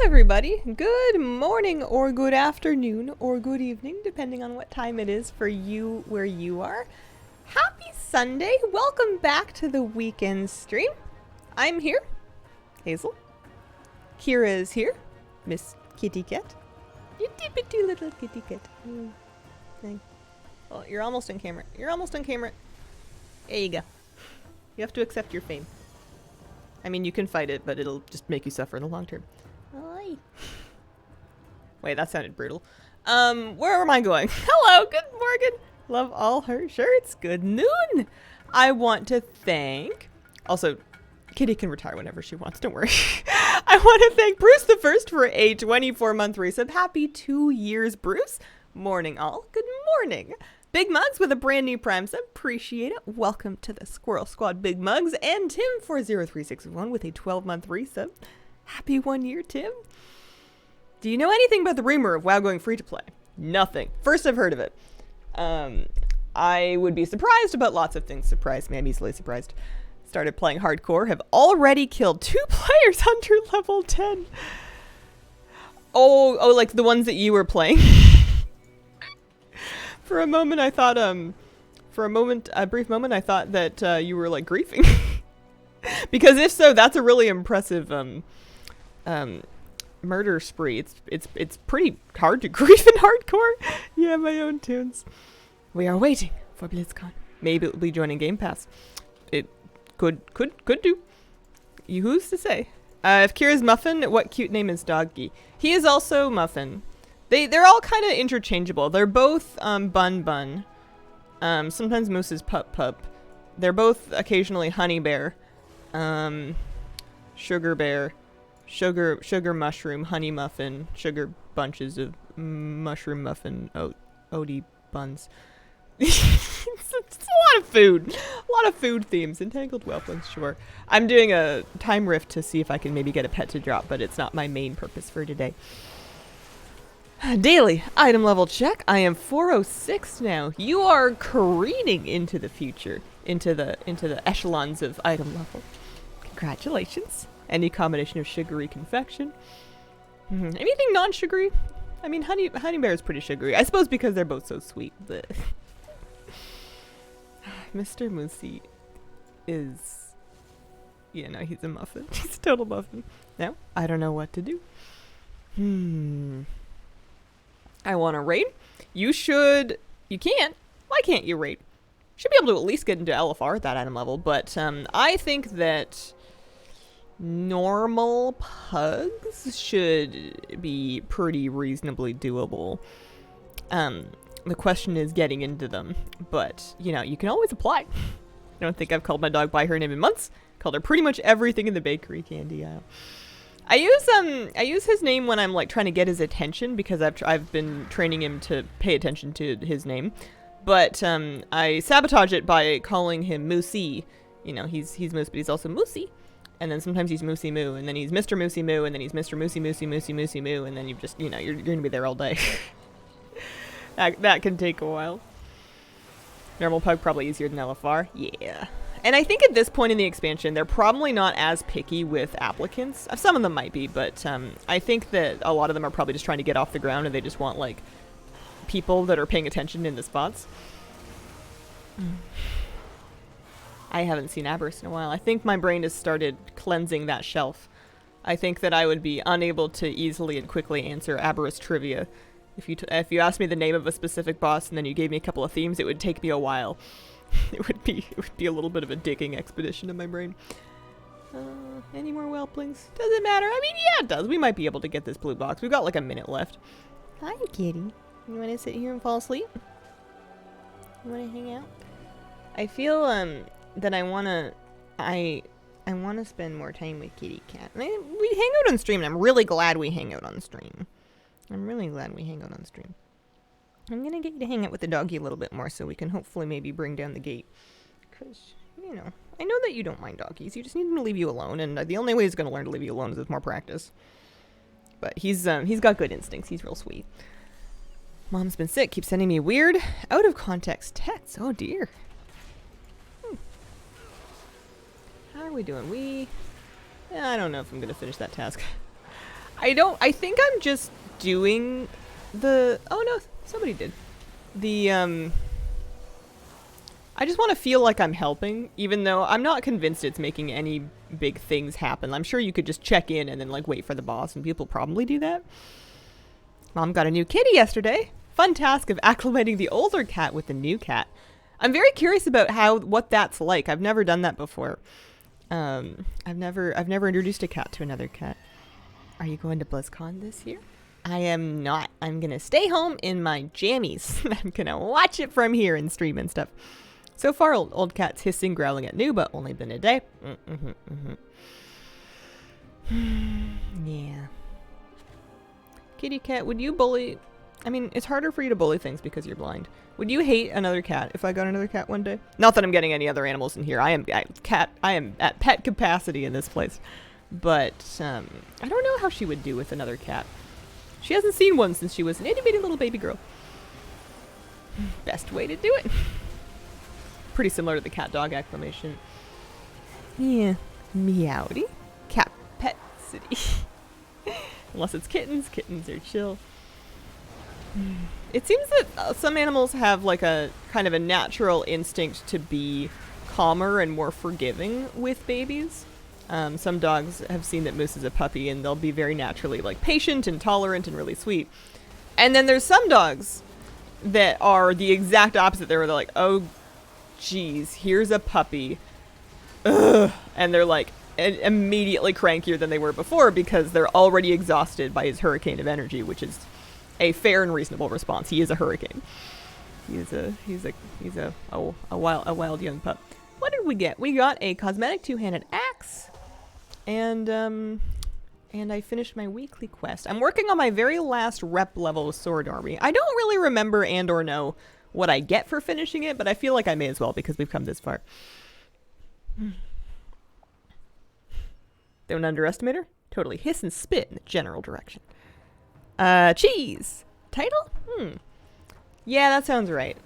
everybody. Good morning or good afternoon or good evening, depending on what time it is for you where you are. Happy Sunday. Welcome back to the weekend stream. I'm here, Hazel. Kira is here, Miss Kitty Cat. Itty bitty little kitty cat. Okay. Well, you're almost on camera. You're almost on camera. There you go. You have to accept your fame. I mean, you can fight it, but it'll just make you suffer in the long term. Oi. Wait, that sounded brutal. Where am I going? Hello, good morning. Love all her shirts. Good noon. I want to thank... Also, Kitty can retire whenever she wants, don't worry. I want to thank Bruce the First for a 24-month resub. Happy 2 years, Bruce. Morning all. Good morning. Big Mugs with a brand new Prime sub. Appreciate it. Welcome to the Squirrel Squad, Big Mugs. And Tim40361 with a 12-month resub. Happy 1 year, Tim. Do you know anything about the rumor of WoW going free to play? Nothing. First I've heard of it. I would be surprised about lots of things. Surprised me. I'm easily surprised. Started playing hardcore. Have already killed 2 players under level 10. Oh, like the ones that you were playing. For a moment, I thought, a brief moment, I thought that you were like griefing. Because if so, that's a really impressive murder spree. It's pretty hard to grief in hardcore. Yeah, my own tunes. We are waiting for BlizzCon. Maybe it'll be joining Game Pass. It could do. Who's to say? If Kira's Muffin, what cute name is Doggy? He is also Muffin. They're all kind of interchangeable. They're both Bun Bun. Sometimes Moose is Pup Pup. They're both occasionally Honey Bear. Sugar Bear. Sugar Mushroom, Honey Muffin, Sugar Bunches of Mushroom Muffin, Odie Buns. it's a lot of food. A lot of food themes. Entangled Whelplings, sure. I'm doing a time rift to see if I can maybe get a pet to drop, but it's not my main purpose for today. Daily item level check. I am 406 now. You are careening into the future, into the echelons of item level. Congratulations. Any combination of sugary confection. Anything non-sugary? I mean, honey bear is pretty sugary. I suppose because they're both so sweet. But Mr. Moosey is... Yeah, no, he's a muffin. He's a total muffin. No, I don't know what to do. I want to raid. You should... You can't. Why can't you raid? Should be able to at least get into LFR at that item level, but I think that normal pugs should be pretty reasonably doable. The question is getting into them, but, you know, you can always apply. I don't think I've called my dog by her name in months. Called her pretty much everything in the bakery candy aisle. I use his name when I'm like trying to get his attention because I've been training him to pay attention to his name, but I sabotage it by calling him Moosey. You know, he's Moose, but he's also Moosey, and then sometimes he's Moosey Moo, and then he's Mr. Moosey Moo, and then he's Mr. Moosey Moosey Moo, and then you just, you know, you're gonna be there all day. that can take a while. Normal pug probably easier than LFR. Yeah. And I think at this point in the expansion, they're probably not as picky with applicants. Some of them might be, but I think that a lot of them are probably just trying to get off the ground and they just want, like, people that are paying attention in the spots. I haven't seen Aberrus in a while. I think my brain has started cleansing that shelf. I think that I would be unable to easily and quickly answer Aberrus trivia. If you asked me the name of a specific boss and then you gave me a couple of themes, it would take me a while. It would be a little bit of a digging expedition in my brain. Any more whelplings? Does it matter? I mean, yeah, it does. We might be able to get this blue box. We've got like a minute left. Hi, kitty. You want to sit here and fall asleep? You want to hang out? I feel that I wanna spend more time with Kitty Cat. We hang out on stream, and I'm really glad we hang out on stream. I'm gonna get you to hang out with the doggy a little bit more so we can hopefully maybe bring down the gate. Because, you know, I know that you don't mind doggies. You just need them to leave you alone, and the only way he's gonna learn to leave you alone is with more practice. But he's got good instincts. He's real sweet. Mom's been sick. Keeps sending me weird, out of context texts. Oh dear. How are we doing? I don't know if I'm gonna finish that task. I think I'm just doing the, oh no, somebody did. The, I just want to feel like I'm helping, even though I'm not convinced it's making any big things happen. I'm sure you could just check in and then like wait for the boss, and people probably do that. Mom got a new kitty yesterday. Fun task of acclimating the older cat with the new cat. I'm very curious about what that's like. I've never done that before. I've never introduced a cat to another cat. Are you going to BlizzCon this year? I am not. I'm gonna stay home in my jammies. I'm gonna watch it from here and stream and stuff. So far, old cat's hissing, growling at new, but only been a day. Yeah. Kitty cat, would you bully... I mean, it's harder for you to bully things because you're blind. Would you hate another cat if I got another cat one day? Not that I'm getting any other animals in here. I am at pet capacity in this place. But, I don't know how she would do with another cat. She hasn't seen one since she was an itty-bitty little baby girl. Best way to do it. Pretty similar to the cat-dog acclamation. Yeah. Meowdy. Cat pet city. Unless it's kittens. Kittens are chill. It seems that some animals have like a kind of a natural instinct to be calmer and more forgiving with babies. Some dogs have seen that Moose is a puppy and they'll be very naturally like patient and tolerant and really sweet. And then there's some dogs that are the exact opposite. They're like, oh, geez, here's a puppy. Ugh. And they're like immediately crankier than they were before because they're already exhausted by his hurricane of energy, which is a fair and reasonable response. He is a hurricane. He's a wild young pup. What did we get? We got a cosmetic two-handed axe, and I finished my weekly quest. I'm working on my very last rep level sword army. I don't really remember and or know what I get for finishing it, but I feel like I may as well because we've come this far. Don't underestimate her. Totally hiss and spit in the general direction. Cheese! Title? Yeah, that sounds right.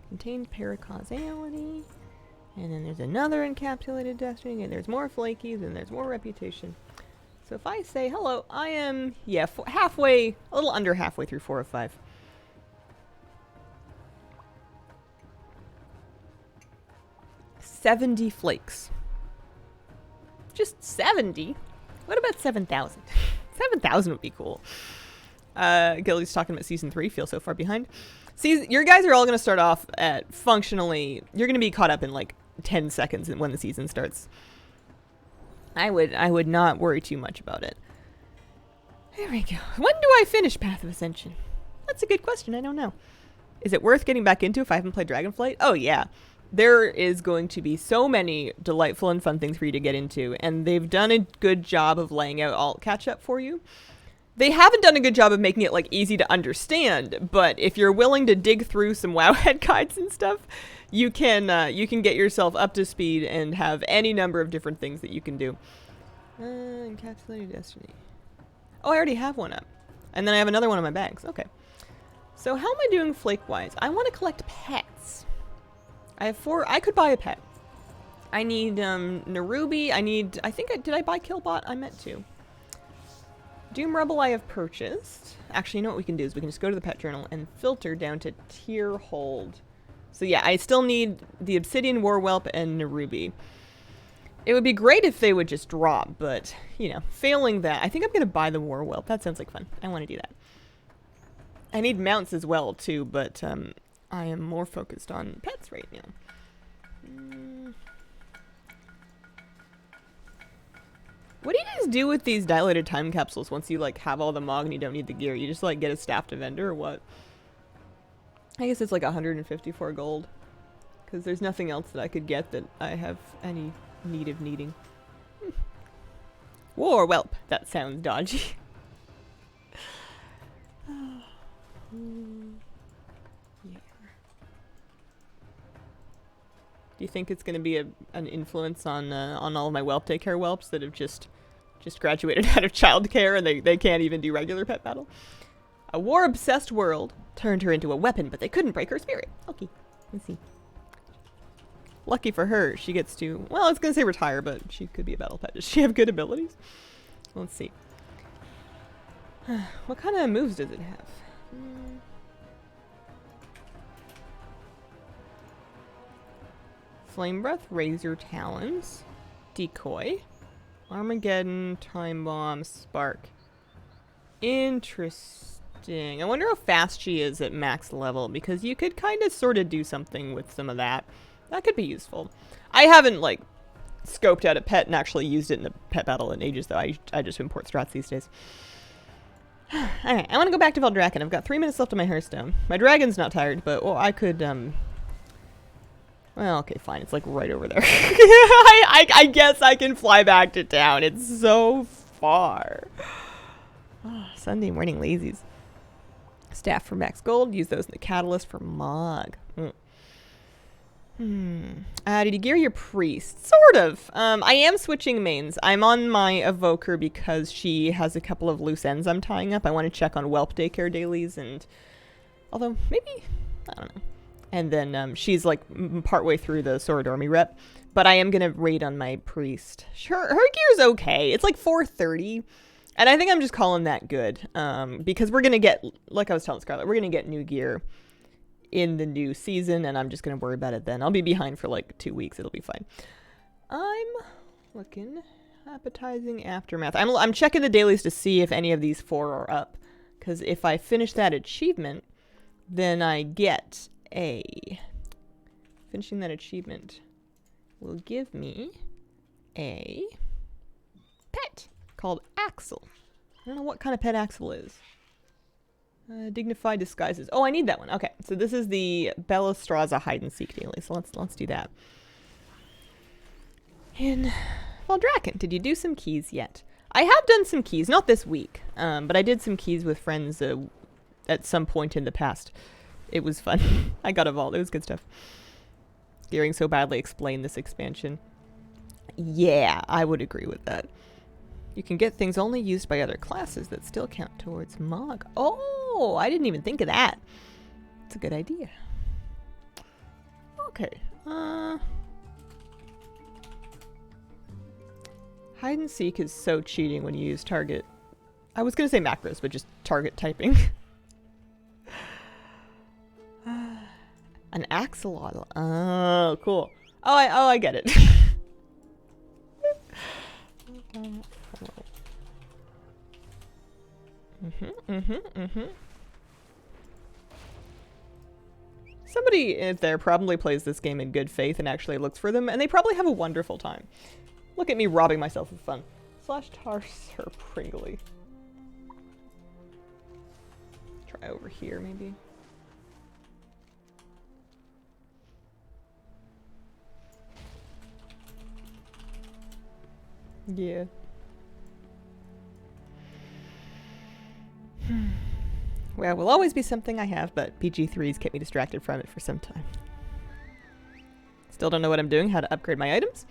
Contained paracausality. And then there's another encapsulated destiny. And there's more flakies. And there's more reputation. So if I say hello, I am, yeah, halfway, a little under halfway through 4 of 5. $70 flakes. Just 70? What about 7,000? 7,000 would be cool. Gilly's talking about season 3. Feel so far behind. See, your guys are all going to start off at functionally... You're going to be caught up in like 10 seconds when the season starts. I would not worry too much about it. There we go. When do I finish Path of Ascension? That's a good question. I don't know. Is it worth getting back into if I haven't played Dragonflight? Oh, yeah. There is going to be so many delightful and fun things for you to get into, and they've done a good job of laying out alt catch-up for you. They haven't done a good job of making it like easy to understand, but if you're willing to dig through some Wowhead guides and stuff, you can get yourself up to speed and have any number of different things that you can do. Encapsulated Destiny. Oh, I already have one up. And then I have another one in my bags. Okay. So how am I doing flake-wise? I want to collect pets. I have 4. I could buy a pet. I need Nerubi. Did I buy Killbot? I meant to. Doom Rebel I have purchased. Actually, you know what we can do is we can just go to the pet journal and filter down to tier hold. So yeah, I still need the Obsidian Warwhelp and Nerubi. It would be great if they would just drop, but, you know, failing that, I think I'm going to buy the Warwhelp. That sounds like fun. I want to do that. I need mounts as well, too, but I am more focused on pets right now. What do you guys do with these dilated time capsules once you, like, have all the Mog and you don't need the gear? You just, like, get a staff to vendor or what? I guess it's, like, 154 gold. Because there's nothing else that I could get that I have any need of needing. Warwhelp. That sounds dodgy. Yeah. Do you think it's going to be an influence on all of my whelp take care whelps that have just graduated out of childcare and they can't even do regular pet battle? A war-obsessed world turned her into a weapon, but they couldn't break her spirit. Okay, let's see. Lucky for her, she gets to, well, I was going to say retire, but she could be a battle pet. Does she have good abilities? Let's see. What kind of moves does it have? Flame Breath, Razor Talons, Decoy, Armageddon, Time Bomb, Spark. Interesting. I wonder how fast she is at max level, because you could kind of sort of do something with some of that. That could be useful. I haven't, like, scoped out a pet and actually used it in a pet battle in ages, though. I just import strats these days. Alright, I want to go back to Veldraken. I've got 3 minutes left on my Hearthstone. My dragon's not tired, but I could, well, okay, fine. It's like right over there. I guess I can fly back to town. It's so far. Oh, Sunday morning lazies. Staff for max gold. Use those in the catalyst for Mog. Did you gear your priest? Sort of. I am switching mains. I'm on my evoker because she has a couple of loose ends I'm tying up. I want to check on whelp daycare dailies, and although maybe I don't know. And then she's like partway through the Sword Army rep, but I am gonna raid on my priest. Her gear's okay. It's like 430, and I think I'm just calling that good because we're gonna get, like I was telling Scarlett, we're gonna get new gear in the new season, and I'm just gonna worry about it then. I'll be behind for like 2 weeks. It'll be fine. I'm looking appetizing aftermath. I'm checking the dailies to see if any of these 4 are up, because if I finish that achievement, then I get finishing that achievement will give me a pet called Axel. I don't know what kind of pet Axel is. Dignified disguises. Oh, I need that one. Okay, so this is the Bellastraza hide and seek daily. So let's do that. In Veldraken, did you do some keys yet? I have done some keys, not this week, but I did some keys with friends at some point in the past. It was fun. I got evolved. It was good stuff. Gearing so badly explained this expansion. Yeah, I would agree with that. You can get things only used by other classes that still count towards Mog. Oh, I didn't even think of that. It's a good idea. Okay. Hide and seek is so cheating when you use target. I was going to say macros, but just target typing. An axolotl. Oh, cool. Oh, I get it. Somebody if there probably plays this game in good faith and actually looks for them, and they probably have a wonderful time. Look at me robbing myself of fun. /Tarser Pringly. Try over here, maybe. Yeah. Well, will always be something I have, but PG3's kept me distracted from it for some time. Still don't know what I'm doing, how to upgrade my items.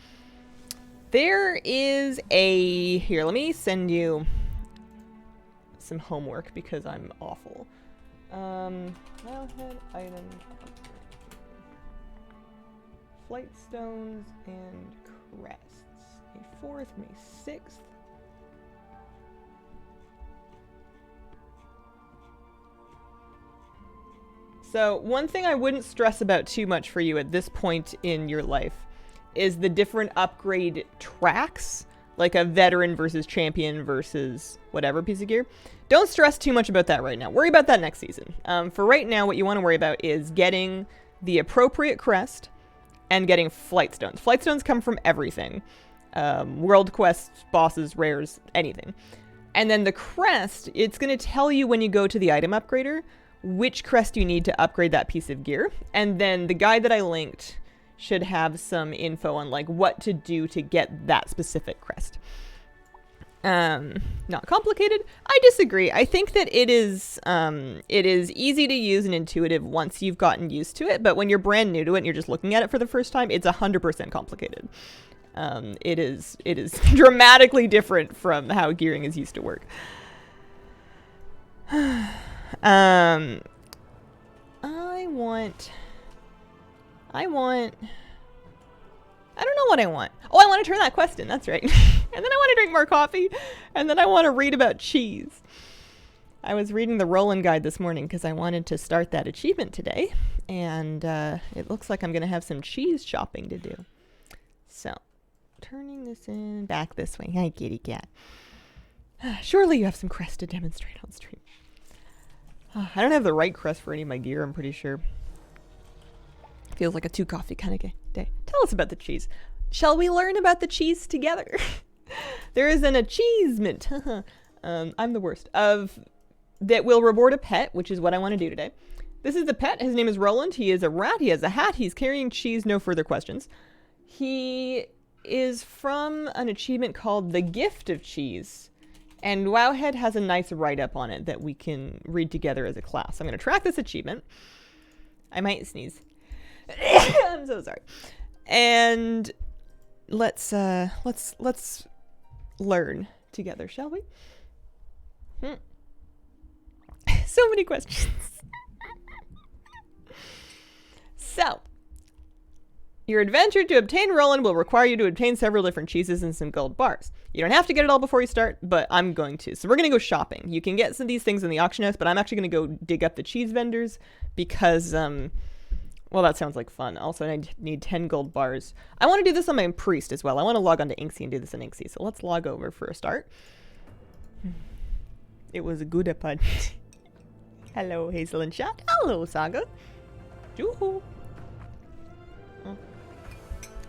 There is a... Here, let me send you some homework because I'm awful. Wildhead item. Flight stones and crests. May 4th, May 6th. So one thing I wouldn't stress about too much for you at this point in your life is the different upgrade tracks, like a veteran versus champion versus whatever piece of gear. Don't stress too much about that right now. Worry about that next season. For right now, what you want to worry about is getting the appropriate crest and getting flight stones. Flight stones come from everything. World quests, bosses, rares, anything. And then the crest, it's going to tell you when you go to the item upgrader which crest you need to upgrade that piece of gear. And then the guide that I linked should have some info on like what to do to get that specific crest. Not complicated. I disagree. I think that it is easy to use and intuitive once you've gotten used to it, but when you're brand new to it and you're just looking at it for the first time, it's 100% complicated. It is dramatically different from how gearing is used to work. I I don't know what I want. Oh, I want to turn that quest in. That's right. And then I want to drink more coffee. And then I want to read about cheese. I was reading the Roland Guide this morning because I wanted to start that achievement today. And it looks like I'm going to have some cheese shopping to do. So, turning this in back this way. Hi, kitty cat. Surely you have some crest to demonstrate on stream. I don't have the right crest for any of my gear, I'm pretty sure. Feels like a 2 coffee kind of day. Tell us about the cheese. Shall we learn about the cheese together? There is an achievement. I'm the worst. That will reward a pet, which is what I want to do today. This is the pet. His name is Roland. He is a rat. He has a hat. He's carrying cheese. No further questions. He is from an achievement called The Gift of Cheese. And Wowhead has a nice write-up on it that we can read together as a class. I'm going to track this achievement. I might sneeze. I'm so sorry. And let's learn together, shall we? So many questions. So, your adventure to obtain Roland will require you to obtain several different cheeses and some gold bars. You don't have to get it all before you start, but I'm going to. So we're going to go shopping. You can get some of these things in the auction house, but I'm actually going to go dig up the cheese vendors because, well, that sounds like fun. Also, I need 10 gold bars. I want to do this on my priest as well. I want to log on to Inksy and do this in Inksy. So let's log over for a start. It was a good episode. Hello, Hazel and Chat. Hello, Saga. Yoo-hoo.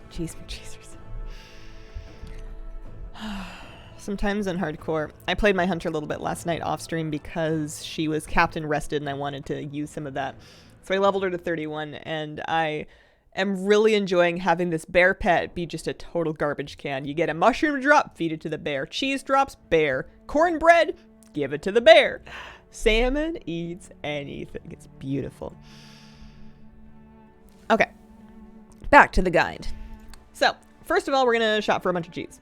Cheese for cheesers. Sometimes in hardcore, I played my hunter a little bit last night off stream because she was captain rested and I wanted to use some of that. So I leveled her to 31 and I am really enjoying having this bear pet be just a total garbage can. You get a mushroom drop, feed it to the bear. Cheese drops, bear. Cornbread, give it to the bear. Salmon eats anything. It's beautiful. Okay, back to the guide. So, first of all, we're going to shop for a bunch of cheese.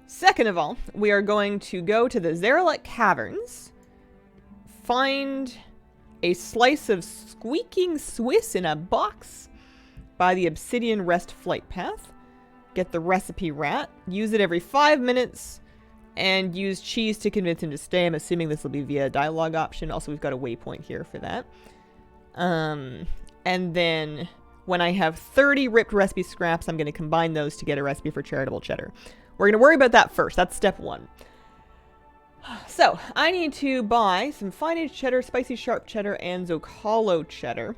Second of all, we are going to go to the Zaralek Caverns, find a slice of squeaking Swiss in a box by the Obsidian Rest Flight Path, get the recipe rat, use it every 5 minutes, and use cheese to convince him to stay. I'm assuming this will be via dialogue option. Also, we've got a waypoint here for that. And then when I have 30 ripped recipe scraps, I'm going to combine those to get a recipe for charitable cheddar. We're going to worry about that first. That's step 1. So, I need to buy some fine-aged cheddar, spicy sharp cheddar, and Zocalo cheddar.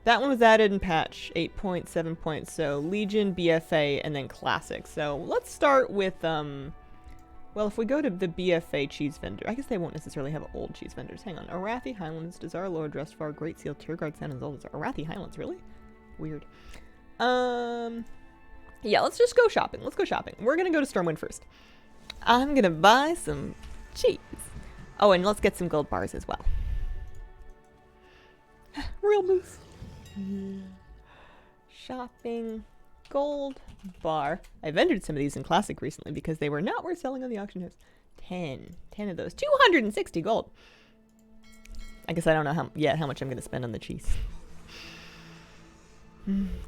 That one was added in patch 8.7. So, Legion, BFA, and then Classic. So, let's start with, well, if we go to the BFA cheese vendor, I guess they won't necessarily have old cheese vendors. Hang on. Arathi Highlands, Dazar, Lower Drustvar, Great Seal, Tierguard, San and Zoldazar. Arathi Highlands, really? Weird. Yeah, let's just go shopping. Let's go shopping. We're gonna go to Stormwind first. I'm gonna buy some cheese. Oh, and let's get some gold bars as well. Real moose. Yeah. Shopping. Gold bar. I've entered some of these in Classic recently because they were not worth selling on the auction house. 10 of those. 260 gold. I guess I don't know how much I'm gonna spend on the cheese.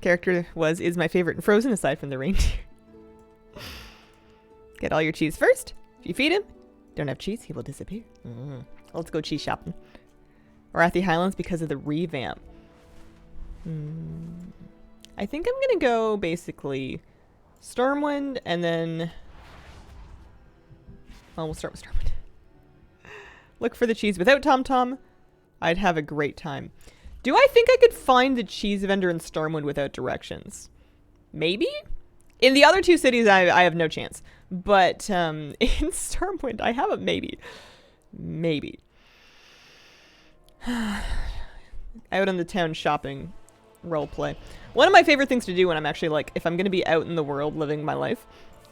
Character is my favorite in Frozen aside from the reindeer. Get all your cheese first. If you feed him, don't have cheese, he will disappear. Let's go cheese shopping. Arathi Highlands because of the revamp. I think I'm gonna go basically Stormwind and then, well, we'll start with Stormwind. Look for the cheese without Tom Tom. I'd have a great time. Do I think I could find the cheese vendor in Stormwind without directions? Maybe? In the other 2 cities, I have no chance. But in Stormwind, I have a maybe. Maybe. Out on the town shopping roleplay. One of my favorite things to do when I'm actually, like, if I'm going to be out in the world living my life,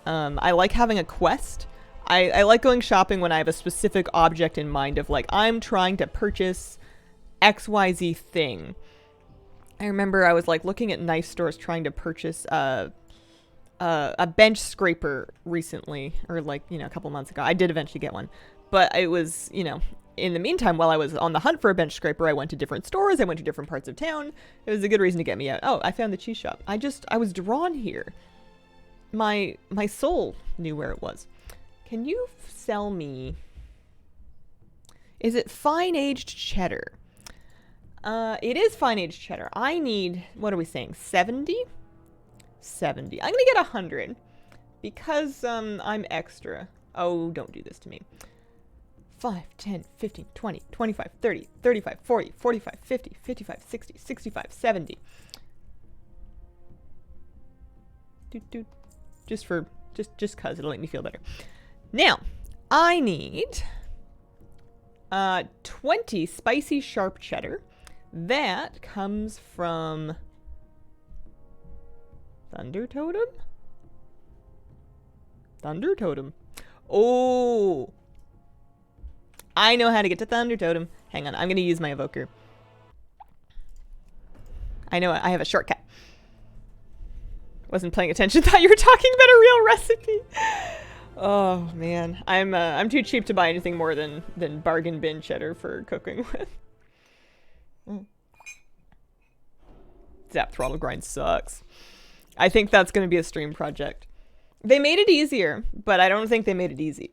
I like having a quest. I like going shopping when I have a specific object in mind of, like, I'm trying to purchase XYZ thing. I remember I was like looking at knife stores trying to purchase a bench scraper recently, or like, you know, a couple months ago. I did eventually get one, but it was, you know, in the meantime, while I was on the hunt for a bench scraper, I went to different stores. I went to different parts of town. It was a good reason to get me out. Oh, I found the cheese shop. I was drawn here. my soul knew where it was. Can you sell me... Is it fine-aged cheddar? It is fine-aged cheddar. I need... What are we saying? 70? 70. I'm gonna get 100. Because, I'm extra. Oh, don't do this to me. 5, 10, 15, 20, 25, 30, 35, 40, 45, 50, 55, 60, 65, 70. Doot. Just cause it'll make me feel better. Now, I need 20 spicy sharp cheddar. That comes from Thunder Totem? Thunder Totem. Oh! I know how to get to Thunder Totem. Hang on, I'm gonna use my evoker. I know I have a shortcut. Wasn't paying attention, thought you were talking about a real recipe. Oh man, I'm too cheap to buy anything more than bargain bin cheddar for cooking with. Zap Throttle Grind sucks. I think that's gonna be a stream project. They made it easier, but I don't think they made it easy.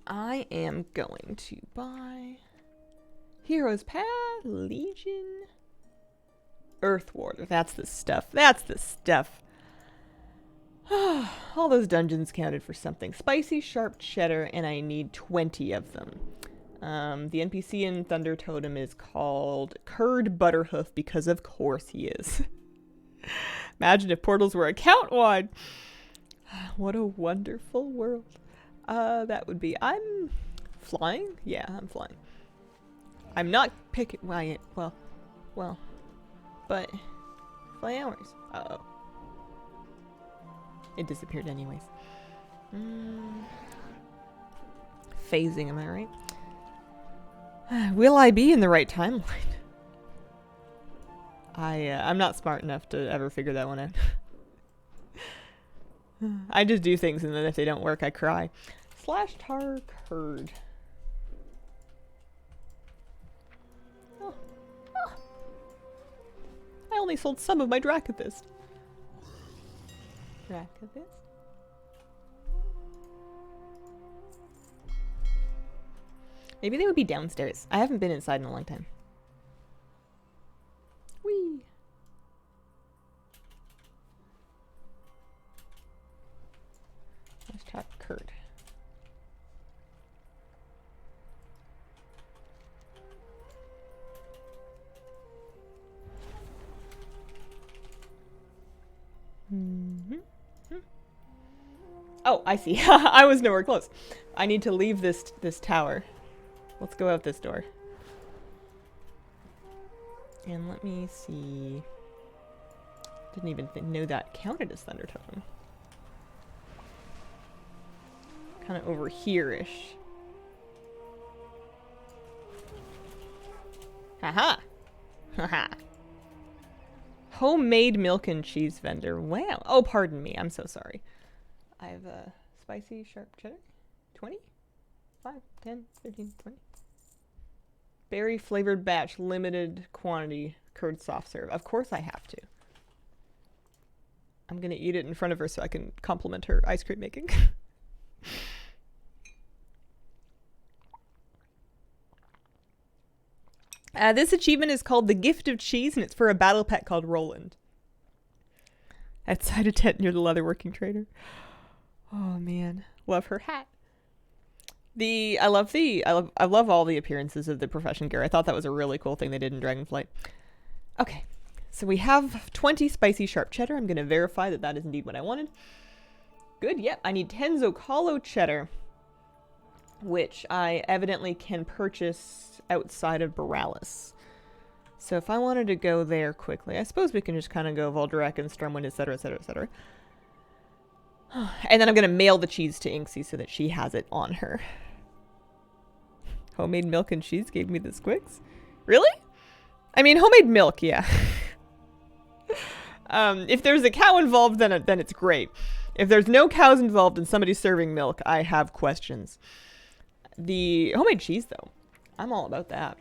I am going to buy Hero's Path, Legion, Earthwarder. That's the stuff. That's the stuff. All those dungeons counted for something. Spicy sharp cheddar, and I need 20 of them. The NPC in Thunder Totem is called Curd Butterhoof because of course he is. Imagine if portals were account-wide. What a wonderful world. That would be... I'm flying? Yeah, I'm flying. I'm not picking... Well. But... Flowers. Uh-oh. It disappeared anyways. Phasing, am I right? Will I be in the right timeline? I'm not smart enough to ever figure that one out. I just do things and then if they don't work, I cry. Slash tar curd. Oh. I only sold some of my Dracathist. Maybe they would be downstairs. I haven't been inside in a long time. Whee! Let's talk curd. Oh, I see. I was nowhere close. I need to leave this tower. Let's go out this door. And let me see. Didn't even know that counted as Thunder Totem. Kind of over here-ish. Haha! Haha! Homemade milk and cheese vendor. Wow. Oh, pardon me. I'm so sorry. I have a spicy sharp cheddar. 20? 5, 10, 13, 20. Berry flavored batch, limited quantity, curd soft serve. Of course I have to. I'm gonna eat it in front of her so I can compliment her ice cream making. This achievement is called the Gift of Cheese, and it's for a battle pet called Roland. Outside a tent near the leatherworking trader. Oh man, love her hat. I love all the appearances of the profession gear. I thought that was a really cool thing they did in Dragonflight. Okay, so we have 20 spicy sharp cheddar. I'm going to verify that that is indeed what I wanted. Good, yep. I need 10 Zocalo cheddar, which I evidently can purchase outside of Borealis. So if I wanted to go there quickly, I suppose we can just kind of go Voldrak and Stormwind, etc., etc., etc. And then I'm going to mail the cheese to Inksy so that she has it on her. Homemade milk and cheese gave me the squicks? Really? I mean, homemade milk, yeah. If there's a cow involved, then it's great. If there's no cows involved and somebody's serving milk, I have questions. The homemade cheese, though, I'm all about that.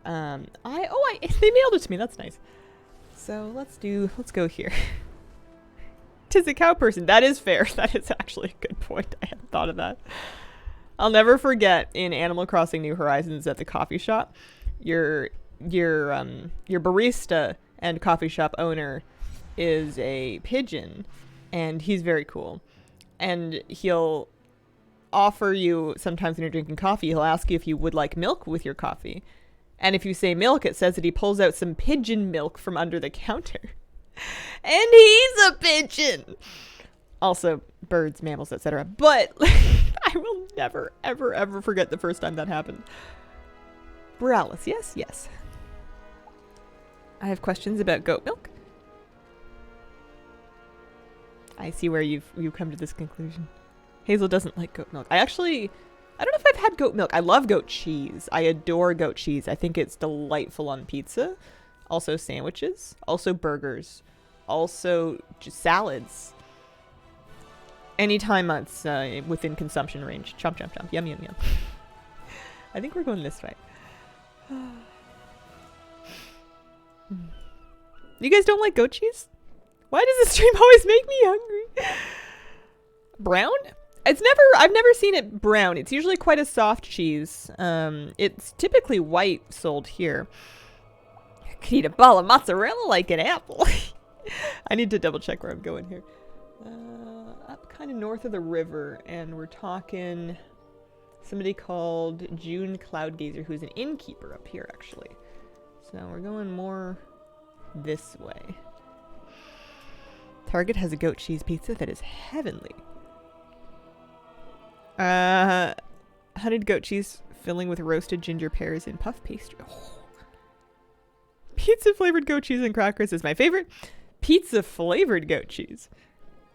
They mailed it to me. That's nice. So let's go here. 'Tis a cow person. That is fair. That is actually a good point. I hadn't thought of that. I'll never forget in Animal Crossing New Horizons at the coffee shop, your barista and coffee shop owner is a pigeon, and he's very cool. And he'll offer you, sometimes when you're drinking coffee, he'll ask you if you would like milk with your coffee. And if you say milk, it says that he pulls out some pigeon milk from under the counter. And he's a pigeon! Also, birds, mammals, etc. But I will never, ever, ever forget the first time that happened. Borealis, yes, yes. I have questions about goat milk. I see where you've come to this conclusion. Hazel doesn't like goat milk. I don't know if I've had goat milk. I love goat cheese. I adore goat cheese. I think it's delightful on pizza. Also sandwiches. Also burgers. Also just salads. Anytime it's within consumption range. Chomp, chomp, chomp. Yum, yum, yum. I think we're going this way. You guys don't like goat cheese? Why does this stream always make me hungry? Brown? I've never seen it brown. It's usually quite a soft cheese. It's typically white sold here. I could eat a ball of mozzarella like an apple. I need to double check where I'm going here. Up kind of north of the river, and we're talking somebody called June Cloudgazer, who's an innkeeper up here, actually. So we're going more this way. Target has a goat cheese pizza that is heavenly. Honeyed goat cheese filling with roasted ginger pears and puff pastry. Oh. Pizza flavored goat cheese and crackers is my favorite. Pizza flavored goat cheese.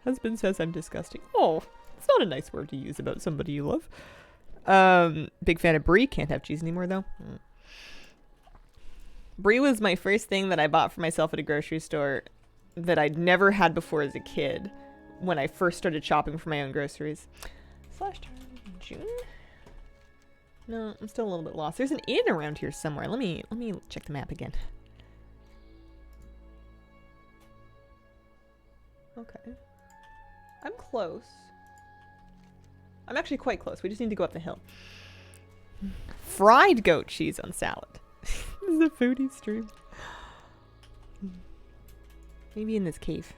Husband says I'm disgusting. Oh, it's not a nice word to use about somebody you love. Big fan of brie. Can't have cheese anymore though. Brie was my first thing that I bought for myself at a grocery store that I'd never had before as a kid when I first started shopping for my own groceries. June? No, I'm still a little bit lost. There's an inn around here somewhere. Let me check the map again. Okay. I'm close. I'm actually quite close. We just need to go up the hill. Fried goat cheese on salad. This is a foodie stream. Maybe in this cave.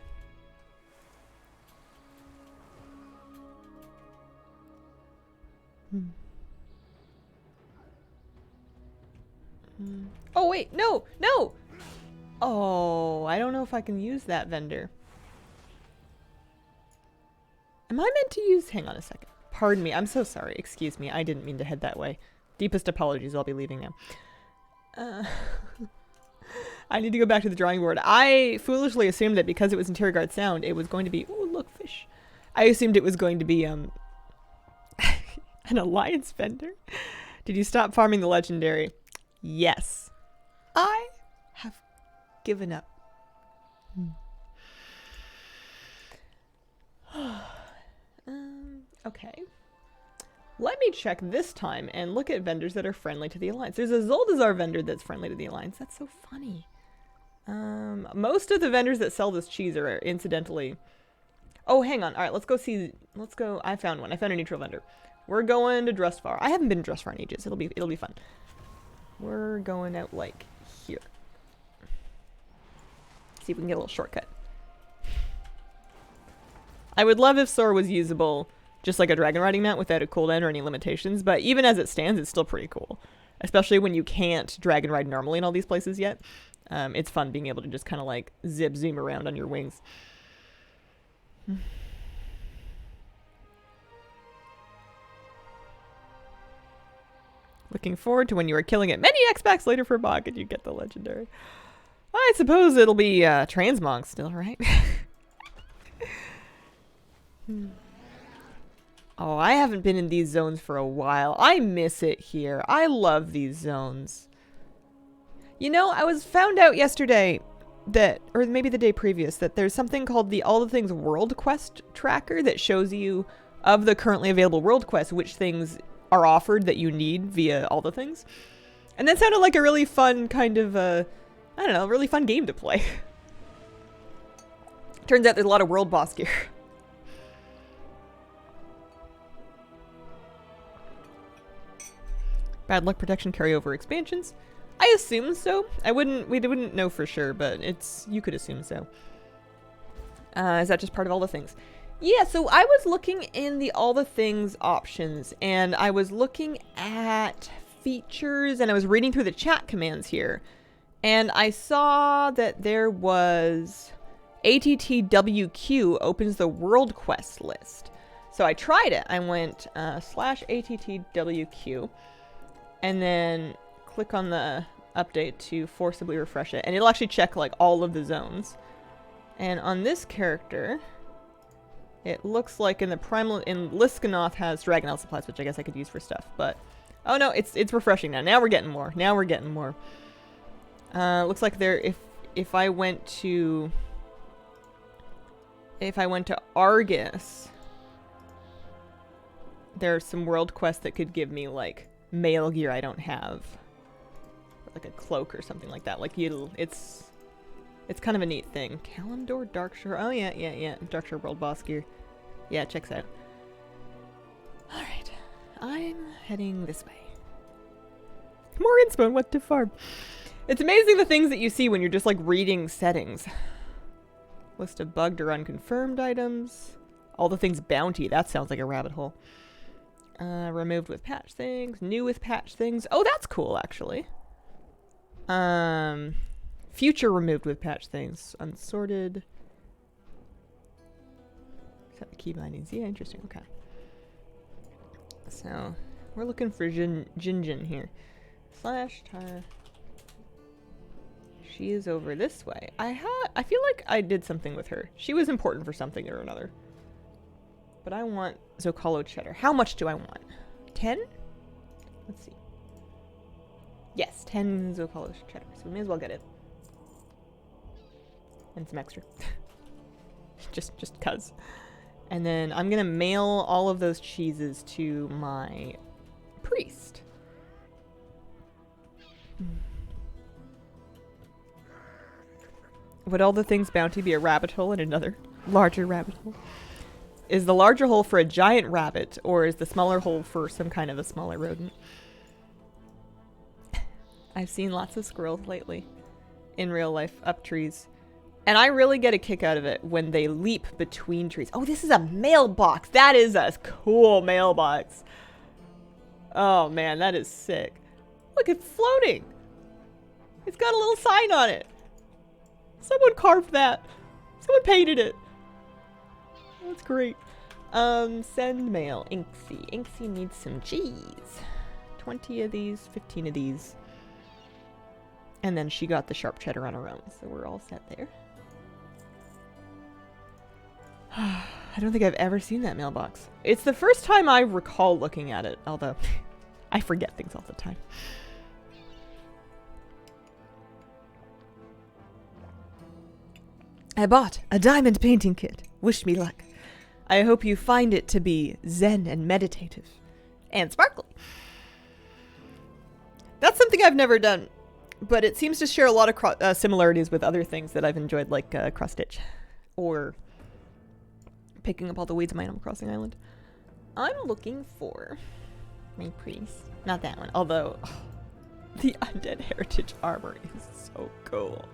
Oh wait, no! Oh, I don't know if I can use that vendor. Am I meant to use... Hang on a second. Pardon me, I'm so sorry. Excuse me, I didn't mean to head that way. Deepest apologies, I'll be leaving now. I need to go back to the drawing board. I foolishly assumed that because it was in Terragard Sound, it was going to be... Oh, look, fish. I assumed it was going to be, an alliance vendor. Did you stop farming the legendary? Yes. I have given up. Okay. Let me check this time and look at vendors that are friendly to the Alliance. There's a Zoldazar vendor that's friendly to the Alliance. That's so funny. Most of the vendors that sell this cheese are incidentally... Oh, hang on. All right, let's go see... Let's go... I found one. I found a neutral vendor. We're going to Drustvar. I haven't been to Drustvar in ages. It'll be fun. We're going out, like, here. See if we can get a little shortcut. I would love if Soar was usable just like a dragon riding mount without a cooldown or any limitations, but even as it stands, it's still pretty cool. Especially when you can't dragon ride normally in all these places yet. It's fun being able to just kind of like zoom around on your wings. Looking forward to when you are killing it many X-Packs later for Bog and you get the legendary. I suppose it'll be Transmog still, right? Oh, I haven't been in these zones for a while. I miss it here. I love these zones. You know, I was found out yesterday that, or maybe the day previous, that there's something called the All the Things World Quest tracker that shows you, of the currently available World Quests, which things are offered that you need via All the Things. And that sounded like a really fun kind of, I don't know, really fun game to play. Turns out there's a lot of world boss gear. Bad luck protection carryover expansions. I assume so. We wouldn't know for sure, but you could assume so. Is that just part of all the things? Yeah, so I was looking in the all the things options, and I was looking at features, and I was reading through the chat commands here, and I saw that there was ATTWQ opens the world quest list. So I tried it. I went /ATTWQ, and then click on the update to forcibly refresh it, and it'll actually check like all of the zones. And on this character, it looks like in Liskanoth has Dragonelle supplies, which I guess I could use for stuff, but oh no, it's refreshing now. Now we're getting more. Looks like if I went to Argus, there's some world quests that could give me like mail gear I don't have, like a cloak or something like that. Like it's kind of a neat thing. Kalimdor, Darkshore. Oh yeah. Darkshore world boss gear. Yeah, it checks out. All right, I'm heading this way. More inspo on what to farm. It's amazing the things that you see when you're just like reading settings. List of bugged or unconfirmed items. All the things bounty. That sounds like a rabbit hole. Removed with patch things. New with patch things. Oh, that's cool, actually. Future removed with patch things. Unsorted. Set the key bindings. Yeah, interesting. Okay. So, we're looking for Jinjin here. /tar. She is over this way. I feel like I did something with her. She was important for something or another. But I want Zocalo cheddar. How much do I want? 10? Let's see. Yes, 10 Zocalo cheddar. So we may as well get it. And some extra. just cuz. And then I'm gonna mail all of those cheeses to my priest. Would all the things bounty be a rabbit hole and another larger rabbit hole? Is the larger hole for a giant rabbit, or is the smaller hole for some kind of a smaller rodent? I've seen lots of squirrels lately in real life up trees. And I really get a kick out of it when they leap between trees. Oh, this is a mailbox. That is a cool mailbox. Oh man, that is sick. Look, it's floating. It's got a little sign on it. Someone carved that. Someone painted it. That's great. Send mail. Inksy. Inksy needs some cheese. 20 of these, 15 of these. And then she got the sharp cheddar on her own, so we're all set there. I don't think I've ever seen that mailbox. It's the first time I recall looking at it, although I forget things all the time. I bought a diamond painting kit. Wish me luck. I hope you find it to be zen and meditative. And sparkly. That's something I've never done, but it seems to share a lot of similarities with other things that I've enjoyed, like Cross Stitch. Or picking up all the weeds on my Animal Crossing Island. I'm looking for my priest. Not that one, although the Undead Heritage armor is so cool.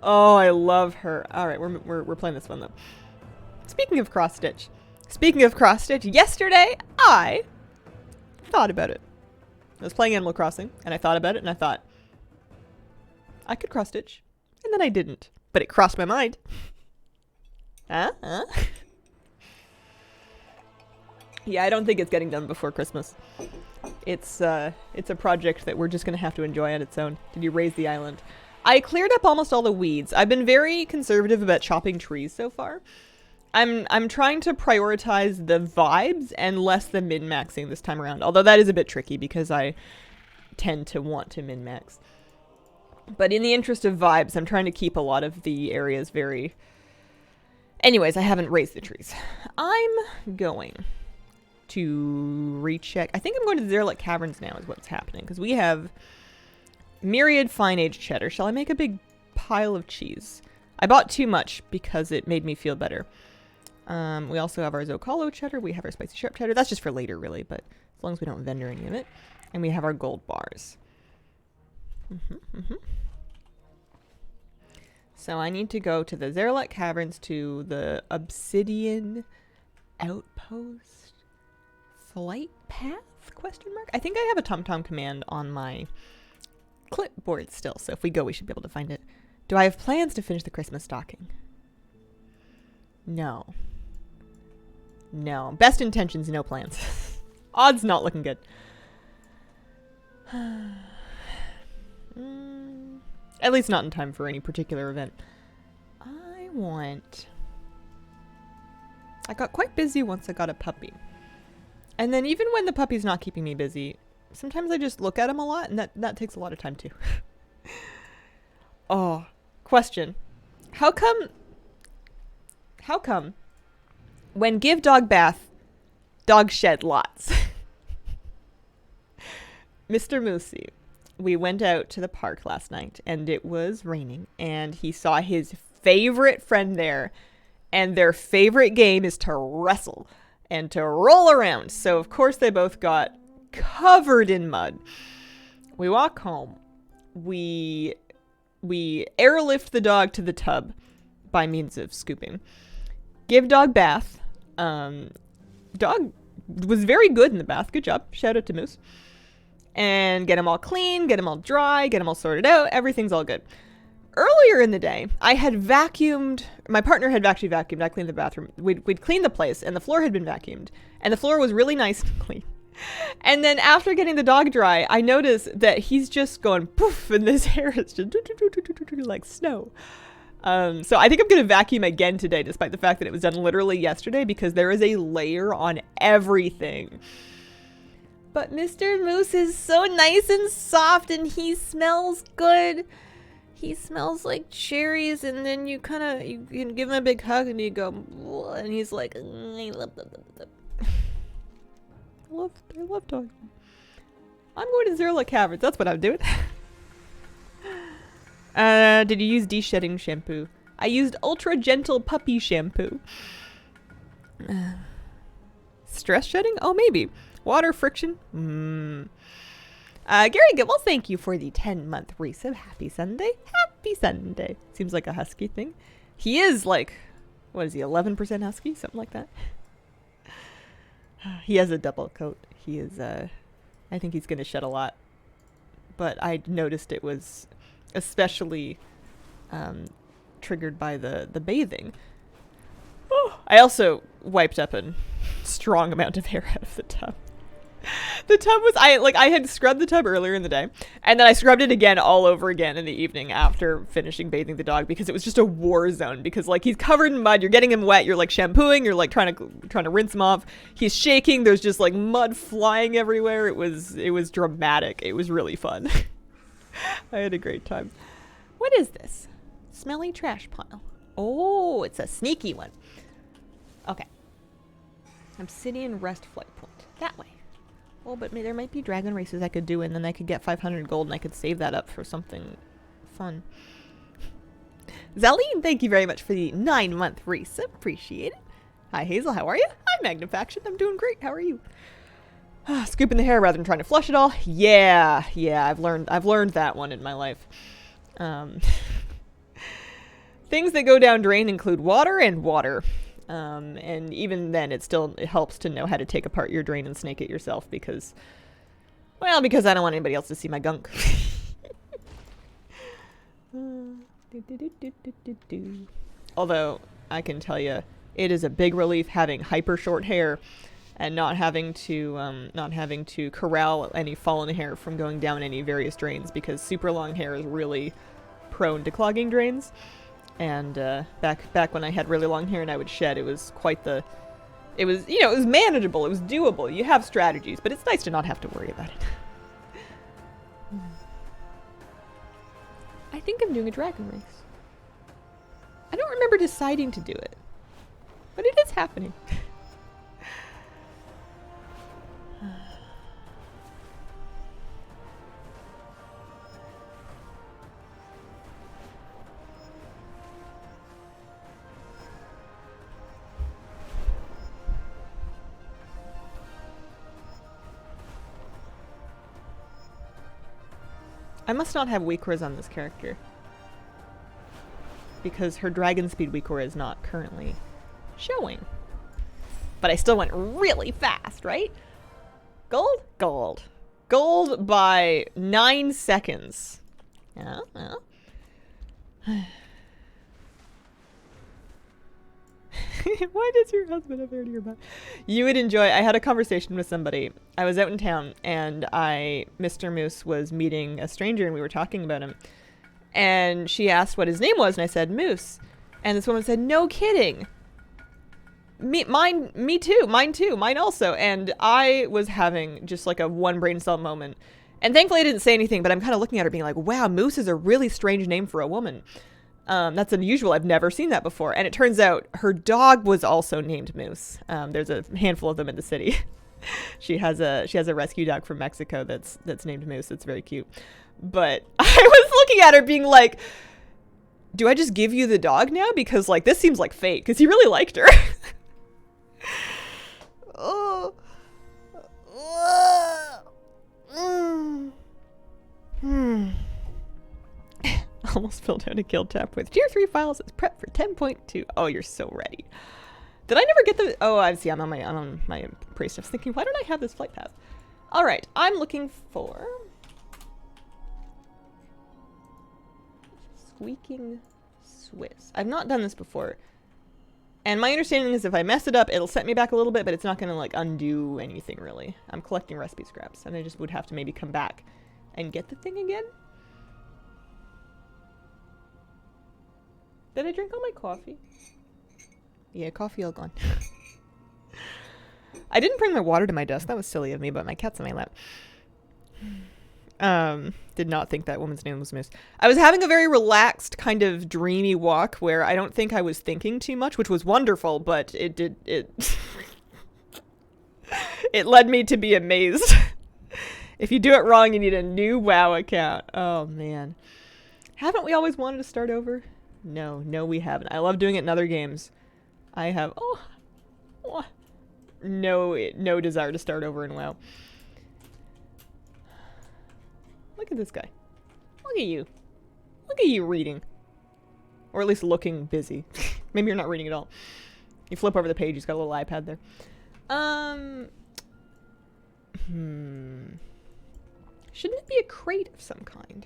Oh, I love her. All right, we're playing this one though. Speaking of cross stitch, yesterday I thought about it. I was playing Animal Crossing and I thought about it and I thought I could cross stitch, and then I didn't, but it crossed my mind. Yeah, I don't think it's getting done before Christmas. It's a project that we're just gonna have to enjoy on its own. Did you raise the island? I cleared up almost all the weeds. I've been very conservative about chopping trees so far. I'm trying to prioritize the vibes and less the min-maxing this time around. Although that is a bit tricky because I tend to want to min-max. But in the interest of vibes, I'm trying to keep a lot of the areas very... Anyways, I haven't raised the trees. I'm going to recheck. I think I'm going to Zerlek Caverns now is what's happening. Because we have... Myriad fine aged cheddar. Shall I make a big pile of cheese? I bought too much because it made me feel better. We also have our Zocalo cheddar. We have our spicy sharp cheddar. That's just for later, really, but as long as we don't vendor any of it. And we have our gold bars. So I need to go to the Zaralek Caverns, to the Obsidian Outpost Flight Path? Question mark? I think I have a TomTom command on my clipboard still, so if we go, we should be able to find it. Do I have plans to finish the Christmas stocking? No. No. Best intentions, no plans. Odds not looking good. At least not in time for any particular event. I got quite busy once I got a puppy. And then even when the puppy's not keeping me busy, sometimes I just look at him a lot, and that takes a lot of time too. Oh, question. How come when give dog bath, dog shed lots? Mr. Moosey, we went out to the park last night and it was raining, and he saw his favorite friend there, and their favorite game is to wrestle and to roll around. So of course they both got covered in mud. We walk home. We airlift the dog to the tub by means of scooping. Give dog bath. Dog was very good in the bath. Good job. Shout out to Moose. And get him all clean, get him all dry, get him all sorted out. Everything's all good. Earlier in the day, I had vacuumed. My partner had actually vacuumed. I cleaned the bathroom. We'd cleaned the place, and the floor had been vacuumed. And the floor was really nice and clean. And then after getting the dog dry, I noticed that he's just going poof, and his hair is just like snow. So I think I'm going to vacuum again today, despite the fact that it was done literally yesterday, because there is a layer on everything. But Mr. Moose is so nice and soft, and he smells good. He smells like cherries, and then you can give him a big hug, and you go, and he's like, I love dogs. I'm going to Zaralek Caverns. That's what I'm doing. Did you use de-shedding shampoo? I used Ultra Gentle Puppy Shampoo. Stress shedding? Oh, maybe. Water friction? Gary Gibble, thank you for the 10-month resub. Happy Sunday. Happy Sunday. Seems like a husky thing. He is like, what is he, 11% husky? Something like that. He has a double coat. He is, I think he's going to shed a lot. But I noticed it was especially triggered by the bathing. Oh, I also wiped up a strong amount of hair out of the tub. The tub was, I had scrubbed the tub earlier in the day, and then I scrubbed it again all over again in the evening after finishing bathing the dog, because it was just a war zone, because like he's covered in mud, you're getting him wet, you're like shampooing, you're like trying to rinse him off, he's shaking, there's just like mud flying everywhere. It was dramatic. It was really fun. I had a great time. What is this? Smelly trash pile. Oh, it's a sneaky one. Okay. Obsidian Rest Flight Point. That way. Oh, but there might be dragon races I could do, and then I could get 500 gold, and I could save that up for something fun. Zaline, thank you very much for the 9-month race. Appreciate it. Hi, Hazel. How are you? Hi, Magnifaction. I'm doing great. How are you? Scooping the hair rather than trying to flush it all. Yeah. I've learned that one in my life. Things that go down drain include water and water. And even then, it helps to know how to take apart your drain and snake it yourself, because I don't want anybody else to see my gunk. Although, I can tell you, it is a big relief having hyper short hair and not having to corral any fallen hair from going down any various drains, because super long hair is really prone to clogging drains. And back when I had really long hair and I would shed, it was it was manageable, it was doable. You have strategies, but it's nice to not have to worry about it. I think I'm doing a dragon race. I don't remember deciding to do it, but it is happening. I must not have weakors on this character. Because her dragon speed weaker is not currently showing. But I still went really fast, right? Gold? Gold. Gold by 9 seconds. Yeah, well. Why does your husband have hair to your butt? You would enjoy. I had a conversation with somebody. I was out in town and Mr. Moose was meeting a stranger and we were talking about him. And she asked what his name was and I said Moose. And this woman said, "No kidding. Me too, mine also." And I was having just like a one brain cell moment. And thankfully I didn't say anything, but I'm kind of looking at her being like, wow, Moose is a really strange name for a woman. That's unusual. I've never seen that before. And it turns out her dog was also named Moose. There's a handful of them in the city. she has a rescue dog from Mexico that's named Moose. It's very cute. But I was looking at her being like, do I just give you the dog now? Because like this seems like fate, because he really liked her. Oh. Almost filled out a guild tab with tier 3 files as prep for 10.2. Oh, you're so ready. Did I never get the... Oh, I see. I'm on my pre-stuff thinking, why don't I have this flight path? All right. I'm looking for... Squeaking Swiss. I've not done this before. And my understanding is if I mess it up, it'll set me back a little bit, but it's not going to like undo anything really. I'm collecting recipe scraps and I just would have to maybe come back and get the thing again. Did I drink all my coffee? Yeah, coffee all gone. I didn't bring my water to my desk. That was silly of me, but my cat's in my lap. Did not think that woman's name was Moose. I was having a very relaxed, kind of dreamy walk where I don't think I was thinking too much, which was wonderful, but it led me to be amazed. If you do it wrong, you need a new WoW account. Oh, man. Haven't we always wanted to start over? No, we haven't. I love doing it in other games. I have, no desire to start over in WoW. Look at this guy. Look at you. Look at you reading. Or at least looking busy. Maybe you're not reading at all. You flip over the page, he's got a little iPad there. Shouldn't it be a crate of some kind?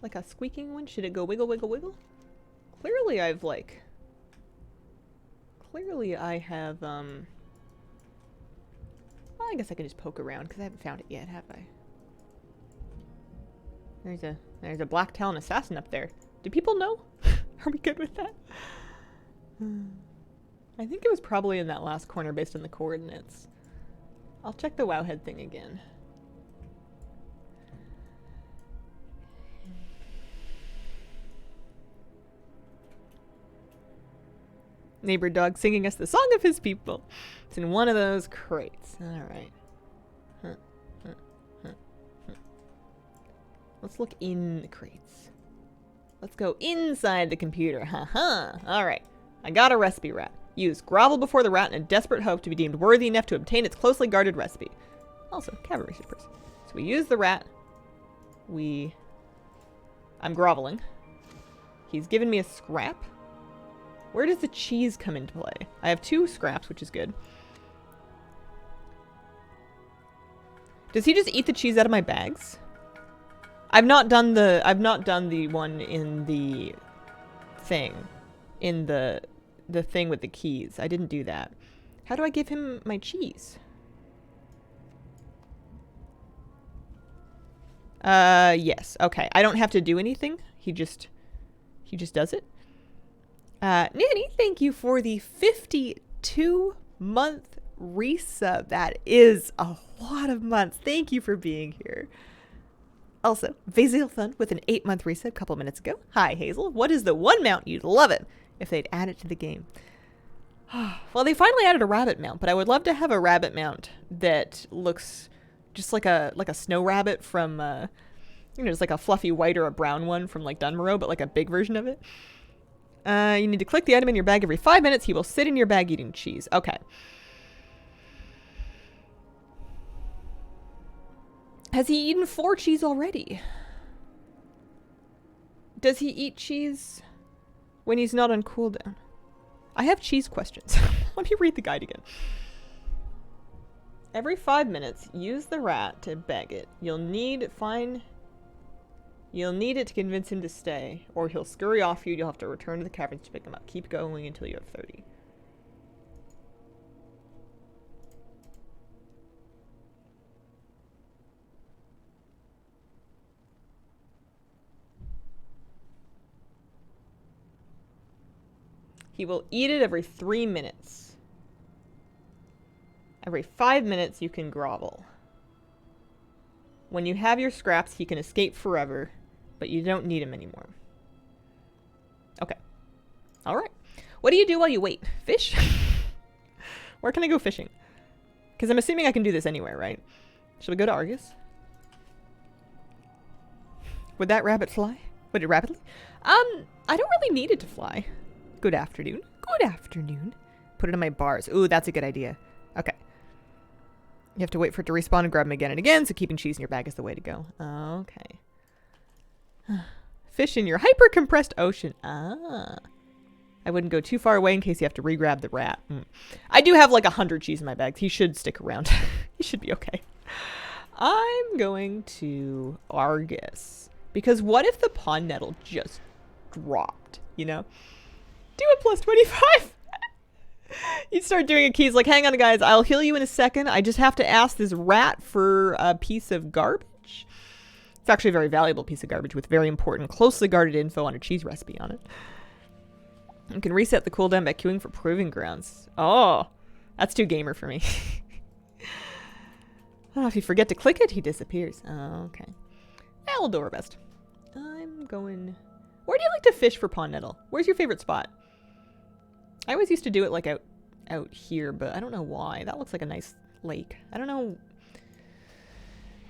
Like a squeaking one? Should it go wiggle, wiggle, wiggle? Clearly I have, well, I guess I can just poke around because I haven't found it yet, have I? There's a Black Talon assassin up there. Do people know? Are we good with that? I think it was probably in that last corner based on the coordinates. I'll check the Wowhead thing again. Neighbor dog singing us the song of his people. It's in one of those crates. All right. Let's look in the crates. Let's go inside the computer. Haha. All right. I got a recipe rat. Use grovel before the rat in a desperate hope to be deemed worthy enough to obtain its closely guarded recipe. Also, cavalry supers. So we use the rat. I'm groveling. He's given me a scrap. Where does the cheese come into play? I have 2 scraps, which is good. Does he just eat the cheese out of my bags? I've not done the one in the thing. In the thing with the keys. I didn't do that. How do I give him my cheese? Yes. Okay. I don't have to do anything. He just does it. Nanny, thank you for the 52-month resub. That is a lot of months. Thank you for being here. Also, Vasil Fun with an 8-month reset a couple minutes ago. Hi, Hazel. What is the one mount you'd love it if they'd add it to the game? Well, they finally added a rabbit mount, but I would love to have a rabbit mount that looks just like a snow rabbit from, just like a fluffy white or a brown one from like Dunmorrow, but like a big version of it. You need to click the item in your bag every 5 minutes. He will sit in your bag eating cheese. Okay. Has he eaten 4 cheese already? Does he eat cheese when he's not on cooldown? I have cheese questions. Let me read the guide again. Every 5 minutes, use the rat to beg it. You'll need it to convince him to stay, or he'll scurry off you. You'll have to return to the caverns to pick him up. Keep going until you have 30. He will eat it every 3 minutes. Every 5 minutes, you can grovel. When you have your scraps, he can escape forever, but you don't need him anymore. Okay. All right. What do you do while you wait? Fish? Where can I go fishing? Because I'm assuming I can do this anywhere, right? Should we go to Argus? Would that rabbit fly? Would it rapidly? I don't really need it to fly. Good afternoon. Good afternoon. Put it in my bars. Ooh, that's a good idea. Okay. You have to wait for it to respawn and grab them again and again, so keeping cheese in your bag is the way to go. Okay. Fish in your hyper-compressed ocean. Ah. I wouldn't go too far away in case you have to re-grab the rat. I do have like 100 cheese in my bag. He should stick around. He should be okay. I'm going to Argus. Because what if the pond nettle just dropped, you know? Do a plus 25. You'd start doing a keys like, hang on guys, I'll heal you in a second. I just have to ask this rat for a piece of garbage. It's actually a very valuable piece of garbage with very important, closely guarded info on a cheese recipe on it. You can reset the cooldown by queuing for proving grounds. Oh, that's too gamer for me. Oh, if you forget to click it, he disappears. Oh, okay. Yeah, we'll do our best. I'm going... Where do you like to fish for pond nettle? Where's your favorite spot? I always used to do it like out here, but I don't know why. That looks like a nice lake. I don't know.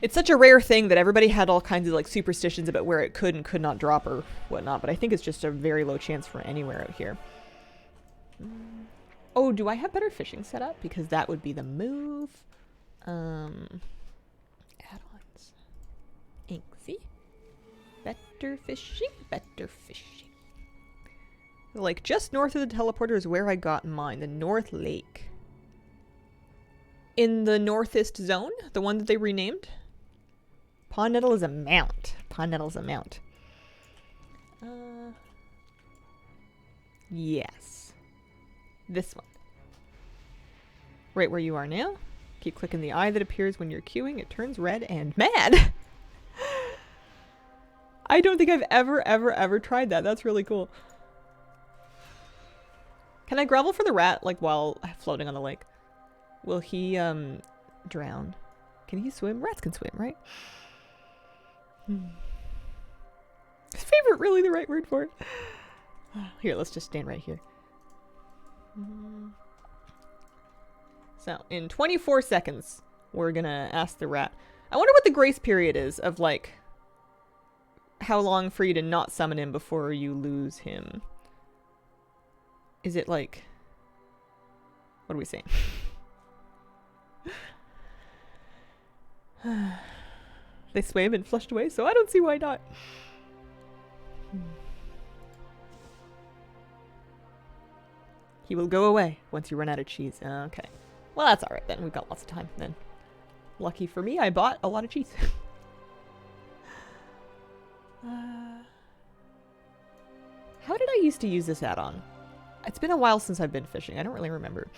It's such a rare thing that everybody had all kinds of like superstitions about where it could and could not drop or whatnot, but I think it's just a very low chance for anywhere out here. Oh, do I have better fishing set up? Because that would be the move. Add-ons. Inksy. Better fishing, better fishing. Like, just north of the teleporter is where I got mine, the North Lake. In the Northest Zone, the one that they renamed. Pond nettle is a mount. Pond nettle's a mount. Yes. This one. Right where you are now. Keep clicking the eye that appears when you're queuing. It turns red and mad. I don't think I've ever tried that. That's really cool. Can I grovel for the rat, like, while floating on the lake? Will he, drown? Can he swim? Rats can swim, right? Is favorite really the right word for it? Here, let's just stand right here. So, in 24 seconds, we're gonna ask the rat. I wonder what the grace period is of, like, how long for you to not summon him before you lose him. Is it like... What are we saying? They swam and flushed away, so I don't see why not. He will go away once you run out of cheese. Okay. Well, that's alright then. We've got lots of time then. Lucky for me, I bought a lot of cheese. How did I used to use this add-on? It's been a while since I've been fishing. I don't really remember.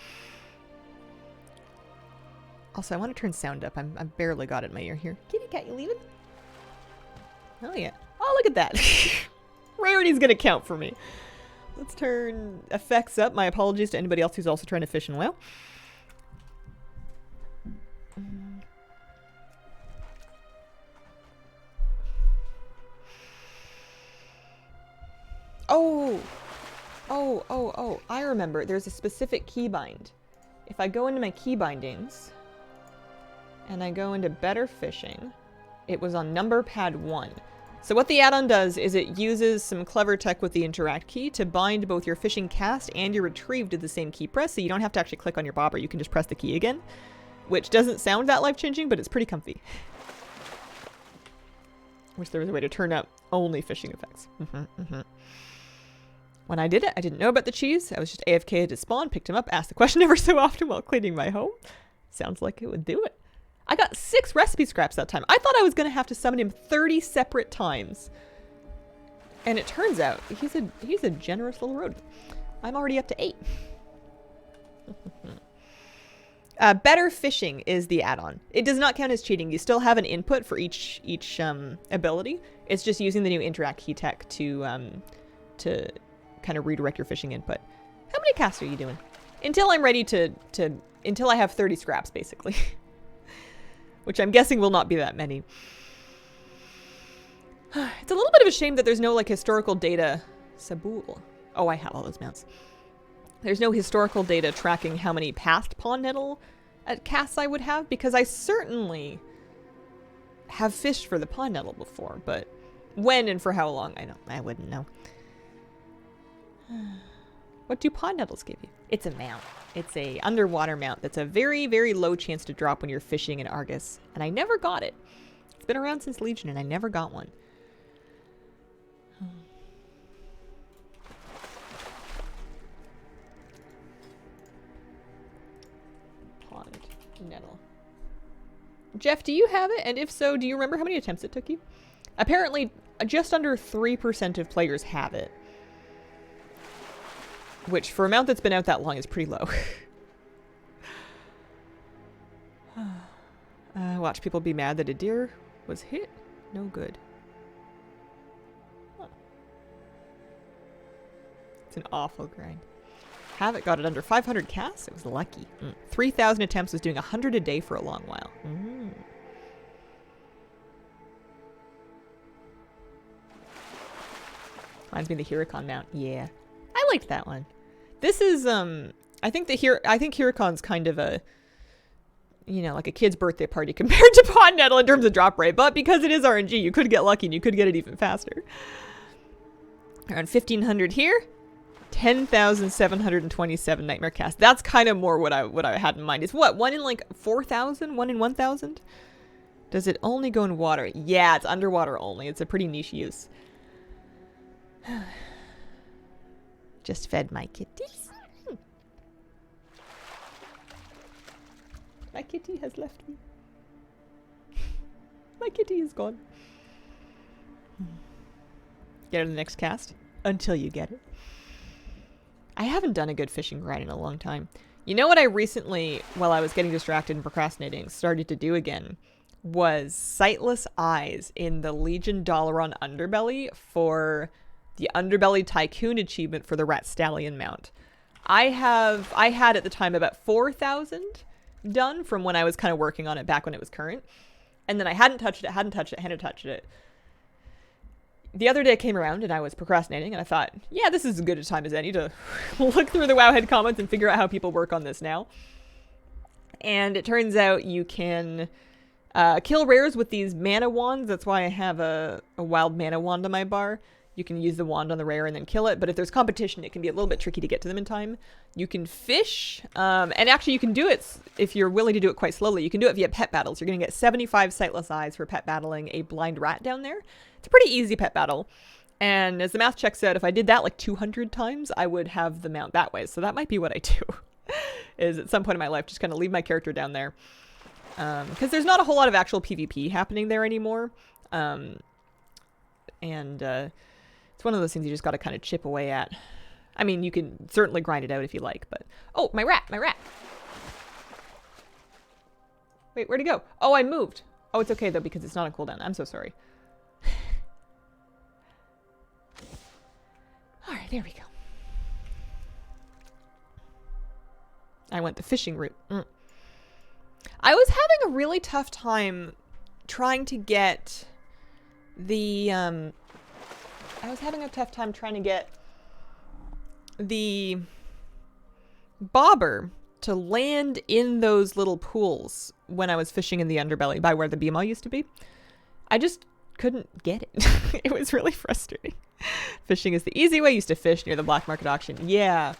Also, I want to turn sound up. I barely got it in my ear here. Kitty cat, you leaving? Oh, yeah. Oh, look at that. Rarity's going to count for me. Let's turn effects up. My apologies to anybody else who's also trying to fish and whale. Oh, I remember. There's a specific keybind. If I go into my key bindings and I go into better fishing, it was on number pad 1. So what the add-on does is it uses some clever tech with the interact key to bind both your fishing cast and your retrieve to the same key press, so you don't have to actually click on your bobber. You can just press the key again, which doesn't sound that life-changing, but it's pretty comfy. Wish there was a way to turn up only fishing effects. When I did it, I didn't know about the cheese. I was just AFK to spawn, picked him up, asked the question ever so often while cleaning my home. Sounds like it would do it. I got 6 recipe scraps that time. I thought I was going to have to summon him 30 separate times. And it turns out he's a generous little rodent. I'm already up to 8. Better fishing is the add-on. It does not count as cheating. You still have an input for each ability. It's just using the new interact key tech to kind of redirect your fishing input. How many casts are you doing? Until I'm ready until I have 30 scraps, basically. Which I'm guessing will not be that many. It's a little bit of a shame that there's no like historical data. Sabul. Oh, I have all those mounts. There's no historical data tracking how many past pond nettle casts I would have, because I certainly have fished for the pond nettle before, but when and for how long, I wouldn't know. What do pond nettles give you? It's a mount. It's a underwater mount that's a very, very low chance to drop when you're fishing in Argus, and I never got it. It's been around since Legion, and I never got one. Pond nettle. Jeff, do you have it? And if so, do you remember how many attempts it took you? Apparently, just under 3% of players have it. Which, for a mount that's been out that long, is pretty low. Watch people be mad that a deer was hit. No good. Huh. It's an awful grind. Havoc got it under 500 casts. It was lucky. 3,000 attempts was doing 100 a day for a long while. Reminds me of the Hurricane mount. Yeah. I liked that one. This is, I think Huracan's kind of a, you know, like a kid's birthday party compared to Pond Nettle in terms of drop rate, but because it is RNG, you could get lucky and you could get it even faster. Around 1,500 here, 10,727 Nightmare Cast. That's kind of more what I had in mind. It's what, 1 in like 4,000? 1 in 1,000? Does it only go in water? Yeah, it's underwater only. It's a pretty niche use. Just fed my kitties. My kitty has left me. My kitty is gone. Get her the next cast until you get it. I haven't done a good fishing grind in a long time. You know what I recently, while I was getting distracted and procrastinating, started to do again was Sightless Eyes in the Legion Dalaran Underbelly for the Underbelly Tycoon achievement for the Rat Stallion mount. I had at the time about 4,000 done from when I was kind of working on it back when it was current. And then I hadn't touched it. The other day came around and I was procrastinating and I thought, yeah, this is as good a time as any to look through the Wowhead comments and figure out how people work on this now. And it turns out you can kill rares with these mana wands. That's why I have a wild mana wand on my bar. You can use the wand on the rare and then kill it. But if there's competition, it can be a little bit tricky to get to them in time. You can fish. And actually, you can do it if you're willing to do it quite slowly. You can do it via pet battles. You're going to get 75 Sightless Eyes for pet battling a blind rat down there. It's a pretty easy pet battle. And as the math checks out, if I did that like 200 times, I would have the mount that way. So that might be what I do. Is at some point in my life, just kind of leave my character down there. Because there's not a whole lot of actual PvP happening there anymore. It's one of those things you just got to kind of chip away at. I mean, you can certainly grind it out if you like, but... Oh, my rat! Wait, where'd he go? Oh, I moved. Oh, it's okay, though, because it's not on cooldown. I'm so sorry. Alright, there we go. I went the fishing route. I was having a really tough time trying to get the, I was having a tough time trying to get the bobber to land in those little pools when I was fishing in the underbelly by where the Beemaw used to be. I just couldn't get it. It was really frustrating. Fishing is the easy way. I used to fish near the black market auction. Yeah.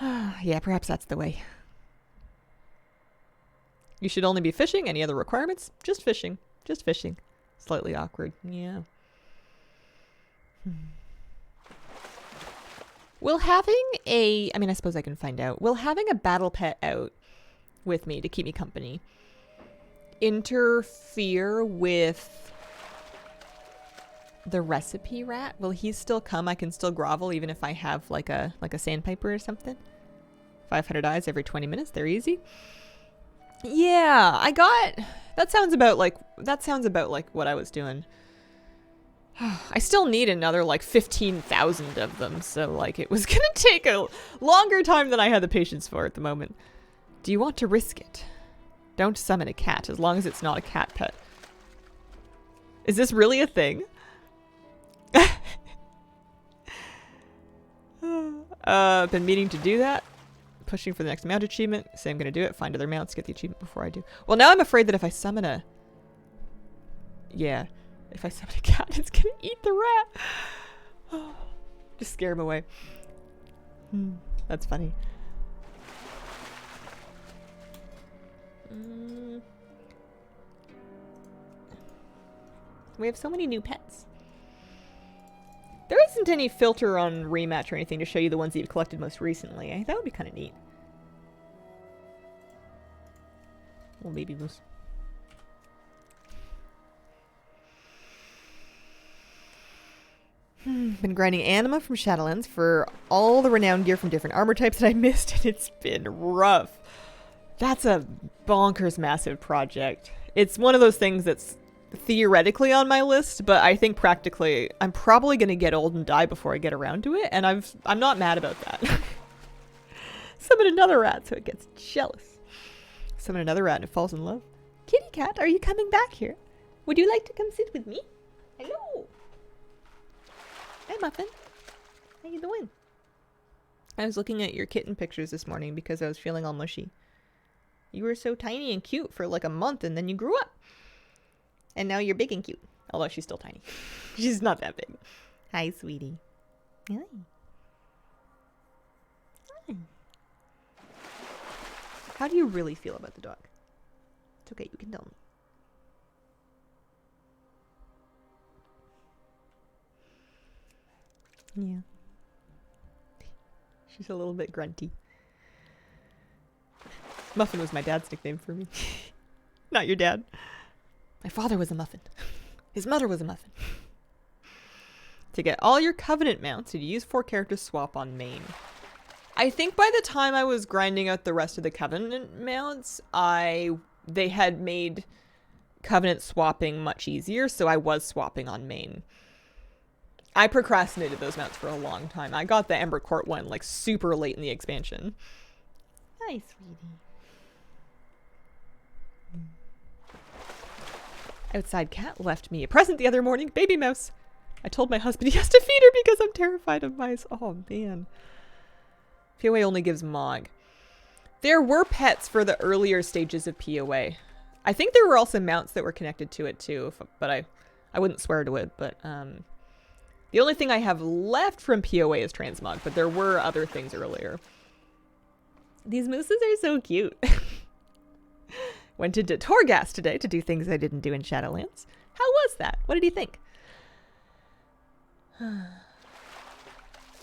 Yeah, perhaps that's the way. You should only be fishing. Any other requirements? Just fishing. Just fishing. Slightly awkward. Yeah. Will having a... I mean, I suppose I can find out. Will having a battle pet out with me to keep me company interfere with the recipe rat? Will he still come? I can still grovel even if I have like a sandpiper or something? 500 eyes every 20 minutes. They're easy. Yeah, I got... That sounds about like what I was doing. I still need another like 15,000 of them, so like it was gonna take a longer time than I had the patience for at the moment. Do you want to risk it? Don't summon a cat, as long as it's not a cat pet. Is this really a thing? Been meaning to do that. Pushing for the next mount achievement. Say I'm gonna do it. Find other mounts, get the achievement before I do. Well, now I'm afraid that if I summon a... Yeah. If I summon a cat, it's gonna eat the rat. Just scare him away. That's funny. We have so many new pets. There isn't any filter on rematch or anything to show you the ones that you've collected most recently. That would be kind of neat. Little baby moose. Been grinding anima from Shadowlands for all the renowned gear from different armor types that I missed, and it's been rough. That's a bonkers massive project. It's one of those things that's theoretically on my list, but I think practically I'm probably going to get old and die before I get around to it, and I'm not mad about that. Summon another rat so it gets jealous. Summon another rat and it falls in love. Kitty cat, are you coming back here? Would you like to come sit with me? Hello. Hi, Muffin. How you doing? I was looking at your kitten pictures this morning because I was feeling all mushy. You were so tiny and cute for like a month, and then you grew up. And now you're big and cute. Although she's still tiny. She's not that big. Hi, sweetie. Hi. Hi. How do you really feel about the dog? It's okay, you can tell me. Yeah. She's a little bit grunty. Muffin was my dad's nickname for me. Not your dad. My father was a muffin. His mother was a muffin. To get all your Covenant mounts, you use 4 character swap on main. I think by the time I was grinding out the rest of the Covenant mounts, they had made Covenant swapping much easier, so I was swapping on main. I procrastinated those mounts for a long time. I got the Ember Court one like super late in the expansion. Hi, sweetie. Outside cat left me a present the other morning, baby mouse. I told my husband he has to feed her because I'm terrified of mice. Oh, man. POA only gives Mog. There were pets for the earlier stages of POA. I think there were also mounts that were connected to it too, but I wouldn't swear to it. But the only thing I have left from POA is Transmog, but there were other things earlier. These mooses are so cute. Went into Torghast today to do things I didn't do in Shadowlands. How was that? What did he think?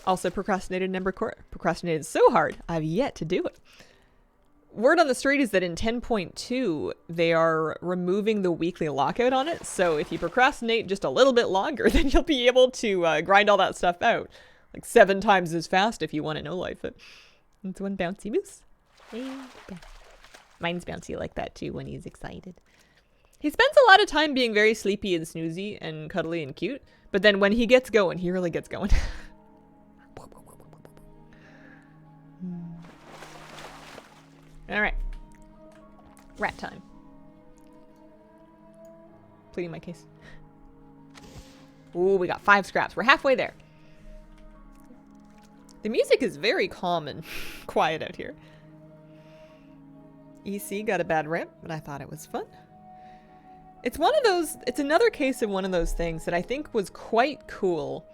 Also procrastinated Ember Court. Procrastinated so hard, I've yet to do it. Word on the street is that in 10.2, they are removing the weekly lockout on it. So if you procrastinate just a little bit longer, then you'll be able to grind all that stuff out. Like 7 times as fast if you want to no-life it. It's one bouncy moose. Yeah. Mine's bouncy like that too when he's excited. He spends a lot of time being very sleepy and snoozy and cuddly and cute. But then when he gets going, he really gets going. Alright. Rat time. Pleading my case. Ooh, we got 5 scraps. We're halfway there. The music is very calm and quiet out here. EC got a bad ramp, but I thought it was fun. It's one of those, it's another case of one of those things that I think was quite cool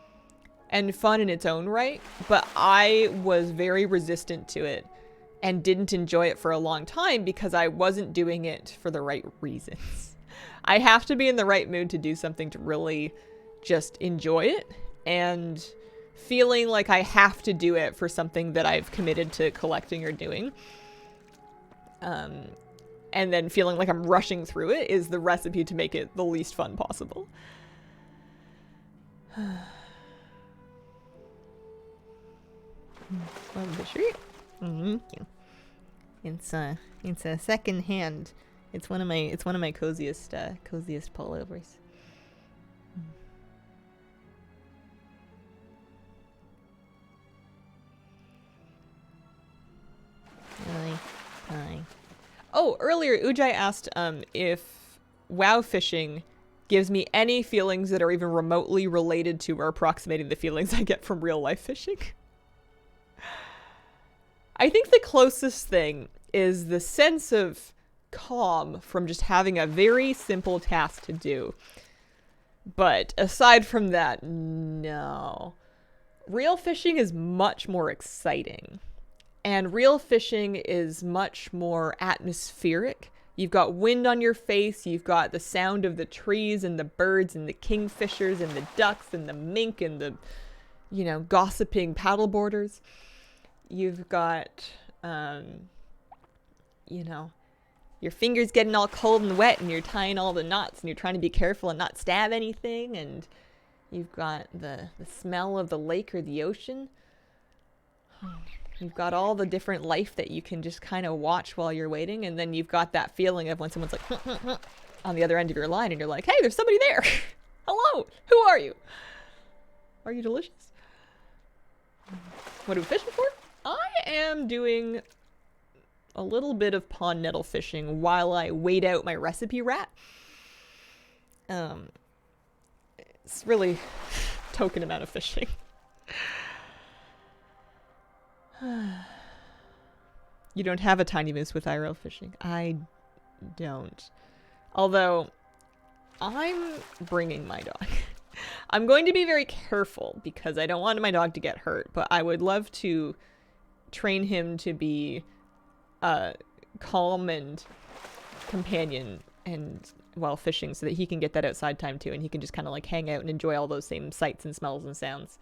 and fun in its own right, but I was very resistant to it and didn't enjoy it for a long time because I wasn't doing it for the right reasons. I have to be in the right mood to do something to really just enjoy it, and feeling like I have to do it for something that I've committed to collecting or doing. And then feeling like I'm rushing through it is the recipe to make it the least fun possible. Love the shirt. It's a second hand. It's one of my coziest pullovers. Hi. Oh, earlier Ujai asked if WoW fishing gives me any feelings that are even remotely related to or approximating the feelings I get from real life fishing. I think the closest thing is the sense of calm from just having a very simple task to do. But aside from that, no. Real fishing is much more exciting. And real fishing is much more atmospheric. You've got wind on your face, you've got the sound of the trees and the birds and the kingfishers and the ducks and the mink and the, you know, gossiping paddleboarders. You've got, you know, your fingers getting all cold and wet and you're tying all the knots and you're trying to be careful and not stab anything. And you've got the smell of the lake or the ocean. You've got all the different life that you can just kind of watch while you're waiting. And then you've got that feeling of when someone's like, on the other end of your line and you're like, hey, there's somebody there. Hello, who are you? Are you delicious? What are we fishing for? I am doing a little bit of pond nettle fishing while I wait out my recipe rat. It's really token amount of fishing. You don't have a tiny moose with IRL fishing. I don't. Although, I'm bringing my dog. I'm going to be very careful because I don't want my dog to get hurt, but I would love to train him to be a calm and companion and while fishing so that he can get that outside time too, and he can just kind of like hang out and enjoy all those same sights and smells and sounds.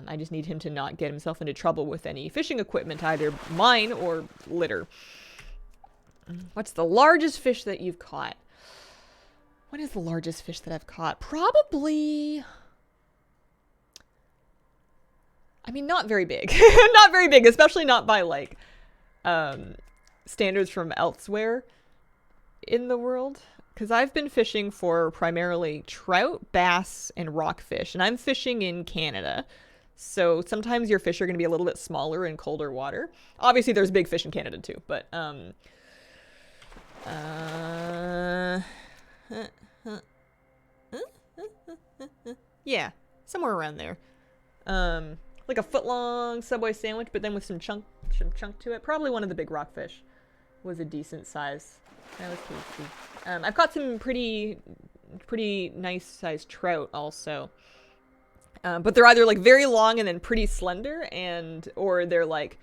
I just need him to not get himself into trouble with any fishing equipment, either mine or litter. What's the largest fish that you've caught? What is the largest fish that I've caught? Probably... I mean, not very big. Not very big, especially not by, like, standards from elsewhere in the world. Because I've been fishing for primarily trout, bass, and rockfish. And I'm fishing in Canada. So sometimes your fish are going to be a little bit smaller in colder water. Obviously, there's big fish in Canada, too. But, yeah, somewhere around there. Like a foot-long Subway sandwich, but then with some chunk to it. Probably one of the big rockfish was a decent size. That was tasty. I've got some pretty nice sized trout also. But they're either like very long and then pretty slender, or they're like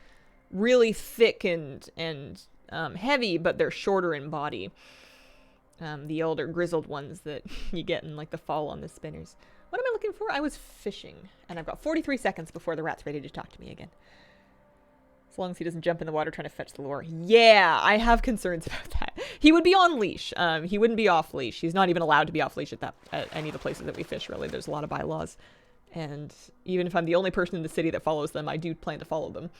really thick and heavy, but they're shorter in body. The older grizzled ones that you get in like the fall on the spinners. What am I looking for? I was fishing, and I've got 43 seconds before the rat's ready to talk to me again. As long as he doesn't jump in the water trying to fetch the lure. Yeah, I have concerns about that. He would be on leash. He wouldn't be off leash. He's not even allowed to be off leash at any of the places that we fish, really. There's a lot of bylaws. And even if I'm the only person in the city that follows them, I do plan to follow them.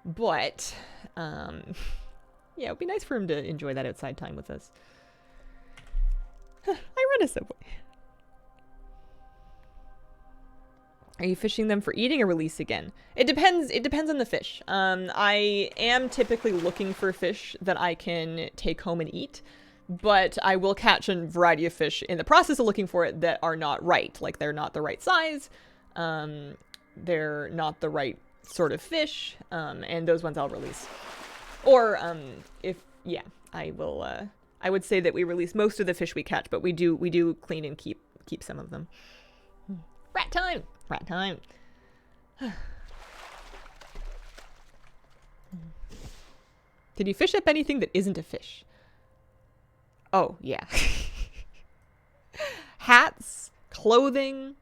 But, yeah, it would be nice for him to enjoy that outside time with us. I run a Subway. Are you fishing them for eating or release again? It depends on the fish. I am typically looking for fish that I can take home and eat, but I will catch a variety of fish in the process of looking for it that are not right. Like they're not the right size, they're not the right sort of fish, and those ones I'll release. Or I will. I would say that we release most of the fish we catch, but we do clean and keep some of them. Rat time! Rat time. Did you fish up anything that isn't a fish? Oh, yeah. Hats, clothing.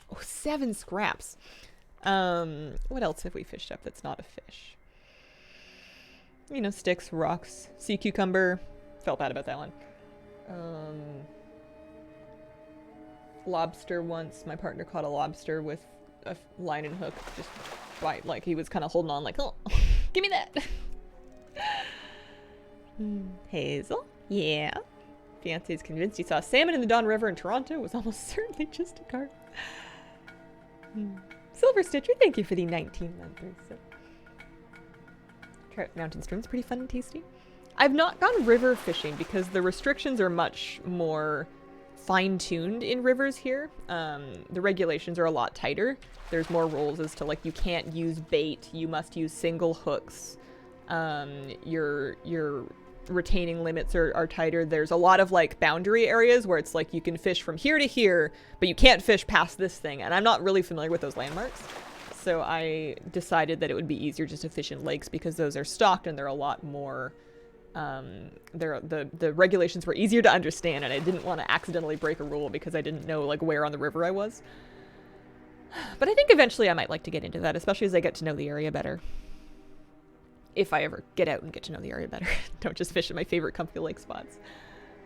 Oh, 7 scraps. What else have we fished up that's not a fish? You know, sticks, rocks, sea cucumber. Felt bad about that one. Lobster once. My partner caught a lobster with a line and hook. Just right, like he was kind of holding on like, oh, give me that. Hazel? Yeah. Fiance's convinced he saw salmon in the Don River in Toronto. It was almost certainly just a carp. Silver Stitcher, thank you for the 19-month resub. Trout mountain stream's pretty fun and tasty. I've not gone river fishing because the restrictions are much more fine-tuned in rivers here. The regulations are a lot tighter. There's more rules as to, like, you can't use bait. You must use single hooks. Your retaining limits are tighter. There's a lot of, like, boundary areas where it's like you can fish from here to here, but you can't fish past this thing. And I'm not really familiar with those landmarks. So I decided that it would be easier just to fish in lakes because those are stocked and they're a lot more... the regulations were easier to understand, and I didn't want to accidentally break a rule because I didn't know, like, where on the river I was. But I think eventually I might like to get into that, especially as I get to know the area better. If I ever get out and get to know the area better. Don't just fish at my favorite comfy lake spots.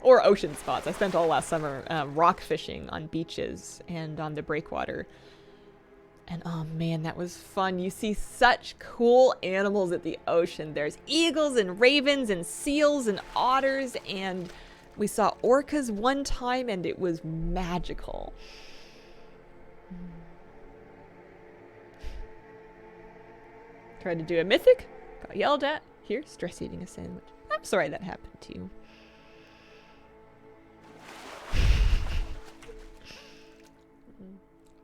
Or ocean spots. I spent all last summer rock fishing on beaches and on the breakwater. And oh man, that was fun. You see such cool animals at the ocean. There's eagles and ravens and seals and otters, and we saw orcas one time and it was magical. Tried to do a mythic, got yelled at. Here, stress eating a sandwich. I'm sorry that happened to you.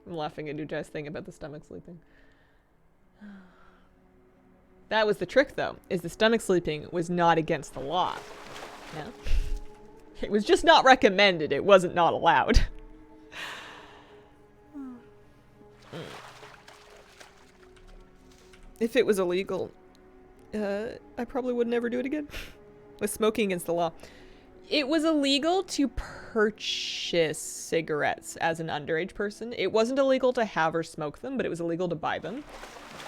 I'm laughing at Ujai's thing about the stomach sleeping. That was the trick, though, is the stomach sleeping was not against the law. No? It was just not recommended. It wasn't not allowed. If it was illegal, I probably would never do it again. With smoking against the law. It was illegal to purchase cigarettes as an underage person. It wasn't illegal to have or smoke them, but it was illegal to buy them.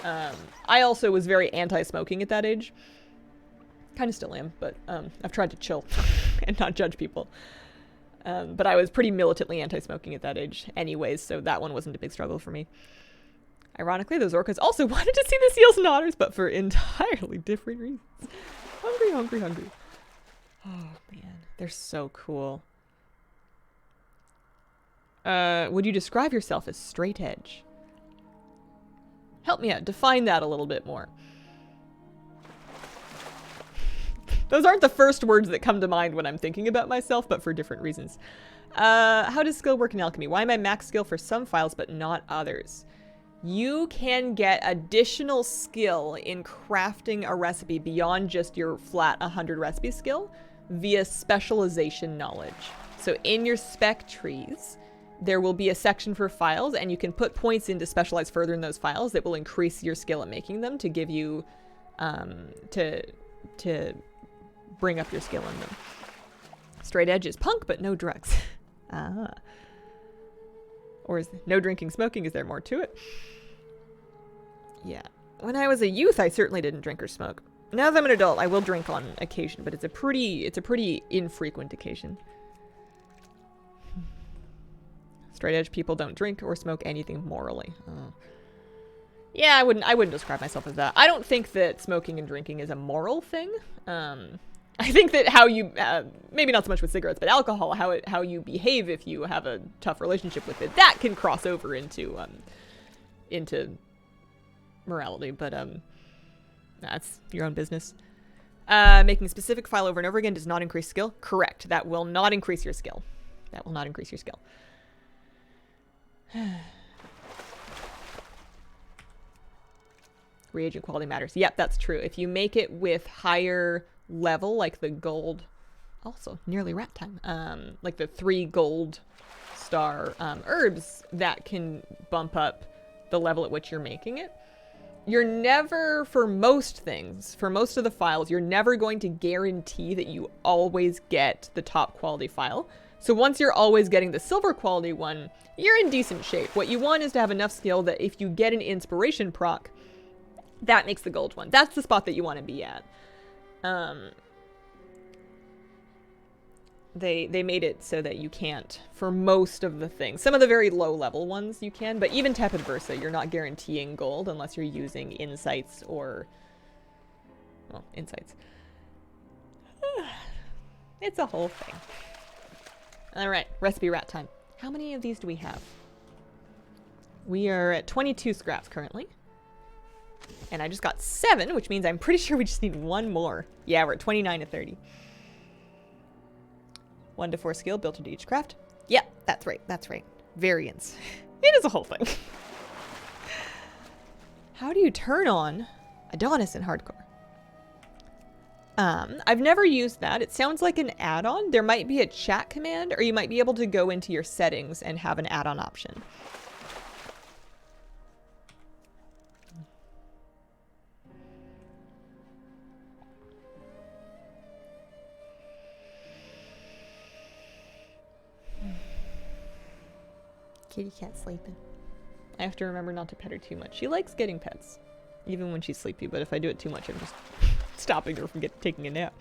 I also was very anti-smoking at that age. Kind of still am, but I've tried to chill and not judge people. But I was pretty militantly anti-smoking at that age anyways, so that one wasn't a big struggle for me. Ironically, those orcas also wanted to see the seals and otters, but for entirely different reasons. Hungry, hungry, hungry. Oh, man. They're so cool. Would you describe yourself as straight edge? Help me out. Define that a little bit more. Those aren't the first words that come to mind when I'm thinking about myself, but for different reasons. How does skill work in alchemy? Why am I max skill for some files, but not others? You can get additional skill in crafting a recipe beyond just your flat 100 recipe skill via specialization knowledge. So in your spec trees, there will be a section for files, and you can put points in to specialize further in those files that will increase your skill at making them to give you, to bring up your skill in them. Straight edge is punk, but no drugs. Ah. Or is no drinking, smoking? Is there more to it? Yeah. When I was a youth, I certainly didn't drink or smoke. Now that I'm an adult, I will drink on occasion, but it's a pretty infrequent occasion. Straight edge people don't drink or smoke anything morally. Yeah, I wouldn't describe myself as that. I don't think that smoking and drinking is a moral thing. I think that how you, maybe not so much with cigarettes, but alcohol, how you behave if you have a tough relationship with it, that can cross over into morality, but that's your own business. Making a specific file over and over again does not increase skill. Correct. That will not increase your skill. That will not increase your skill. Reagent quality matters. Yep, that's true. If you make it with higher level, like the gold, also nearly rat time, like the 3 gold star herbs, that can bump up the level at which you're making it. you're never, for most things, for most of the files, you're never going to guarantee that you always get the top quality file. So once you're always getting the silver quality one, you're in decent shape. What you want is to have enough skill that if you get an inspiration proc, that makes the gold one. That's the spot that you want to be at. They made it so that you can't for most of the things. Some of the very low level ones you can, but even Tepid Versa, you're not guaranteeing gold unless you're using insights or, well, insights. It's a whole thing. All right, recipe rat time. How many of these do we have? We are at 22 scraps currently. And I just got 7, which means I'm pretty sure we just need 1 more. Yeah, we're at 29 to 30. 1 to 4 skill built into each craft. Yep, that's right, that's right. Variance. It is a whole thing. How do you turn on Adonis in hardcore? I've never used that. It sounds like an add-on. There might be a chat command, or you might be able to go into your settings and have an add-on option. Kitty cat sleeping. I have to remember not to pet her too much. She likes getting pets, even when she's sleepy, but if I do it too much, I'm just stopping her from taking a nap.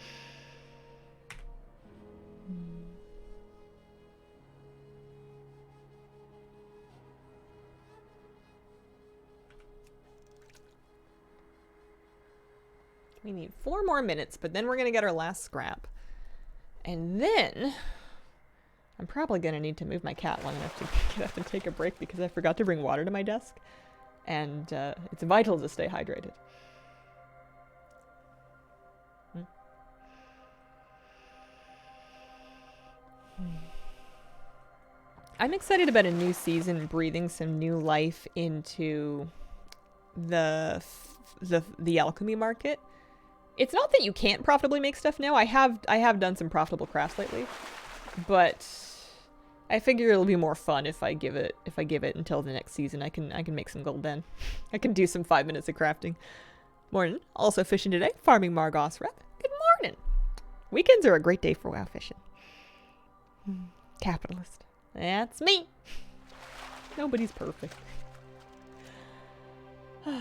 We need 4 more minutes, but then we're going to get our last scrap. And then I'm probably going to need to move my cat long enough to get up and take a break because I forgot to bring water to my desk. And it's vital to stay hydrated. I'm excited about a new season breathing some new life into the alchemy market. It's not that you can't profitably make stuff now. I have done some profitable crafts lately, but I figure it'll be more fun if I give it until the next season. I can make some gold then. I can do some 5 minutes of crafting. Morning. Also fishing today. Farming Margos rep. Good morning. Weekends are a great day for WoW fishing. Capitalist. That's me. Nobody's perfect. Do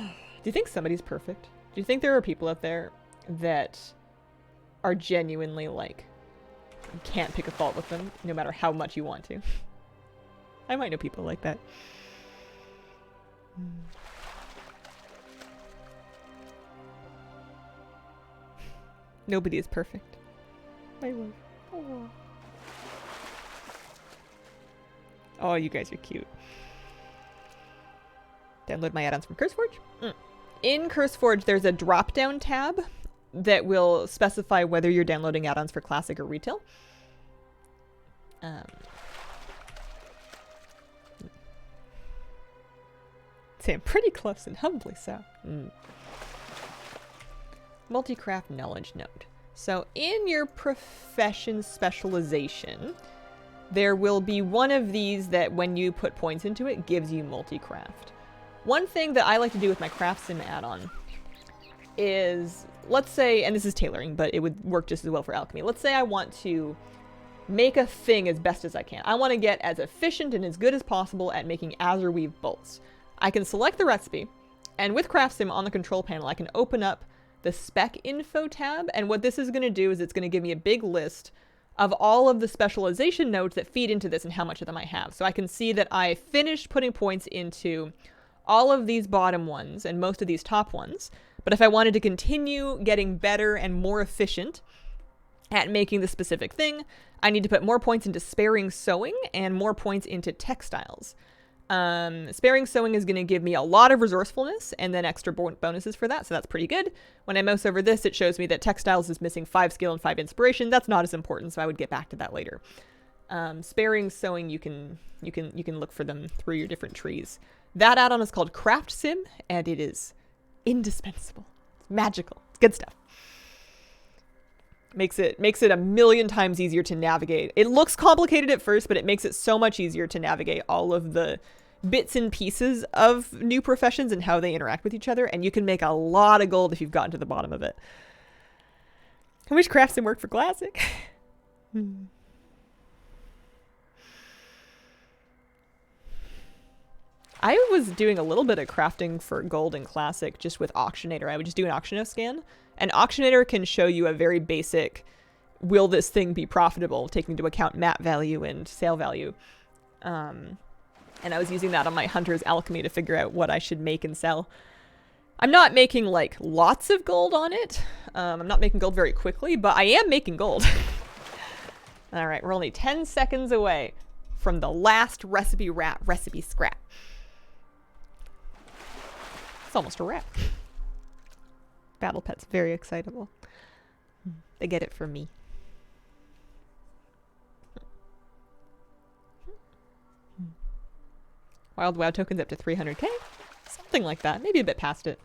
you think somebody's perfect? Do you think there are people out there that are genuinely like, you can't pick a fault with them no matter how much you want to? I might know people like that. Nobody is perfect. My love. Oh. Oh, you guys are cute. Download my add-ons from CurseForge. In CurseForge, there's a drop-down tab that will specify whether you're downloading add-ons for Classic or Retail. Say I'm pretty close and humbly so. Multi-craft knowledge node. So in your profession specialization, there will be one of these that when you put points into it, gives you multi-craft. One thing that I like to do with my Craft Sim add-on is, let's say, and this is tailoring, but it would work just as well for alchemy. Let's say I want to make a thing as best as I can. I want to get as efficient and as good as possible at making Azure Weave bolts. I can select the recipe, and with Craft Sim on the control panel, I can open up the spec info tab, and what this is going to do is it's going to give me a big list of all of the specialization nodes that feed into this and how much of them I have. So I can see that I finished putting points into all of these bottom ones and most of these top ones. But if I wanted to continue getting better and more efficient at making the specific thing, I need to put more points into sparing sewing and more points into textiles. Sparing sewing is going to give me a lot of resourcefulness and then extra bonuses for that, so that's pretty good. When I mouse over this, it shows me that textiles is missing 5 skill and 5 inspiration. That's not as important, so I would get back to that later. Sparing sewing, you can look for them through your different trees. That add-on is called Craft Sim, and it is indispensable. It's magical. It's good stuff. Makes it a million times easier to navigate. It looks complicated at first, but it makes it so much easier to navigate all of the bits and pieces of new professions and how they interact with each other, and you can make a lot of gold if you've gotten to the bottom of it. I wish Craftsman worked for Classic. I was doing a little bit of crafting for gold in Classic just with Auctionator. I would just do an Auctionator scan. And Auctionator can show you a very basic, will this thing be profitable, taking into account map value and sale value. And I was using that on my Hunter's Alchemy to figure out what I should make and sell. I'm not making like lots of gold on it. I'm not making gold very quickly, but I am making gold. All right, we're only 10 seconds away from the last recipe scrap. It's almost a wrap. Battle Pet's very excitable. They get it from me. Wild WoW tokens up to 300k? Something like that. Maybe a bit past it.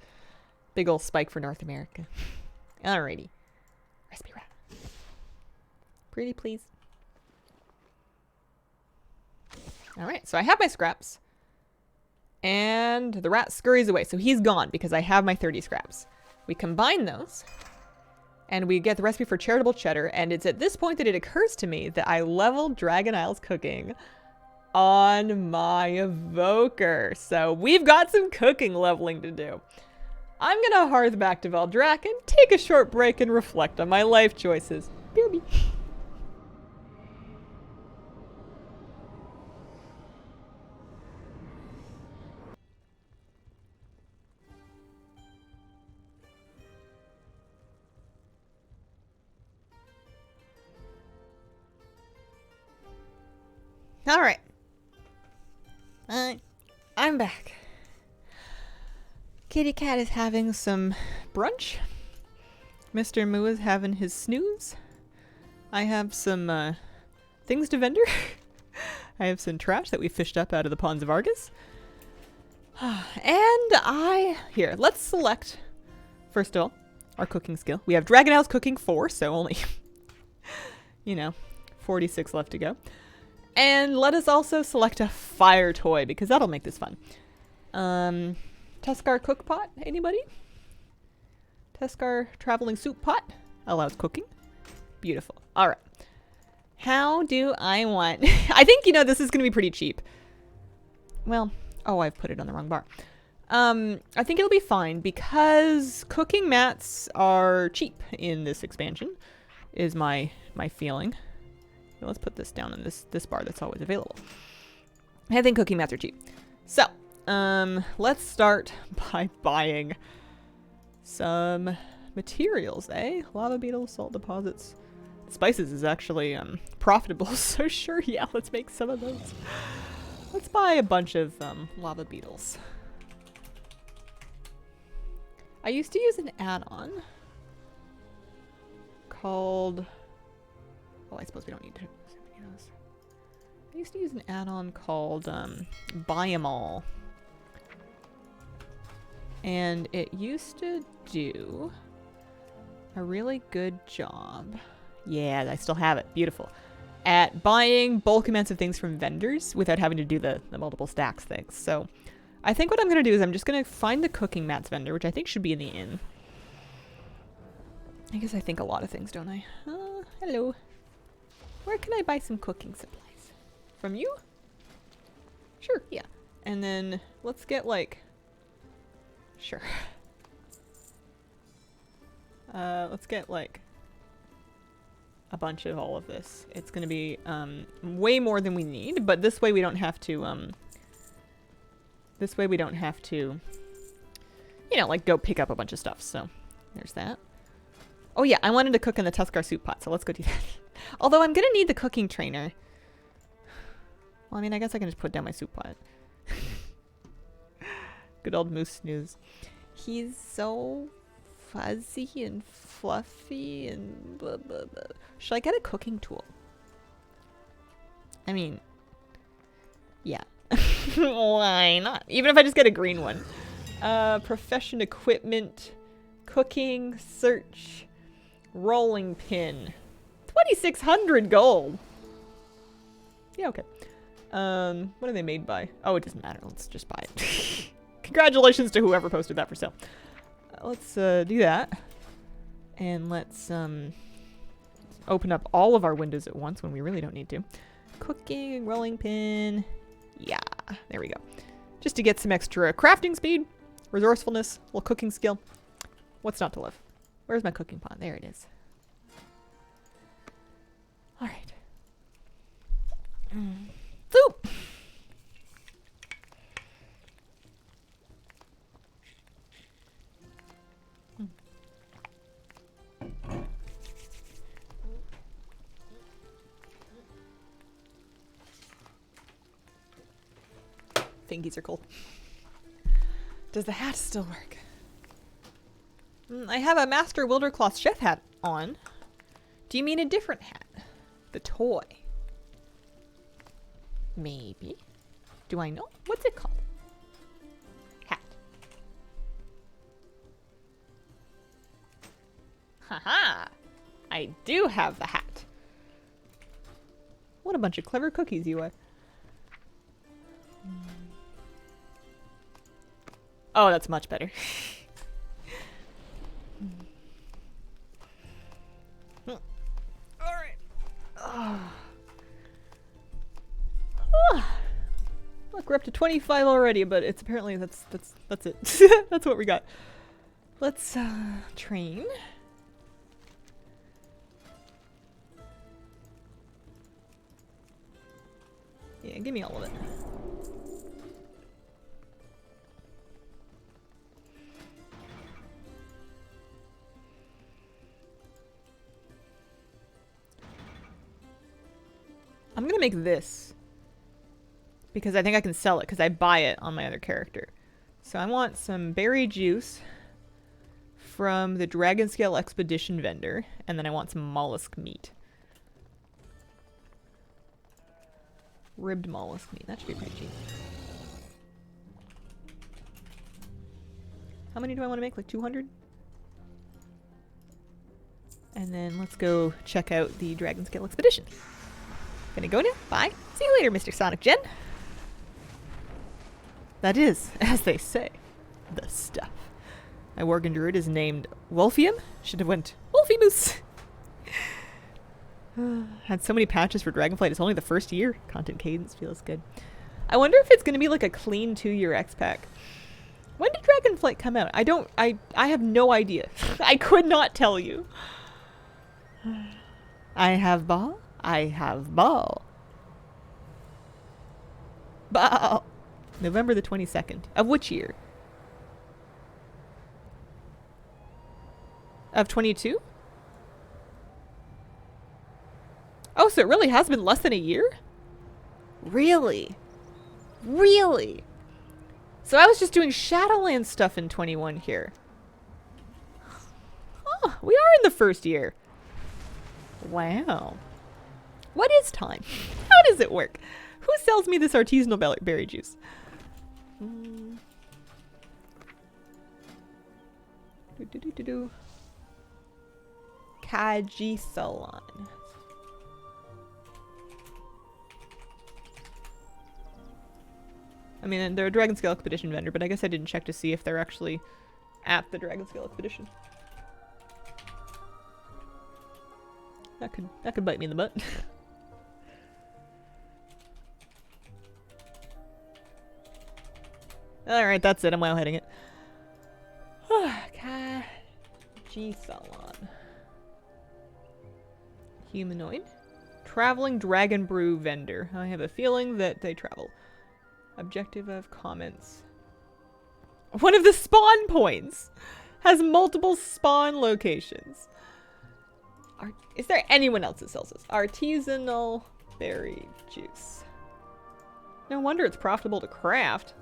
Big ol' spike for North America. Alrighty. Recipe wrap. Pretty please. Alright, so I have my scraps. And the rat scurries away. So he's gone because I have my 30 scraps. We combine those. And we get the recipe for charitable cheddar. And it's at this point that it occurs to me that I leveled Dragon Isles cooking on my evoker. So we've got some cooking leveling to do. I'm gonna hearth back to Valdrak and take a short break and reflect on my life choices. BRB. All right. I'm back. Kitty Cat is having some brunch. Mr. Moo is having his snooze. I have some things to vendor. I have some trash that we fished up out of the ponds of Argus. Here, let's select, first of all, our cooking skill. We have Dragon Isles Cooking 4, so only, 46 left to go. And let us also select a fire toy, because that'll make this fun. Teskar Cook Pot, anybody? Teskar Traveling Soup Pot allows cooking. Beautiful. All right. How do I want... I think, this is going to be pretty cheap. Well, I've put it on the wrong bar. I think it'll be fine, because cooking mats are cheap in this expansion, is my feeling. Let's put this down in this bar that's always available. I think cooking mats are cheap. So, let's start by buying some materials, eh? Lava beetles, salt deposits. Spices is actually profitable, so sure, yeah, let's make some of those. Let's buy a bunch of lava beetles. I used to use an add-on called... Well, I suppose we don't need to use any of those. I used to use an add-on called Buy 'em All. And it used to do a really good job. Yeah, I still have it. Beautiful. At buying bulk amounts of things from vendors without having to do the multiple stacks things. So I think what I'm going to do is I'm just going to find the cooking mats vendor, which I think should be in the inn. I guess I think a lot of things, don't I? Hello. Where can I buy some cooking supplies? From you? Sure, yeah. And then let's get like... Sure. Let's get like a bunch of all of this. It's gonna be way more than we need, but this way we don't have to like go pick up a bunch of stuff. So there's that. Oh yeah, I wanted to cook in the Teskar soup pot, so let's go do that. Although I'm gonna need the cooking trainer. Well, I mean, I guess I can just put down my soup pot. Good old Moose Snooze. He's so fuzzy and fluffy and blah, blah, blah. Should I get a cooking tool? I mean, yeah. Why not? Even if I just get a green one. Profession equipment, cooking, search, rolling pin. 2,600 gold. Yeah, okay. What are they made by? Oh, it doesn't matter. Let's just buy it. Congratulations to whoever posted that for sale. Let's do that. And let's open up all of our windows at once when we really don't need to. Cooking, rolling pin. Yeah, there we go. Just to get some extra crafting speed, resourcefulness, little cooking skill. What's not to love? Where's my cooking pot? There it is. All right. Soup! Fingies are cold. Does the hat still work? I have a Master Wildercloth chef hat on. Do you mean a different hat? The toy? Maybe. Do I know? What's it called? Hat. Haha! I do have the hat. What a bunch of clever cookies you are. Oh, that's much better. Alright. Look, we're up to 25 already, but it's apparently that's it. That's what we got. Let's train. Yeah, give me all of it. I'm gonna make this because I think I can sell it because I buy it on my other character. So I want some berry juice from the Dragonscale Expedition vendor, and then I want some mollusk meat. Ribbed mollusk meat. That should be pretty cheap. How many do I want to make? Like 200? And then let's go check out the Dragonscale Expedition. Gonna go now. Bye. See you later, Mr. Sonic Gen. That is, as they say, the stuff. My Worgen Druid is named Wolfium. Should have went Wolfie Moose. Had so many patches for Dragonflight. It's only the first year. Content cadence feels good. I wonder if it's gonna be like a clean 2-year X pack. When did Dragonflight come out? I have no idea. I could not tell you. I have ball. I have ball. Ball. November the 22nd. Of which year? Of 22? Oh, so it really has been less than a year? Really? Really? So I was just doing Shadowlands stuff in 21 here. Oh, we are in the first year. Wow. What is time? How does it work? Who sells me this artisanal berry juice? Kaji Salon. I mean, they're a Dragonscale Expedition vendor, but I guess I didn't check to see if they're actually at the Dragonscale Expedition. That could bite me in the butt. Alright, that's it. I'm well heading it. Kaji Salon. Humanoid. Traveling Dragon Brew vendor. I have a feeling that they travel. Objective of comments. One of the spawn points has multiple spawn locations. Is there anyone else that sells this? Artisanal berry juice. No wonder it's profitable to craft.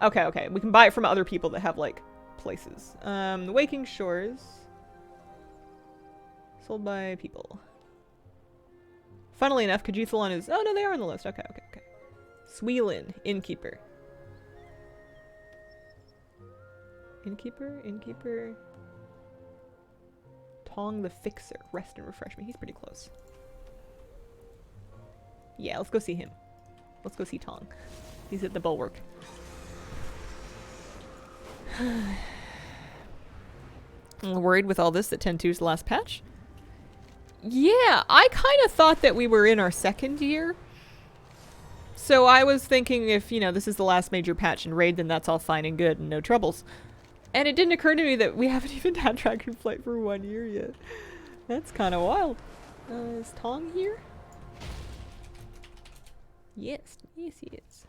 Okay. We can buy it from other people that have, like, places. The Waking Shores. Sold by people. Funnily enough, Kajithalon is... Oh, no, they are on the list. Okay. Sweelin, Innkeeper. Innkeeper. Tong the Fixer. Rest and refreshment. He's pretty close. Yeah, let's go see him. Let's go see Tong. He's at the bulwark. I'm worried with all this that 10.2 is the last patch. Yeah, I kind of thought that we were in our second year. So I was thinking if, you know, this is the last major patch in Raid, then that's all fine and good and no troubles. And it didn't occur to me that we haven't even had Dragonflight for 1 year yet. That's kind of wild. Is Tong here? Yes, yes he is.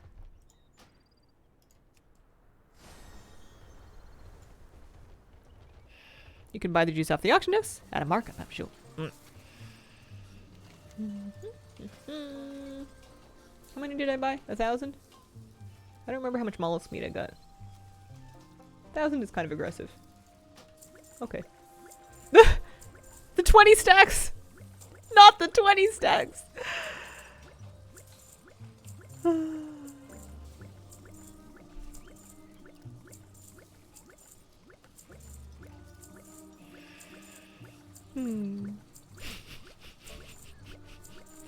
You can buy the juice off the auction house at a markup, I'm sure. How many did I buy? 1,000? I don't remember how much mollusk meat I got. 1,000 is kind of aggressive. Okay. The 20 stacks! Not the 20 stacks!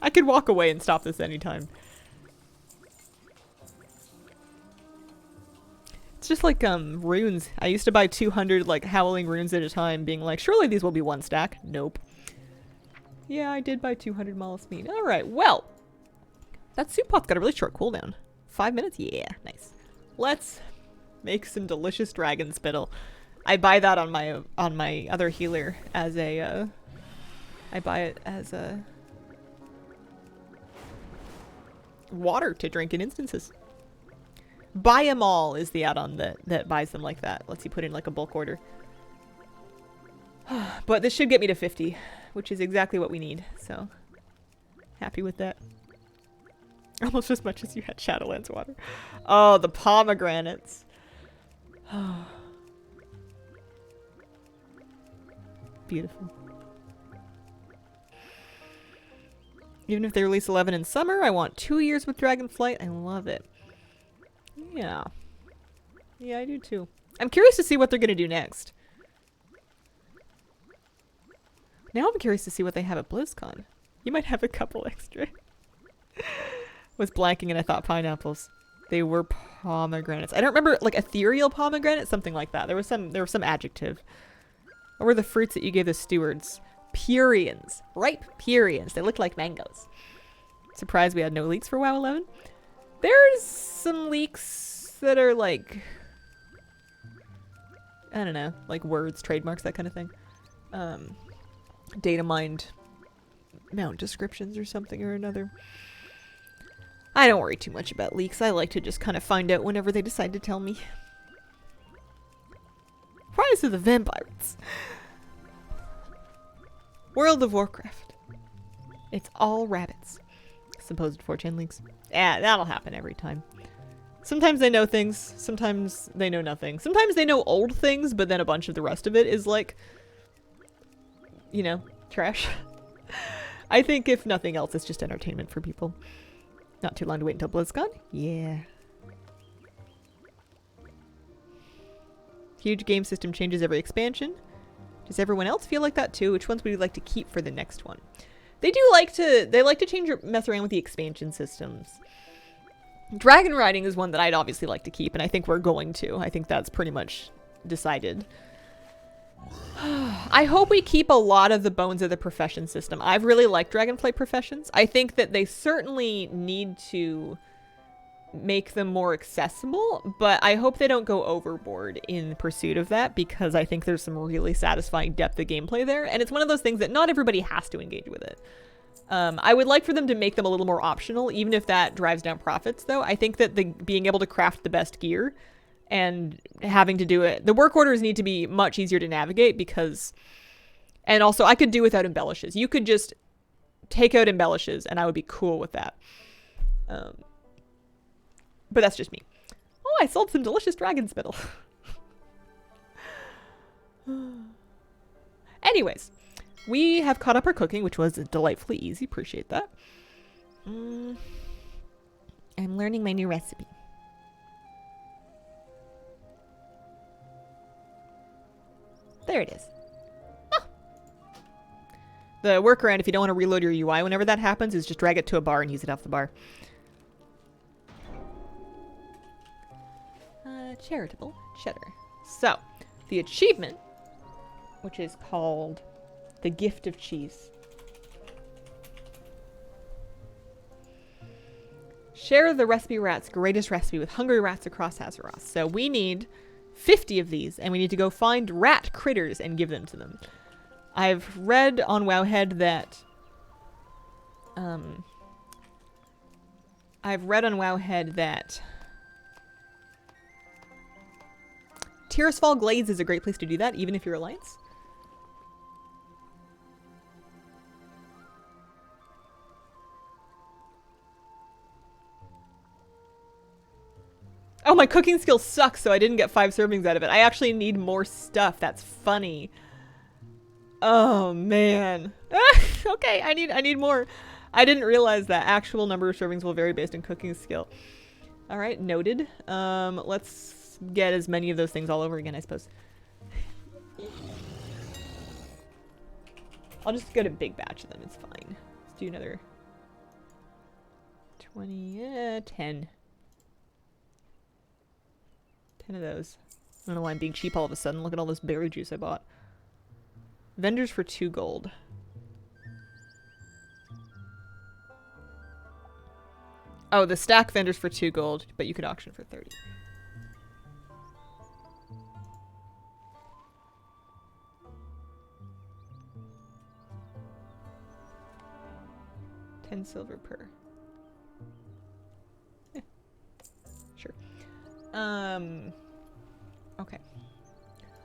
I could walk away and stop this anytime. It's just like runes. I used to buy 200 like howling runes at a time, being like, surely these will be one stack. Nope. Yeah, I did buy 200 mollusk meat. All right, well, that soup pot's got a really short cooldown. 5 minutes? Yeah, nice. Let's make some delicious dragon spittle. I buy that on my other healer as a I buy it as a water to drink in instances. Buy 'em all is the add-on that buys them like that. Lets you put in like a bulk order. But this should get me to 50, which is exactly what we need. So happy with that. Almost as much as you had Shadowlands water. Oh, the pomegranates. Beautiful. Even if they release 11 in summer, I want 2 years with Dragonflight. I love it. Yeah. Yeah, I do too. I'm curious to see what they're going to do next. Now I'm curious to see what they have at BlizzCon. You might have a couple extra. Was blanking and I thought pineapples. They were pomegranates. I don't remember, like ethereal pomegranate, something like that. There was some adjective. What were the fruits that you gave the stewards? Purians. Ripe purians. They looked like mangoes. Surprised we had no leaks for WoW 11. There's some leaks that are like, I don't know, like words, trademarks, that kind of thing. Data mined mount descriptions or something or another. I don't worry too much about leaks. I like to just kind of find out whenever they decide to tell me. Rise of the Vampires. World of Warcraft. It's all rabbits. Supposed 4chan leaks. Yeah, that'll happen every time. Sometimes they know things. Sometimes they know nothing. Sometimes they know old things, but then a bunch of the rest of it is like, you know, trash. I think if nothing else, it's just entertainment for people. Not too long to wait until BlizzCon. Yeah. Huge game system changes every expansion. Does everyone else feel like that too? Which ones would you like to keep for the next one? They like to change or mess around with the expansion systems. Dragon riding is one that I'd obviously like to keep, and I think we're going to. I think that's pretty much decided. I hope we keep a lot of the bones of the profession system. I've really liked Dragonflight professions. I think that they certainly need to make them more accessible, but I hope they don't go overboard in pursuit of that, because I think there's some really satisfying depth of gameplay there, and it's one of those things that not everybody has to engage with it. I would like for them to make them a little more optional, even if that drives down profits, though. I think that being able to craft the best gear and having to do it, the work orders need to be much easier to navigate, because, and also I could do without embellishes. You could just take out embellishes and I would be cool with that. But that's just me. Oh, I sold some delicious dragon spittle. Anyways, we have caught up our cooking, which was delightfully easy. Appreciate that. I'm learning my new recipe. There it is. Ah. The workaround, if you don't want to reload your UI whenever that happens, is just drag it to a bar and use it off the bar. charitable cheddar. So, the achievement, which is called the Gift of Cheese. Share the recipe rat's greatest recipe with hungry rats across Azeroth. So we need 50 of these, and we need to go find rat critters and give them to them. I've read on Wowhead that... Tirisfal Glades is a great place to do that, even if you're Alliance. Oh, my cooking skill sucks, so I didn't get 5 servings out of it. I actually need more stuff. That's funny. Oh, man. Okay, I need more. I didn't realize that actual number of servings will vary based on cooking skill. All right, noted. Let's get as many of those things all over again, I suppose. I'll just get a big batch of them. It's fine. Let's do another 20, 10. 10 of those. I don't know why I'm being cheap all of a sudden. Look at all this berry juice I bought. Vendors for 2 gold. Oh, the stack vendors for 2 gold, but you could auction for 30. $10 silver per. Yeah. Sure. Okay.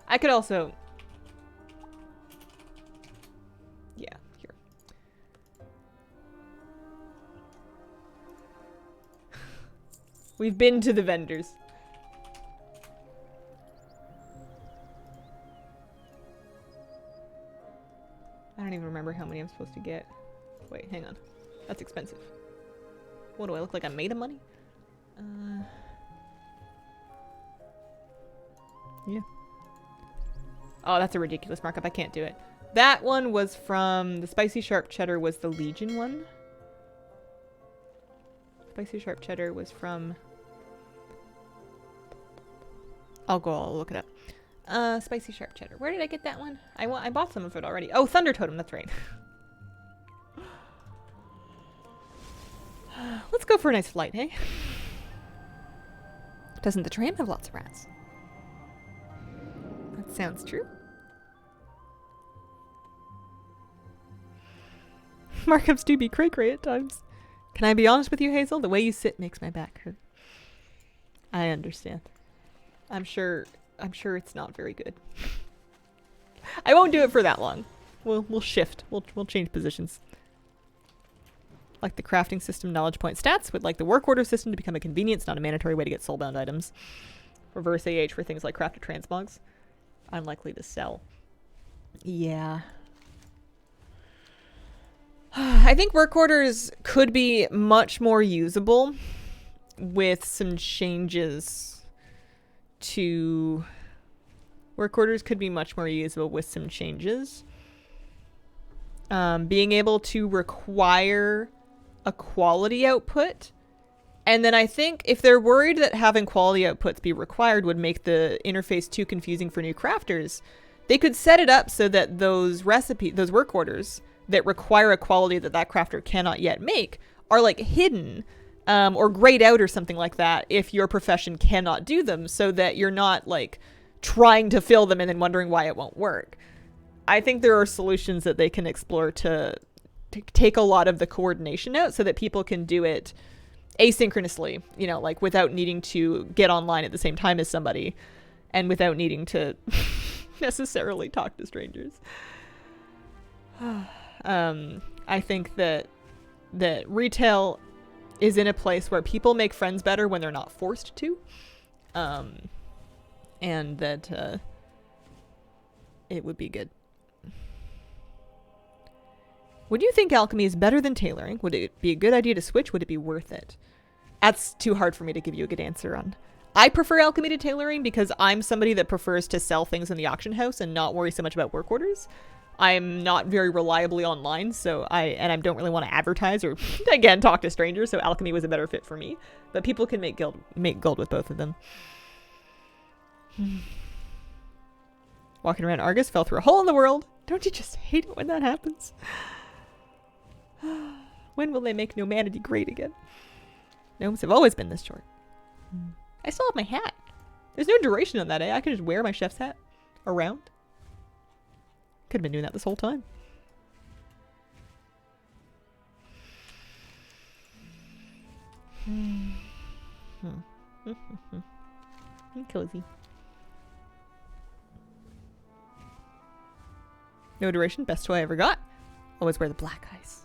I could also... Yeah, here. We've been to the vendors. I don't even remember how many I'm supposed to get. Wait, hang on. That's expensive. What do I look like? I'm made of money? Yeah. Oh, that's a ridiculous markup. I can't do it. That one was from... The spicy sharp cheddar was the Legion one. Spicy sharp cheddar was from... I'll look it up. Spicy sharp cheddar. Where did I get that one? I bought some of it already. Oh, Thunder Totem. That's right. Let's go for a nice flight, hey? Doesn't the tram have lots of rats? That sounds true. Markups do be cray-cray at times. Can I be honest with you, Hazel? The way you sit makes my back hurt. I understand. I'm sure it's not very good. I won't do it for that long. We'll shift. We'll change positions. Like the crafting system knowledge point stats would like the work order system to become a convenience, not a mandatory way to get soulbound items. Reverse AH for things like crafted transmogs. Unlikely to sell. Yeah. I think work orders could be much more usable with some changes to... Work orders could be much more usable with some changes. Being able to require a quality output. And then I think if they're worried that having quality outputs be required would make the interface too confusing for new crafters, they could set it up so that those work orders that require a quality that crafter cannot yet make are like hidden or grayed out or something like that if your profession cannot do them, so that you're not like trying to fill them and then wondering why it won't work. I think there are solutions that they can explore to take a lot of the coordination out so that people can do it asynchronously, you know, like without needing to get online at the same time as somebody and without needing to necessarily talk to strangers. I think that retail is in a place where people make friends better when they're not forced to. And that it would be good. Would you think alchemy is better than tailoring? Would it be a good idea to switch? Would it be worth it? That's too hard for me to give you a good answer on. I prefer alchemy to tailoring because I'm somebody that prefers to sell things in the auction house and not worry so much about work orders. I'm not very reliably online, so I don't really want to advertise or, again, talk to strangers, so alchemy was a better fit for me. But people can make gold with both of them. Walking around Argus, fell through a hole in the world. Don't you just hate it when that happens? When will they make humanity great again? Gnomes have always been this short. I still have my hat. There's no duration on that, eh? I could just wear my chef's hat around. Could have been doing that this whole time. Cozy. No duration, best toy I ever got. Always wear the black eyes.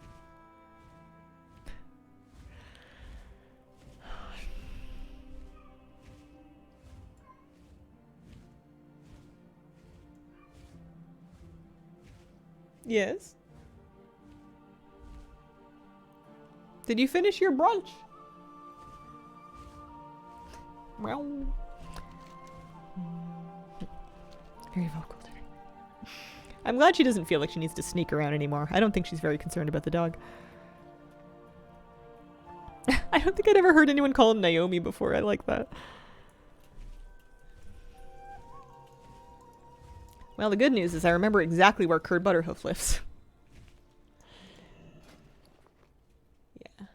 Yes. Did you finish your brunch? Well, very vocal today. I'm glad she doesn't feel like she needs to sneak around anymore. I don't think she's very concerned about the dog. I don't think I'd ever heard anyone call him Naomi before. I like that. Well, the good news is I remember exactly where Curd Butterhoof lives. Yeah.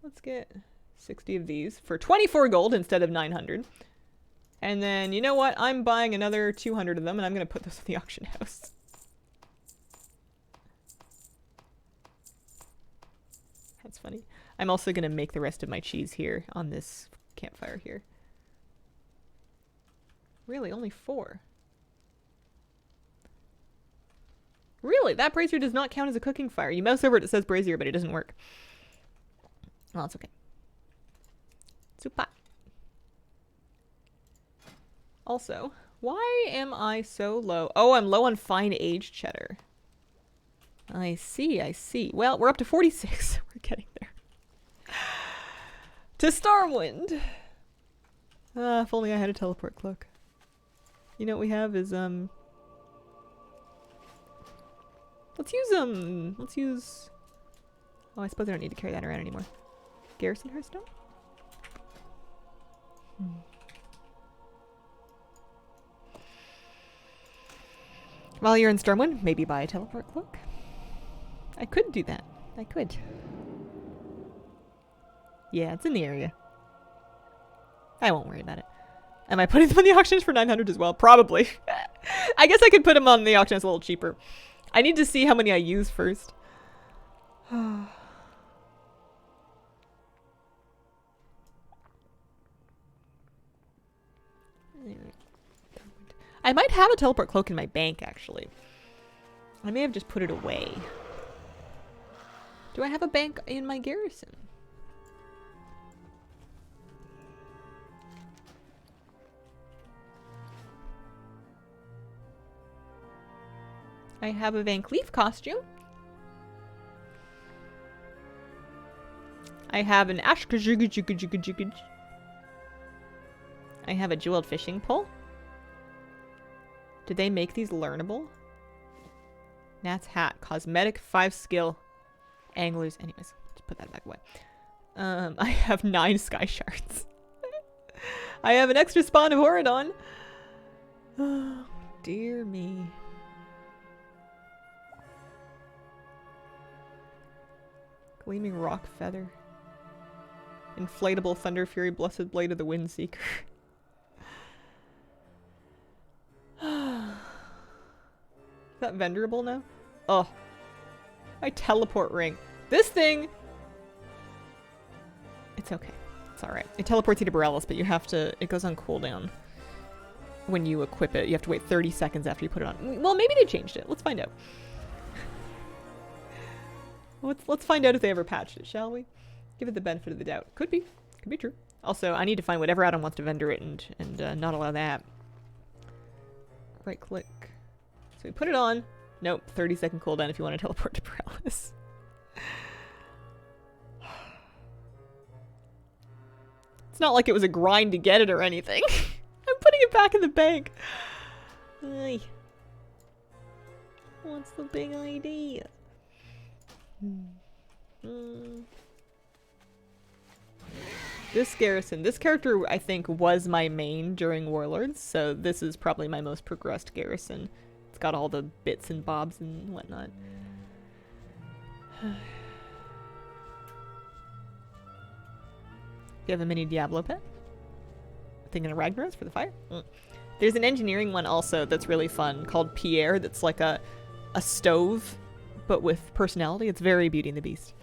Let's get 60 of these for 24 gold instead of 900. And then, you know what? I'm buying another 200 of them, and I'm going to put those in the auction house. That's funny. I'm also going to make the rest of my cheese here on this campfire here. Really? Only 4? Really? That brazier does not count as a cooking fire. You mouse over it, it says brazier, but it doesn't work. Well, it's okay. Super. Also, why am I so low? Oh, I'm low on fine aged cheddar. I see, I see. Well, we're up to 46. We're getting there. To Stormwind. If only I had a teleport cloak. You know what we have is, let's use... Oh, I suppose I don't need to carry that around anymore. Garrison Hearthstone? While you're in Stormwind, maybe buy a teleport cloak. I could do that. I could. Yeah, it's in the area. I won't worry about it. Am I putting them on the auctions for 900 as well? Probably. I guess I could put them on the auctions a little cheaper. I need to see how many I use first. I might have a teleport cloak in my bank, actually. I may have just put it away. Do I have a bank in my garrison? I have a Van Cleef costume. I have an Ashkajugajugajugajugaj. I have a jeweled fishing pole. Did they make these learnable? Nat's hat. Cosmetic 5 skill. Anglers. Anyways, just put that back away. I have 9 sky shards. I have an extra spawn of Horadon. Oh, dear me. Gleaming rock feather. Inflatable Thunder Fury Blessed Blade of the Windseeker. Is that vendorable now? Oh. My teleport ring. This thing! It's okay. It's alright. It teleports you to Borellis, but you have to... It goes on cooldown. When you equip it, you have to wait 30 seconds after you put it on. Well, maybe they changed it. Let's find out. Let's find out if they ever patched it, shall we? Give it the benefit of the doubt. Could be. Could be true. Also, I need to find whatever add-on wants to vendor it and not allow that. Right click. So we put it on. Nope. 30-second cooldown if you want to teleport to Borellis. It's not like it was a grind to get it or anything. I'm putting it back in the bank. Ay. What's the big idea? This garrison, this character I think was my main during Warlords, so this is probably my most progressed garrison. It's got all the bits and bobs and whatnot. You have a mini Diablo pet? Thinking of Ragnaros for the fire? There's an engineering one also that's really fun called Pierre that's like a stove, but with personality. It's very Beauty and the Beast.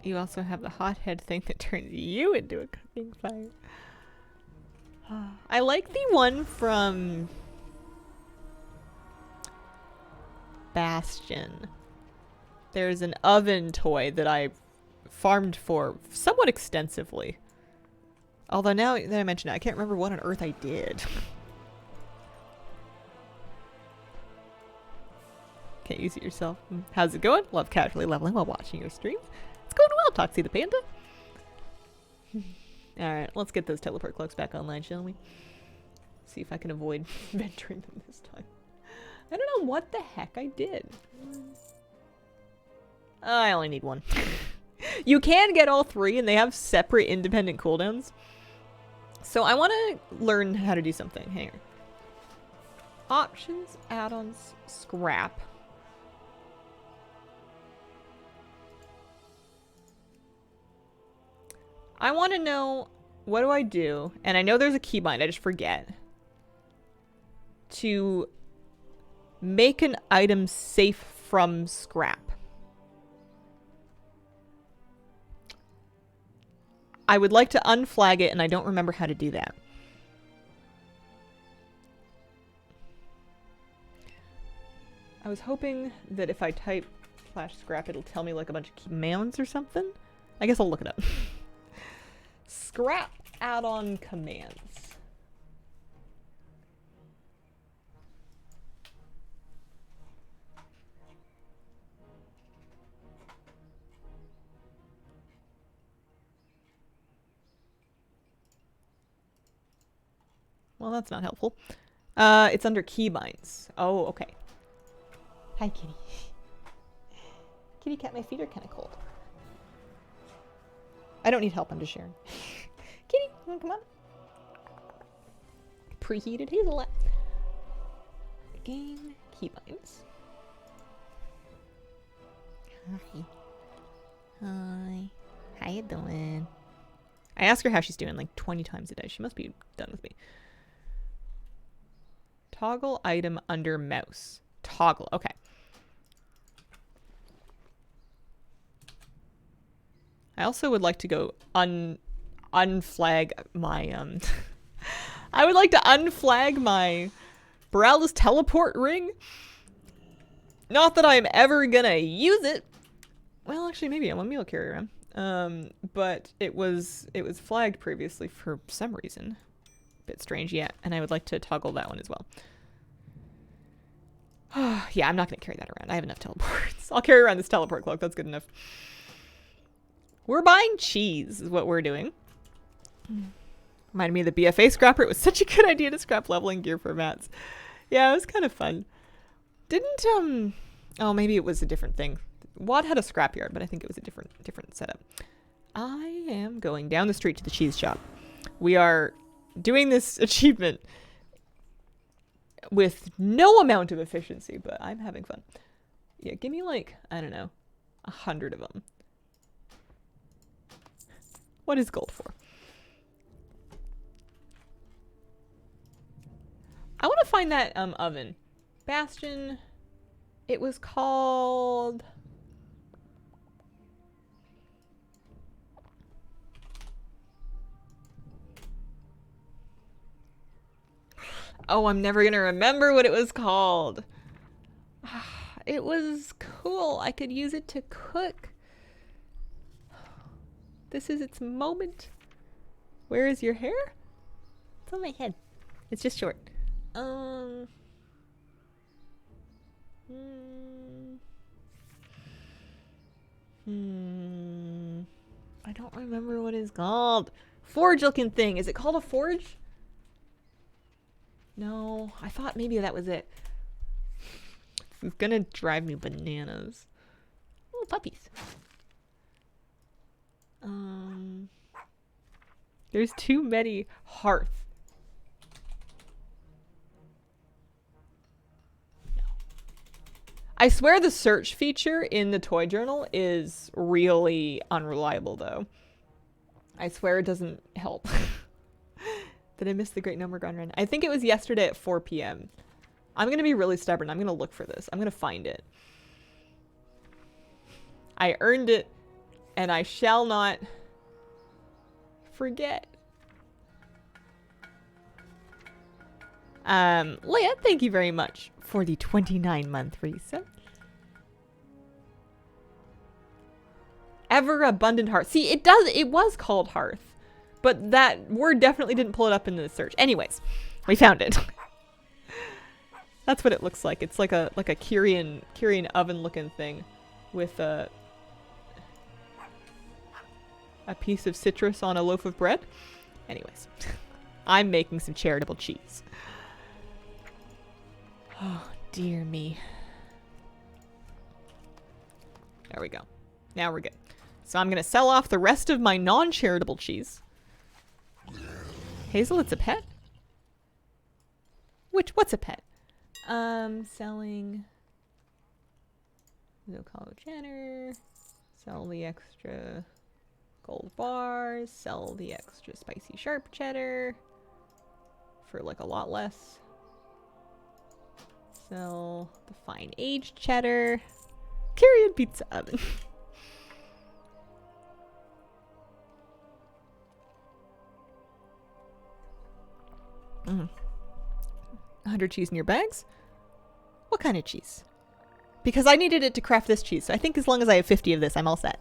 You also have the hothead thing that turns you into a cooking fire. I like the one from Bastion. There's an oven toy that I farmed for somewhat extensively. Although now that I mention it, I can't remember what on earth I did. Can't use it yourself. How's it going? Love casually leveling while watching your stream. It's going well, Toxie the Panda. Alright, let's get those teleport cloaks back online, shall we? See if I can avoid venturing them this time. I don't know what the heck I did. I only need one. You can get all three, and they have separate independent cooldowns. So I want to learn how to do something. Hang on. Options, add-ons, scrap. I want to know, what do I do? And I know there's a keybind, I just forget. To make an item safe from scrap. I would like to unflag it, and I don't remember how to do that. I was hoping that if I type /scrap, it'll tell me like a bunch of commands or something. I guess I'll look it up. Scrap add-on commands. Well, that's not helpful. It's under keybinds. Oh, okay. Hi, kitty. Kitty cat, my feet are kind of cold. I don't need help, I'm just sharing. Kitty, come on. Preheated hazelnut. Game keybinds. Hi. Hi. How you doing? I ask her how she's doing like 20 times a day. She must be done with me. Toggle item under mouse. Toggle, okay. I also would like to go unflag my, I would like to unflag my Boralda's teleport ring. Not that I'm ever gonna use it. Well, actually, maybe I'm a meal carrier. But it was flagged previously for some reason. Bit strange, yeah. And I would like to toggle that one as well. Yeah, I'm not gonna carry that around. I have enough teleports. I'll carry around this teleport cloak. That's good enough. We're buying cheese is what we're doing. Reminded me of the BFA scrapper. It was such a good idea to scrap leveling gear for mats. Yeah, it was kind of fun. Didn't, oh, maybe it was a different thing. WoD had a scrapyard, but I think it was a different setup. I am going down the street to the cheese shop. We are doing this achievement with no amount of efficiency, but I'm having fun. Yeah, give me like, I don't know, 100 of them. What is gold for? I want to find that oven. Bastion. It was called... Oh, I'm never gonna remember what it was called. It was cool. I could use it to cook. This is its moment. Where is your hair? It's on my head. It's just short. I don't remember what it's called. Forge-looking thing. Is it called a forge? No, I thought maybe that was it. This is gonna drive me bananas. Oh, puppies. There's too many hearth. No. I swear the search feature in the toy journal is really unreliable though. I swear it doesn't help. Did I miss the Great Number Gone Run? I think it was yesterday at 4 p.m. I'm gonna be really stubborn. I'm gonna look for this. I'm gonna find it. I earned it, and I shall not forget. Leia, thank you very much for the 29-month reset. Ever Abundant Hearth. See, it was called Hearth, but that word definitely didn't pull it up in the search. Anyways, we found it. That's what it looks like. It's like a Kyrian oven looking thing with a piece of citrus on a loaf of bread. Anyways, I'm making some charitable cheese. Oh, dear me. There we go. Now we're good. So I'm going to sell off the rest of my non-charitable cheese. Hazel, it's a pet? What's a pet? Selling Zocalo cheddar. Sell the extra gold bars. Sell the extra spicy sharp cheddar for like a lot less. Sell the fine aged cheddar. Kyrian pizza oven. 100 cheese in your bags? What kind of cheese? Because I needed it to craft this cheese, so I think as long as I have 50 of this, I'm all set.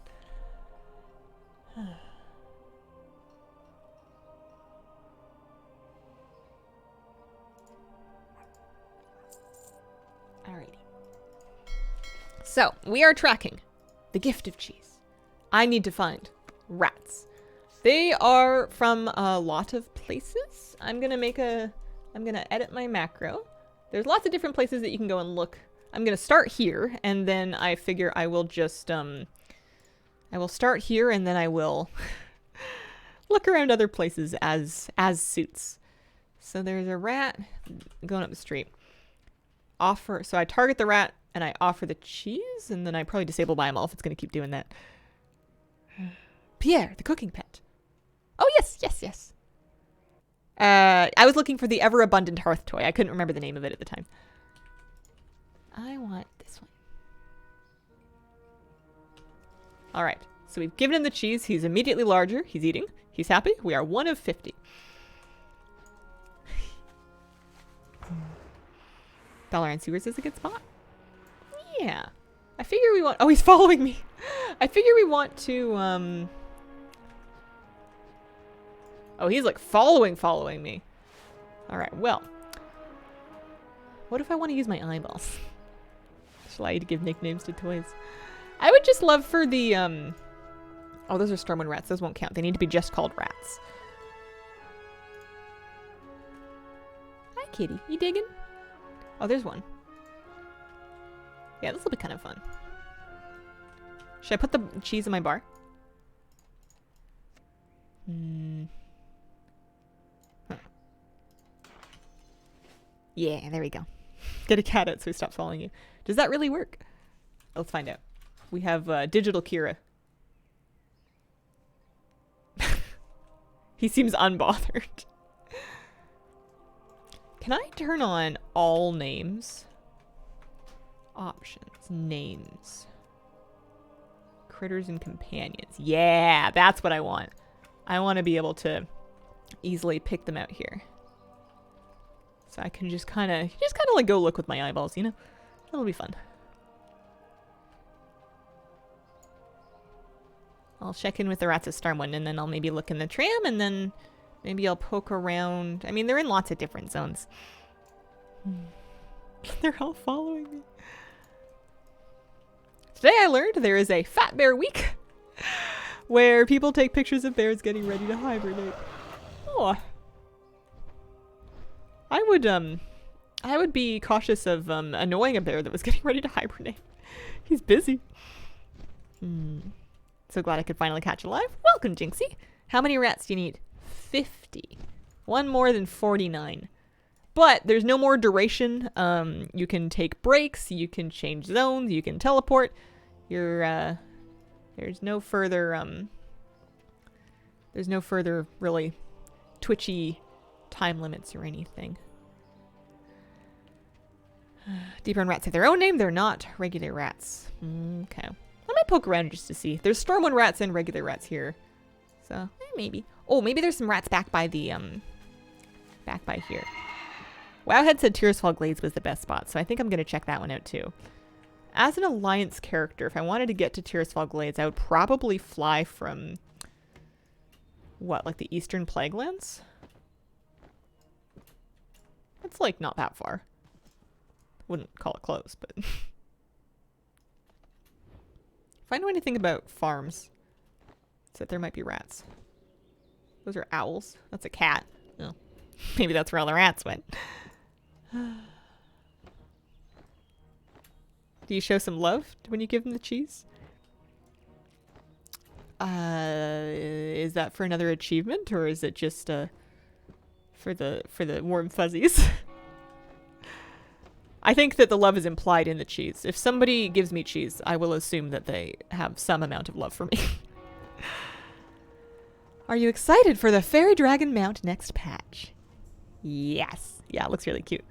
Alrighty. So, we are tracking the gift of cheese. I need to find rats. They are from a lot of places. I'm gonna edit my macro. There's lots of different places that you can go and look. I'm gonna start here, and then I figure I will just, I will start here, and then I will look around other places as suits. So there's a rat going up the street. So I target the rat, and I offer the cheese, and then I probably disable by them all if it's gonna keep doing that. Pierre, the cooking pet. Oh, yes. I was looking for the Ever Abundant Hearth toy. I couldn't remember the name of it at the time. I want this one. All right. So we've given him the cheese. He's immediately larger. He's eating. He's happy. We are 1 of 50. Dalaran Sewers is a good spot. Yeah. I figure we want... Oh, he's following me. I figure we want to... Oh, he's like following me. All right, well. What if I want to use my eyeballs? Shall I give nicknames to toys? I would just love for the, Oh, those are Stormwind rats. Those won't count. They need to be just called rats. Hi, kitty. You digging? Oh, there's one. Yeah, this will be kind of fun. Should I put the cheese in my bar? Yeah, there we go. Get a cat out so he stops following you. Does that really work? Let's find out. We have Digital Kira. He seems unbothered. Can I turn on all names? Options. Names. Critters and companions. Yeah, that's what I want. I want to be able to easily pick them out here. So I can just kind of like go look with my eyeballs, you know? That'll be fun. I'll check in with the rats at Stormwind, and then I'll maybe look in the tram, and then maybe I'll poke around. I mean, they're in lots of different zones. They're all following me. Today I learned there is a Fat Bear Week where people take pictures of bears getting ready to hibernate. Oh. I would be cautious of annoying a bear that was getting ready to hibernate. He's busy. So glad I could finally catch you alive. Welcome, Jinxie. How many rats do you need? 50. One more than 49. But there's no more duration. You can take breaks. You can change zones. You can teleport. There's no further, really twitchy time limits or anything. Deep Run rats have their own name. They're not regular rats. Okay. I might poke around just to see. There's Stormwind rats and regular rats here. So, maybe. Oh, maybe there's some rats back by the, back by here. Wowhead said Tearsfall Glades was the best spot, so I think I'm going to check that one out too. As an Alliance character, if I wanted to get to Tearsfall Glades, I would probably fly from, what, like the Eastern Plaguelands? It's like not that far. Wouldn't call it close, but... If I know anything about farms, it's that there might be rats. Those are owls. That's a cat. Oh. Maybe that's where all the rats went. Do you show some love when you give them the cheese? Is that for another achievement, or is it just for the warm fuzzies? I think that the love is implied in the cheese. If somebody gives me cheese, I will assume that they have some amount of love for me. Are you excited for the Fairy Dragon Mount next patch? Yes. Yeah, it looks really cute.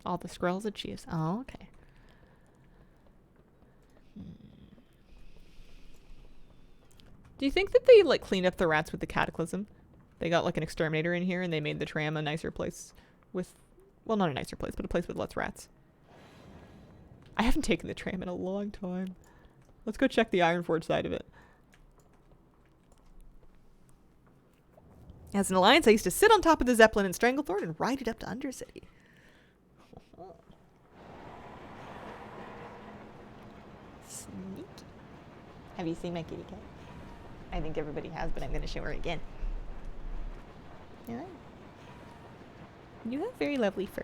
All the scrolls achieves. Oh, okay. Do you think that they like clean up the rats with the Cataclysm? They got like an exterminator in here and they made the tram a nicer place with, well, not a nicer place, but a place with less rats. I haven't taken the tram in a long time. Let's go check the Ironforge side of it. As an Alliance, I used to sit on top of the Zeppelin in Stranglethorn and ride it up to Undercity. Sneaky. Have you seen my kitty cat? I think everybody has, but I'm going to show her again. Yeah. You have very lovely fur.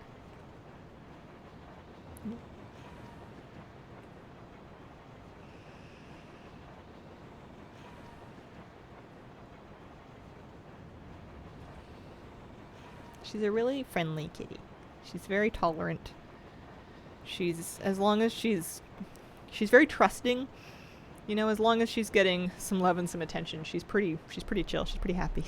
She's a really friendly kitty. She's very tolerant. As long as she's very trusting. You know, as long as she's getting some love and some attention, she's pretty chill. She's pretty happy.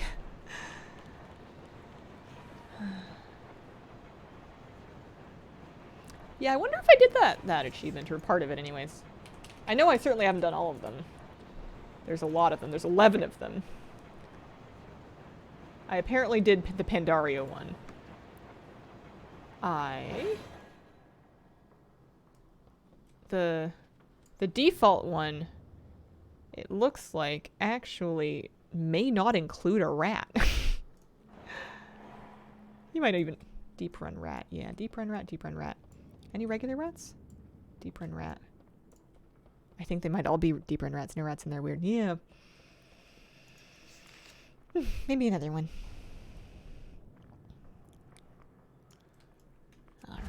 Yeah, I wonder if I did that achievement, or part of it anyways. I know I certainly haven't done all of them. There's a lot of them. There's 11 of them. I apparently did the Pandaria one. The default one, it looks like, actually may not include a rat. You might even... Deep Run rat. Yeah, Deep Run rat, Deep Run rat. Any regular rats? Deep Run rat. I think they might all be Deep Run rats. No rats in there. Weird. Yeah. Maybe another one. Alright.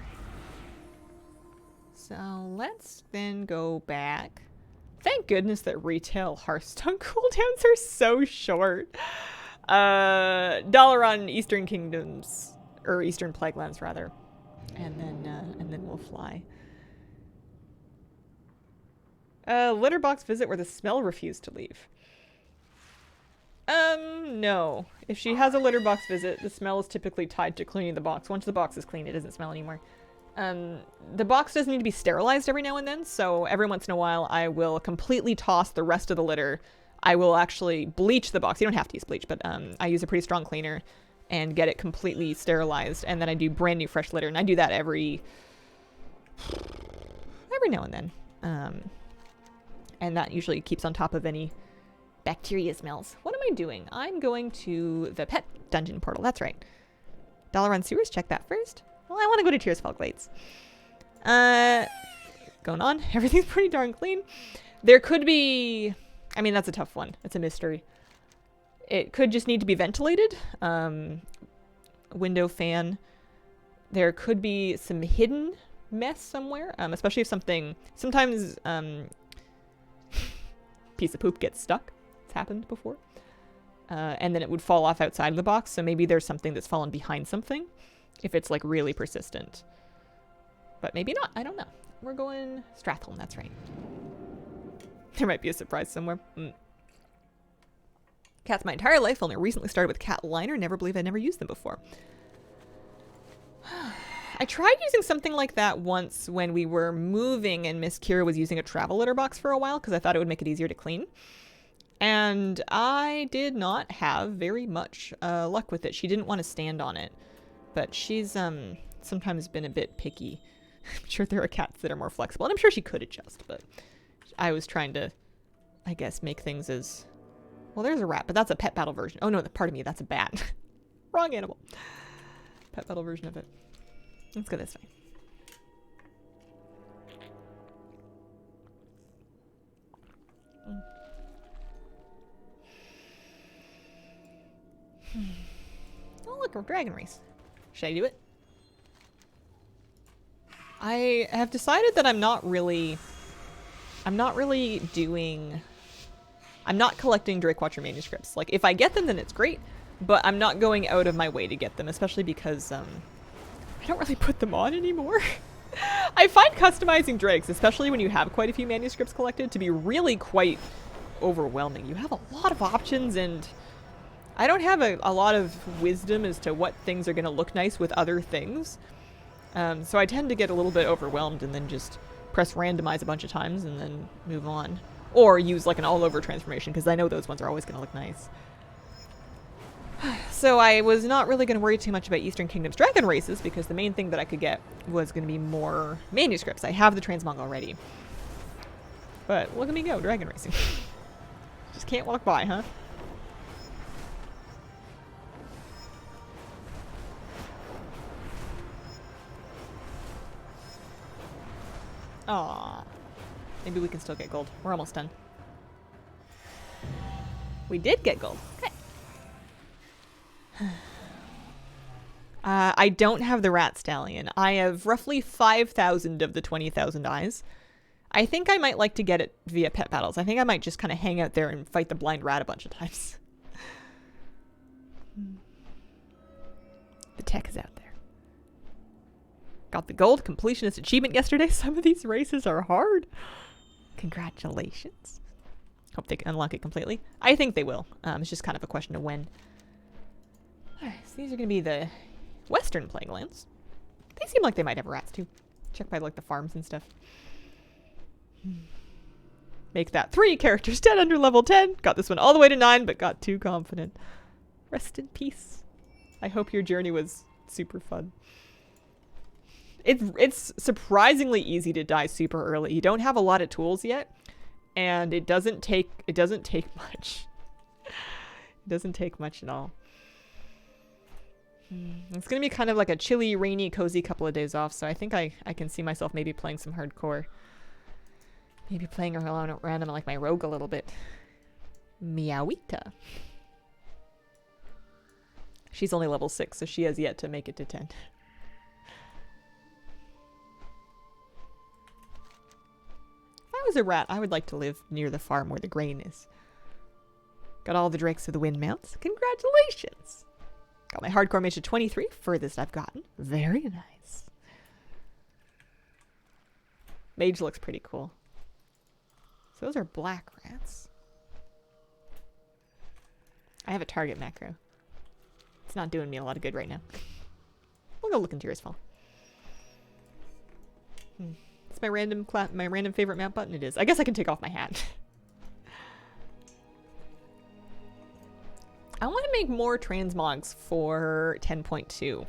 So let's then go back. Thank goodness that retail Hearthstone cooldowns are so short. Dalaran Eastern Kingdoms, or Eastern Plaguelands rather. And then we'll fly. Litterbox visit where the smell refused to leave. No. If she has a litter box visit, the smell is typically tied to cleaning the box. Once the box is clean, it doesn't smell anymore. The box does need to be sterilized every now and then, so every once in a while I will completely toss the rest of the litter. I will actually bleach the box. You don't have to use bleach, but I use a pretty strong cleaner and get it completely sterilized, and then I do brand new fresh litter, and I do that every now and then. And that usually keeps on top of any bacteria smells. What am I doing? I'm going to the pet dungeon portal. That's right. Dalaran Sewers, check that first. Well, I want to go to Tearsfall Glades. Going on. Everything's pretty darn clean. There could be... I mean, that's a tough one. It's a mystery. It could just need to be ventilated. Window fan. There could be some hidden mess somewhere, especially if something... Sometimes piece of poop gets stuck. It's happened before. And then it would fall off outside of the box, so maybe there's something that's fallen behind something if it's like really persistent. But maybe not. I don't know. We're going Stratholme, that's right. There might be a surprise somewhere. Cats my entire life, only recently started with cat liner. Never believe I never used them before. I tried using something like that once when we were moving and Miss Kira was using a travel litter box for a while because I thought it would make it easier to clean. And I did not have very much luck with it. She didn't want to stand on it. But she's sometimes been a bit picky. I'm sure there are cats that are more flexible. And I'm sure she could adjust, but I was trying to, I guess, make things as... Well, there's a rat, but that's a pet battle version. Oh, no, pardon me, that's a bat. Wrong animal. Pet battle version of it. Let's go this way. Oh, look, a dragon race. Should I do it? I have decided that I'm not collecting Drakewatcher manuscripts. Like, if I get them, then it's great, but I'm not going out of my way to get them, especially because, I don't really put them on anymore. I find customizing drakes, especially when you have quite a few manuscripts collected, to be really quite overwhelming. You have a lot of options, and I don't have a lot of wisdom as to what things are going to look nice with other things. So I tend to get a little bit overwhelmed and then just press randomize a bunch of times and then move on. Or use like an all-over transformation, because I know those ones are always going to look nice. So I was not really going to worry too much about Eastern Kingdom's dragon races, because the main thing that I could get was going to be more manuscripts. I have the transmog already. But look at me go, dragon racing. Just can't walk by, huh? Aww. Maybe we can still get gold. We're almost done. We did get gold. Okay. I don't have the rat stallion. I have roughly 5,000 of the 20,000 eyes. I think I might like to get it via pet battles. I think I might just kind of hang out there and fight the blind rat a bunch of times. The tech is out there. Got the gold completionist achievement yesterday. Some of these races are hard. Congratulations. Hope they can unlock it completely. I think they will. It's just kind of a question of when. Alright, so these are going to be the Western Plague Lands. They seem like they might have rats too. Check by like the farms and stuff. Make that 3 characters 10 under level 10. Got this one all the way to 9, but got too confident. Rest in peace. I hope your journey was super fun. It's surprisingly easy to die super early. You don't have a lot of tools yet, and it doesn't take much. It doesn't take much at all. It's gonna be kind of like a chilly, rainy, cozy couple of days off, so I think I can see myself maybe playing some hardcore. Maybe playing around like my rogue a little bit. Meowita. She's only level 6, so she has yet to make it to 10. If I was a rat, I would like to live near the farm where the grain is. Got all the Drakes of the Wind mounts. Congratulations! Got my hardcore mage to 23, furthest I've gotten. Very nice. Mage looks pretty cool. So those are black rats. I have a target macro. It's not doing me a lot of good right now. We'll go look into yours, fall. It's my random favorite map button. It is. I guess I can take off my hat. I want to make more transmogs for 10.2.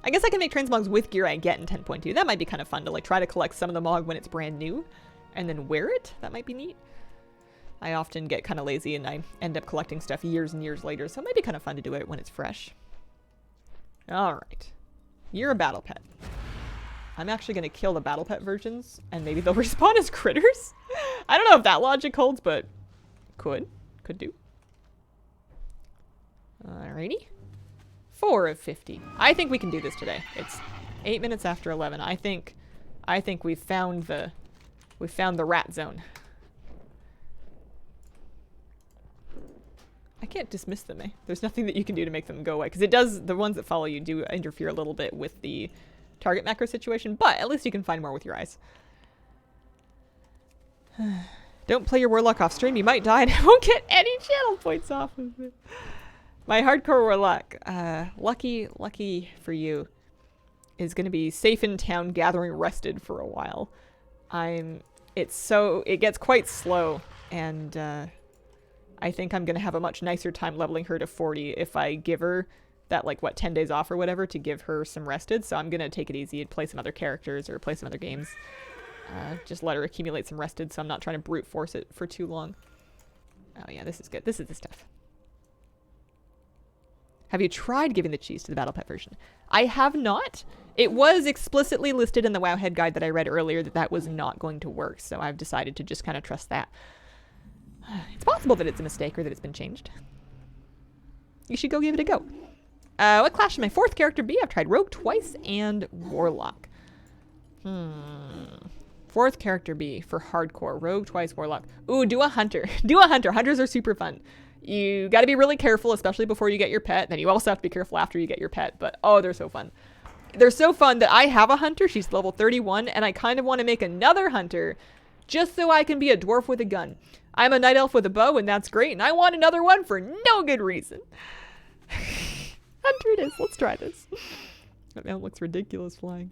I guess I can make transmogs with gear I get in 10.2. That might be kind of fun to like try to collect some of the mog when it's brand new and then wear it. That might be neat. I often get kind of lazy and I end up collecting stuff years and years later, so it might be kind of fun to do it when it's fresh. All right. You're a battle pet. I'm actually going to kill the battle pet versions, and maybe they'll respawn as critters. I don't know if that logic holds, but could do. Alrighty. 4 of 50. I think we can do this today. It's 8 minutes after 11. I think we've found the rat zone. I can't dismiss them, eh? There's nothing that you can do to make them go away, because it does, the ones that follow you do interfere a little bit with the target macro situation, but at least you can find more with your eyes. Don't play your warlock off stream, you might die and I won't get any channel points off of it. My hardcore warlock, lucky for you, is going to be safe in town gathering rested for a while. It gets quite slow, and I think I'm going to have a much nicer time leveling her to 40 if I give her that, like, 10 days off or whatever to give her some rested. So I'm going to take it easy and play some other characters or play some other games. Just let her accumulate some rested, so I'm not trying to brute force it for too long. Oh yeah, this is good. This is the stuff. Have you tried giving the cheese to the battle pet version? I have not. It was explicitly listed in the Wowhead guide that I read earlier that was not going to work, so I've decided to just kind of trust that. It's possible that it's a mistake or that it's been changed. You should go give it a go. What class should my 4th character be? I've tried Rogue twice and Warlock. 4th character be for hardcore. Rogue twice, Warlock. Ooh, do a Hunter. Do a Hunter. Hunters are super fun. You got to be really careful, especially before you get your pet. Then you also have to be careful after you get your pet. But, oh, they're so fun. They're so fun that I have a Hunter. She's level 31, and I kind of want to make another Hunter just so I can be a dwarf with a gun. I'm a night elf with a bow, and that's great, and I want another one for no good reason. Hunter it is. Let's try this. That man looks ridiculous flying.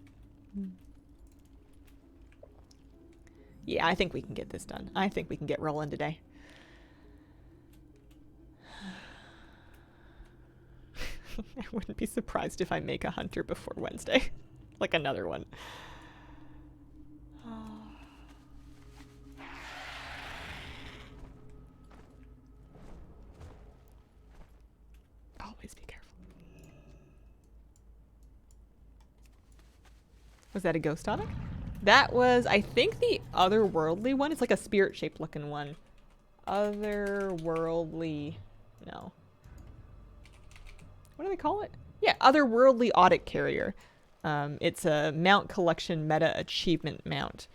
Yeah, I think we can get this done. I think we can get rolling today. I wouldn't be surprised if I make a Hunter before Wednesday. Like another one. Always be careful. Was that a ghost tonic? That was, I think, the otherworldly one. It's like a spirit-shaped looking one. Otherworldly... No. What do they call it? Yeah, Otherworldly Audit Carrier. It's a mount collection meta achievement mount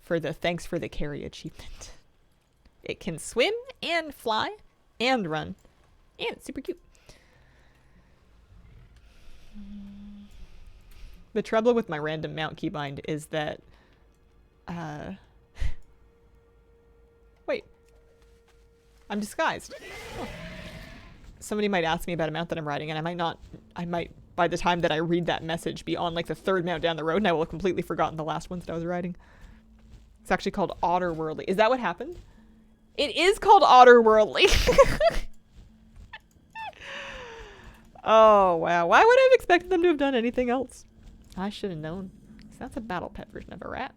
for the Thanks for the Carry achievement. It can swim and fly and run. And it's super cute. The trouble with my random mount keybind is that... Wait. I'm disguised. Oh. Somebody might ask me about a mount that I'm riding, and I might, by the time that I read that message, be on, like, the 3rd mount down the road, and I will have completely forgotten the last ones that I was riding. It's actually called Otterworldly. Is that what happened? It is called Otterworldly! Oh, wow. Why would I have expected them to have done anything else? I should have known. So that's a battle pet version of a rat.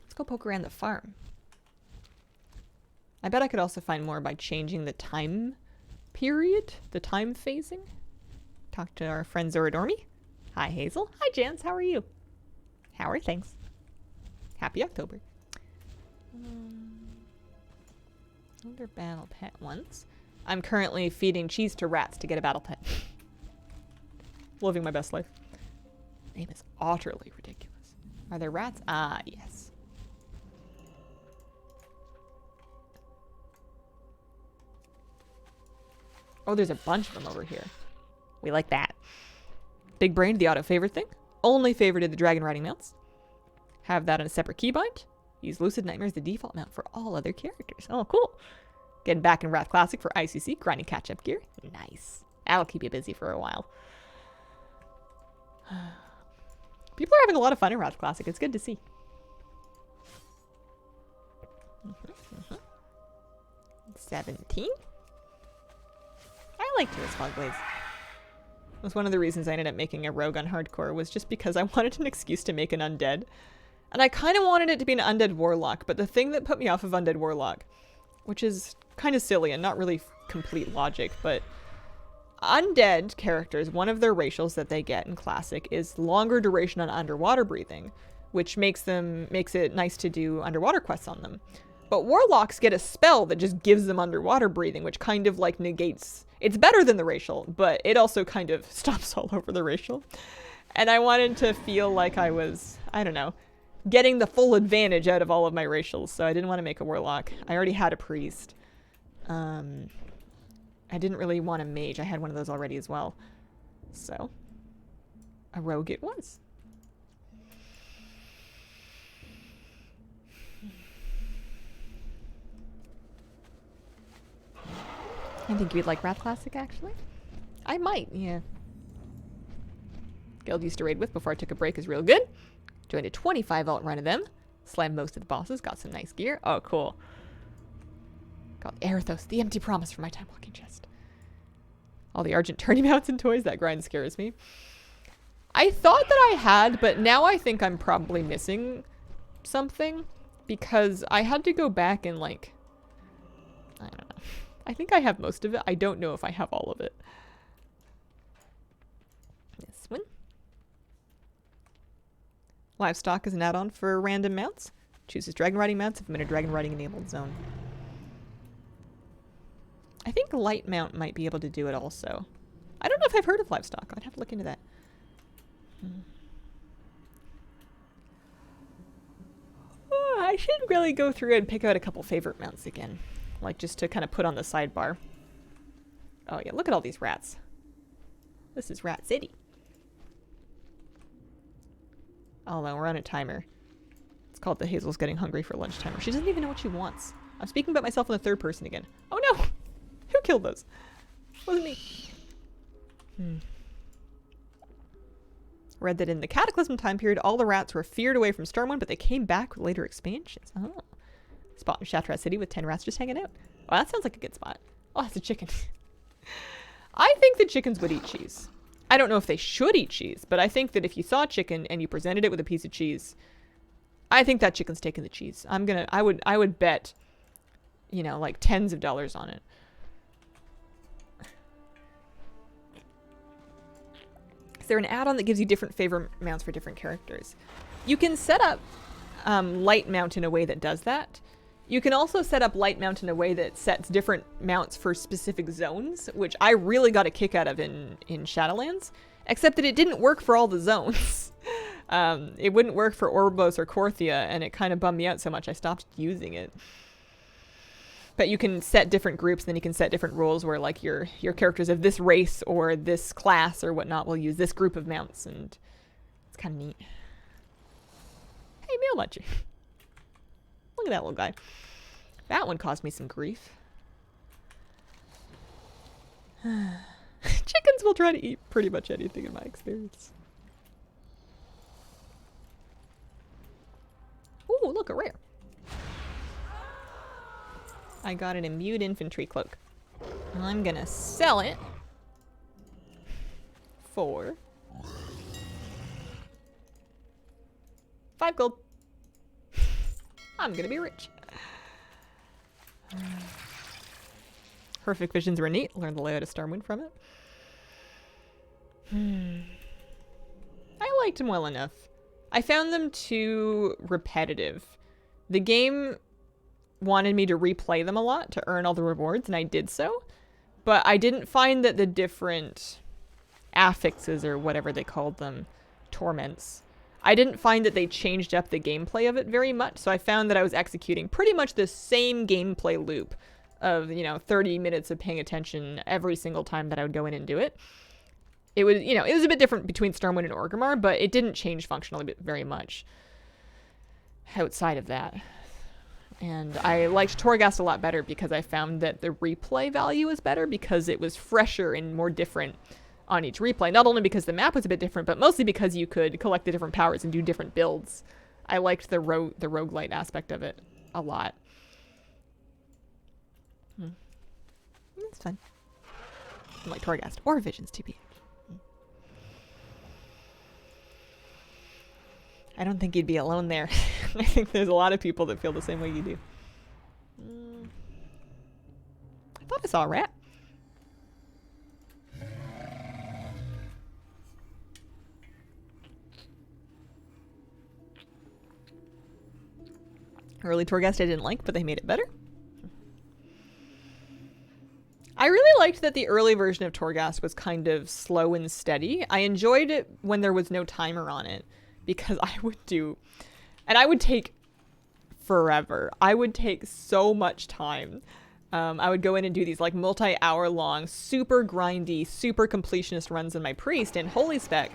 Let's go poke around the farm. I bet I could also find more by changing the time period, the time phasing. Talk to our friend Zoradormi. Hi, Hazel. Hi, Jans. How are you? How are things? Happy October. Other battle pet ones. I'm currently feeding cheese to rats to get a battle pet. Living my best life. Name is utterly ridiculous. Are there rats? Ah, yes. Oh, there's a bunch of them over here. We like that. Big Brain, the auto favorite thing. Only favorited the dragon riding mounts. Have that in a separate keybind. Use Lucid Nightmare as the default mount for all other characters. Oh, cool. Getting back in Wrath Classic for ICC, grinding catch-up gear. Nice. That'll keep you busy for a while. People are having a lot of fun in Wrath Classic. It's good to see. 17. I like Tears Fogblades. That's one of the reasons I ended up making a rogue on hardcore, was just because I wanted an excuse to make an undead. And I kind of wanted it to be an undead warlock, but the thing that put me off of undead warlock which is kind of silly and not really complete logic, but undead characters, one of their racials that they get in Classic is longer duration on underwater breathing, which makes it nice to do underwater quests on them. But warlocks get a spell that just gives them underwater breathing, which kind of like negates... It's better than the racial, but it also kind of stomps all over the racial. And I wanted to feel like I was, I don't know, getting the full advantage out of all of my racials, so I didn't want to make a warlock. I already had a priest. I didn't really want a mage. I had one of those already as well. So, a rogue it was. I think you'd like Wrath Classic, actually. I might, yeah. Guild used to raid with before I took a break is real good. Joined a 25 alt run of them. Slammed most of the bosses. Got some nice gear. Oh, cool. Got Erithos, the empty promise for my time walking chest. All the Argent tourney mounts and toys. That grind scares me. I thought that I had, but now I think I'm probably missing something. Because I had to go back and like... I don't know. I think I have most of it. I don't know if I have all of it. This one. Livestock is an add-on for random mounts. Chooses dragon riding mounts if I'm in a dragon riding enabled zone. I think light mount might be able to do it also. I don't know if I've heard of livestock. I'd have to look into that. Oh, I should really go through and pick out a couple favorite mounts again. Like just to kind of put on the sidebar. Oh yeah, look at all these rats. This is Rat City. Although we're on a timer. It's called the Hazel's Getting Hungry for Lunch timer. She doesn't even know what she wants. I'm speaking about myself in the third person again. Oh no! Who killed those? Wasn't me. Read that in the Cataclysm time period, all the rats were feared away from Stormwind, but they came back with later expansions. Oh. Spot in Shaft Rat City with 10 rats just hanging out. Oh, that sounds like a good spot. Oh, that's a chicken. I think the chickens would eat cheese. I don't know if they should eat cheese, but I think that if you saw a chicken and you presented it with a piece of cheese, I think that chicken's taking the cheese. I would bet, you know, like tens of dollars on it. Is there an add-on that gives you different favorite mounts for different characters? You can set up light mount in a way that does that. You can also set up light mount in a way that sets different mounts for specific zones, which I really got a kick out of in Shadowlands, except that it didn't work for all the zones. It wouldn't work for Oribos or Korthia, and it kind of bummed me out so much I stopped using it. But you can set different groups, and then you can set different rules where like your characters of this race or this class or whatnot will use this group of mounts, and it's kind of neat. Hey, Mail Muncher. Look at that little guy. That one caused me some grief. Chickens will try to eat pretty much anything in my experience. Ooh, look, a rare. I got an imbued infantry cloak. I'm gonna sell it for 5 gold. I'm gonna be rich. Horrific visions were neat. Learned the layout of Stormwind from it. I liked them well enough. I found them too repetitive. The game wanted me to replay them a lot to earn all the rewards, and I did so. But I didn't find that the different affixes, or whatever they called them, torments, I didn't find that they changed up the gameplay of it very much, so I found that I was executing pretty much the same gameplay loop of, 30 minutes of paying attention every single time that I would go in and do it. It was, it was a bit different between Stormwind and Orgrimmar, but it didn't change functionally very much outside of that. And I liked Torghast a lot better because I found that the replay value was better because it was fresher and more different on each replay. Not only because the map was a bit different, but mostly because you could collect the different powers and do different builds. I liked the roguelite aspect of it a lot. It's fun. I like Torghast or Visions TBH. I don't think you'd be alone there. I think there's a lot of people that feel the same way you do. saw a rat. Early Torghast I didn't like, but they made it better. I really liked that the early version of Torghast was kind of slow and steady. I enjoyed it when there was no timer on it, because I would take forever. I would take so much time. I would go in and do these like multi-hour long, super grindy, super completionist runs in my priest and holy spec,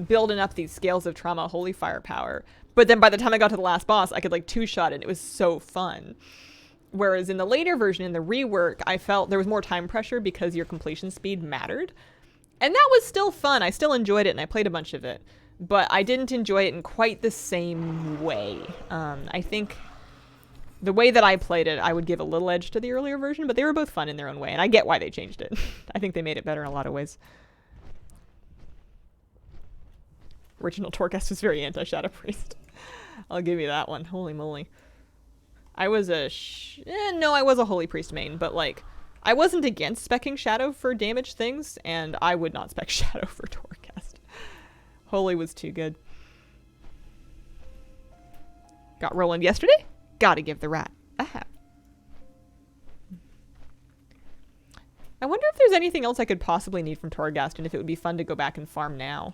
building up these scales of trauma, holy firepower. But then by the time I got to the last boss, I could like two-shot it, and it was so fun. Whereas in the later version, in the rework, I felt there was more time pressure because your completion speed mattered. And that was still fun. I still enjoyed it, and I played a bunch of it. But I didn't enjoy it in quite the same way. I think the way that I played it, I would give a little edge to the earlier version, but they were both fun in their own way, and I get why they changed it. I think they made it better in a lot of ways. Original Torghast was very anti-Shadow Priest. I'll give you that one. Holy moly. I was a Holy Priest main, but like, I wasn't against speccing Shadow for damage things, and I would not spec Shadow for Torghast. Holy was too good. Got Roland yesterday? Gotta give the rat a hat. I wonder if there's anything else I could possibly need from Torghast, and if it would be fun to go back and farm now.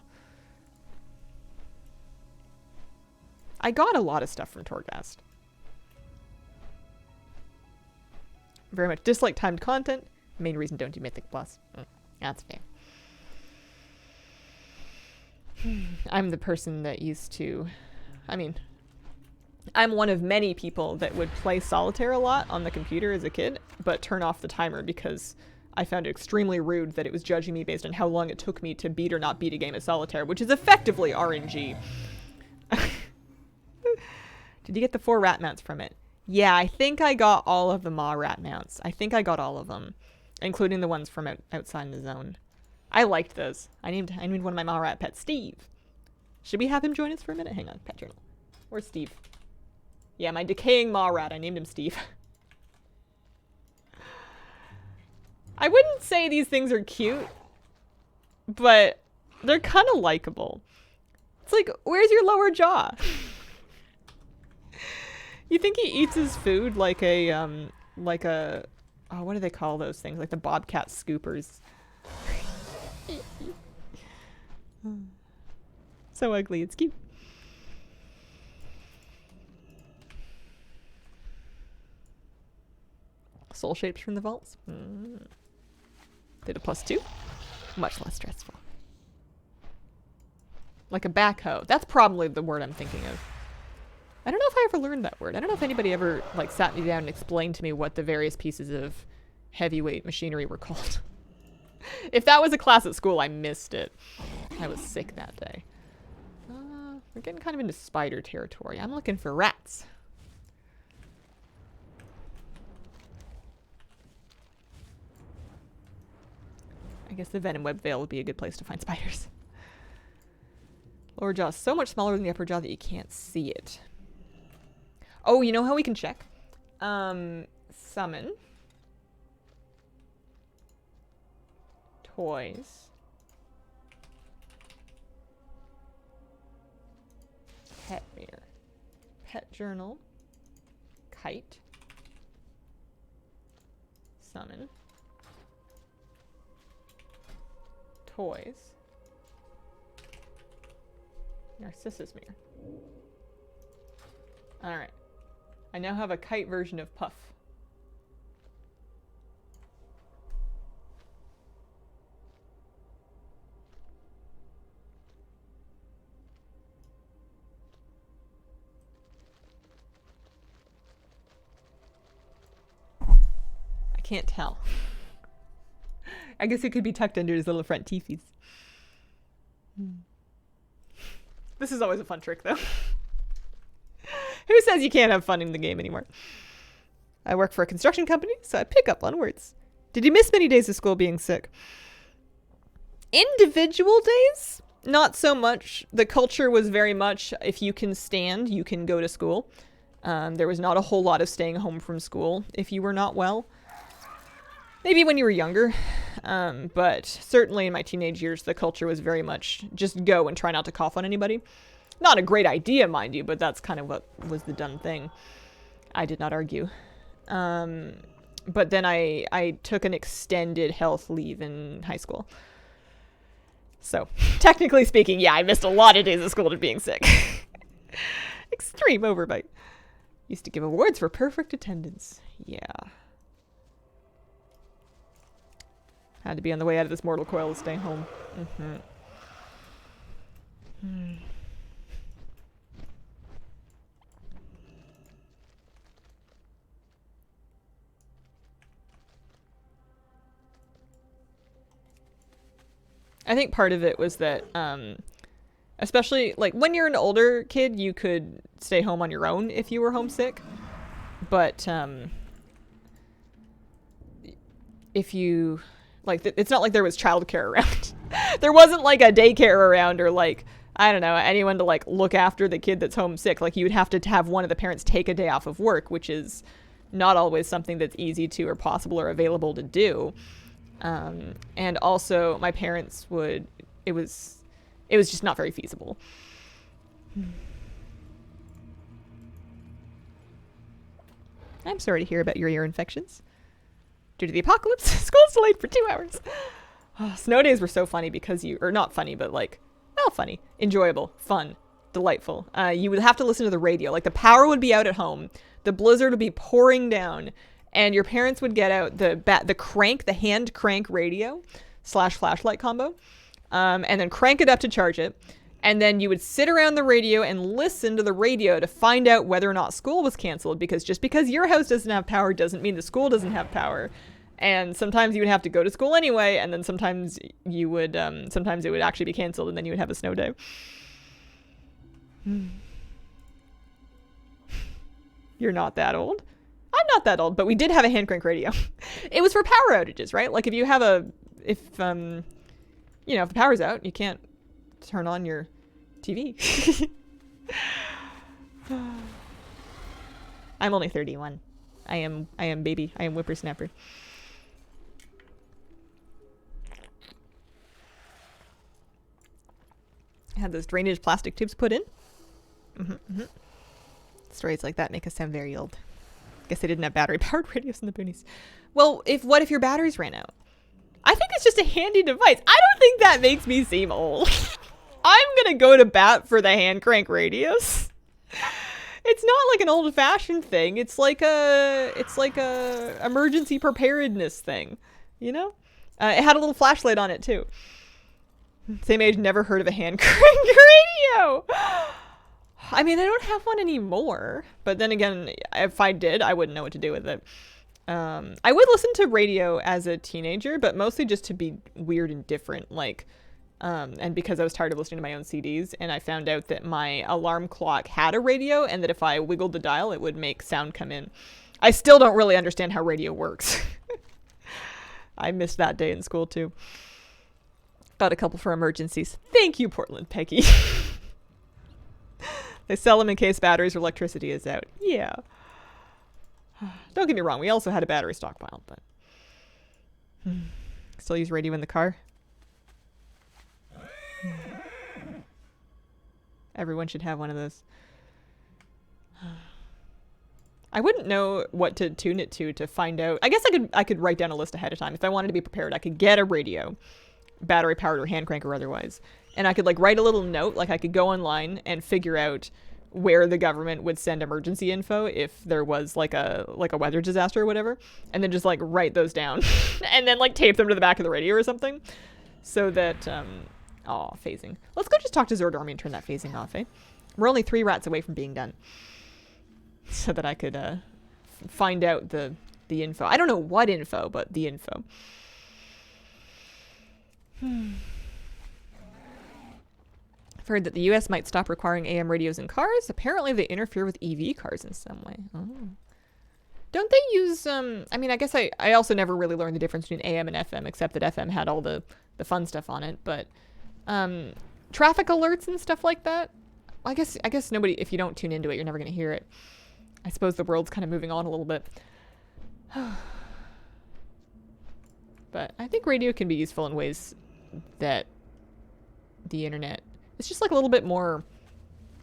I got a lot of stuff from Torghast. Very much dislike timed content. Main reason don't do Mythic Plus. That's fair. I'm the person that used to... I mean, I'm one of many people that would play Solitaire a lot on the computer as a kid, but turn off the timer because I found it extremely rude that it was judging me based on how long it took me to beat or not beat a game of Solitaire, which is effectively RNG. Did you get the 4 rat mounts from it? Yeah, I think I got all of the Maw rat mounts. I think I got all of them, including the ones from outside the zone. I liked those. I named one of my Maw rat pets Steve. Should we have him join us for a minute? Hang on, pet journal. Where's Steve? Yeah, my decaying Maw rat. I named him Steve. I wouldn't say these things are cute, but they're kind of likable. It's like, where's your lower jaw? You think he eats his food like a, oh, what do they call those things? Like the bobcat scoopers. So ugly, it's cute. Soul shapes from the vaults. Did a +2. Much less stressful. Like a backhoe. That's probably the word I'm thinking of. I don't know if I ever learned that word. I don't know if anybody ever like sat me down and explained to me what the various pieces of heavyweight machinery were called. If that was a class at school, I missed it. I was sick that day. We're getting kind of into spider territory. I'm looking for rats. I guess the Venom Web Veil would be a good place to find spiders. Lower jaw is so much smaller than the upper jaw that you can't see it. Oh, you know how we can check? Summon. Toys. Pet mirror. Pet journal. Kite. Summon. Toys. Narcissus mirror. Alright. I now have a kite version of Puff. I can't tell. I guess it could be tucked under his little front teethies. This is always a fun trick, though. Who says you can't have fun in the game anymore? I work for a construction company, so I pick up on words. Did you miss many days of school being sick? Individual days? Not so much. The culture was very much, if you can stand, you can go to school. There was not a whole lot of staying home from school if you were not well. maybe when you were younger. But certainly in my teenage years, the culture was very much just go and try not to cough on anybody. Not a great idea, mind you, but that's kind of what was the done thing. I did not argue. But then I took an extended health leave in high school. So, technically speaking, yeah, I missed a lot of days of school to being sick. Extreme overbite. Used to give awards for perfect attendance. Yeah. Had to be on the way out of this mortal coil to stay home. I think part of it was that, especially, like, when you're an older kid, you could stay home on your own if you were homesick. But, if you, like, it's not like there was childcare around. There wasn't, like, a daycare around or, like, I don't know, anyone to, like, look after the kid that's homesick. Like, you would have to have one of the parents take a day off of work, which is not always something that's easy to or possible or available to do. And also my parents would, it was just not very feasible. I'm sorry to hear about your ear infections. Due to the apocalypse, school's delayed for 2 hours. Oh, snow days were so funny because or not funny, but like, well, funny, enjoyable, fun, delightful. You would have to listen to the radio. Like, the power would be out at home. The blizzard would be pouring down. And your parents would get out the hand crank radio / flashlight combo, and then crank it up to charge it. And then you would sit around the radio and listen to the radio to find out whether or not school was canceled, because just because your house doesn't have power doesn't mean the school doesn't have power. And sometimes you would have to go to school anyway, and then sometimes it would actually be canceled, and then you would have a snow day. You're not that old. I'm not that old, but we did have a hand crank radio. It was for power outages, right? Like, if the power's out, you can't turn on your TV. I'm only 31. I am baby. I am whippersnapper. I had those drainage plastic tubes put in. Stories like that make us sound very old. Guess they didn't have battery-powered radios in the boonies. Well, what if your batteries ran out? I think it's just a handy device. I don't think that makes me seem old. I'm gonna go to bat for the hand crank radios. It's not like an old-fashioned thing. It's like a emergency preparedness thing, you know? It had a little flashlight on it too. Same age, never heard of a hand crank radio. I mean, I don't have one anymore, but then again, if I did, I wouldn't know what to do with it. I would listen to radio as a teenager, but mostly just to be weird and different, like, and because I was tired of listening to my own CDs, and I found out that my alarm clock had a radio, and that if I wiggled the dial, it would make sound come in. I still don't really understand how radio works. I missed that day in school, too. Got a couple for emergencies. Thank you, Portland Peggy. They sell them in case batteries or electricity is out. Yeah. Don't get me wrong, we also had a battery stockpile, but... Still use radio in the car? Everyone should have one of those. I wouldn't know what to tune it to find out. I guess I could write down a list ahead of time. If I wanted to be prepared, I could get a radio, battery powered or hand crank or otherwise. And I could like write a little note, like I could go online and figure out where the government would send emergency info if there was like a weather disaster or whatever, and then just like write those down and then like tape them to the back of the radio or something, so that phasing. Let's go just talk to Zord Army and turn that phasing off, eh? We're only 3 rats away from being done, so that I could find out the info. I don't know what info, but the info. I've heard that the US might stop requiring AM radios in cars. Apparently they interfere with EV cars in some way. Oh. Don't they use, I mean, I guess I also never really learned the difference between AM and FM, except that FM had all the fun stuff on it. But traffic alerts and stuff like that, I guess nobody, if you don't tune into it, you're never going to hear it. I suppose the world's kind of moving on a little bit. But I think radio can be useful in ways that the internet is just like a little bit more,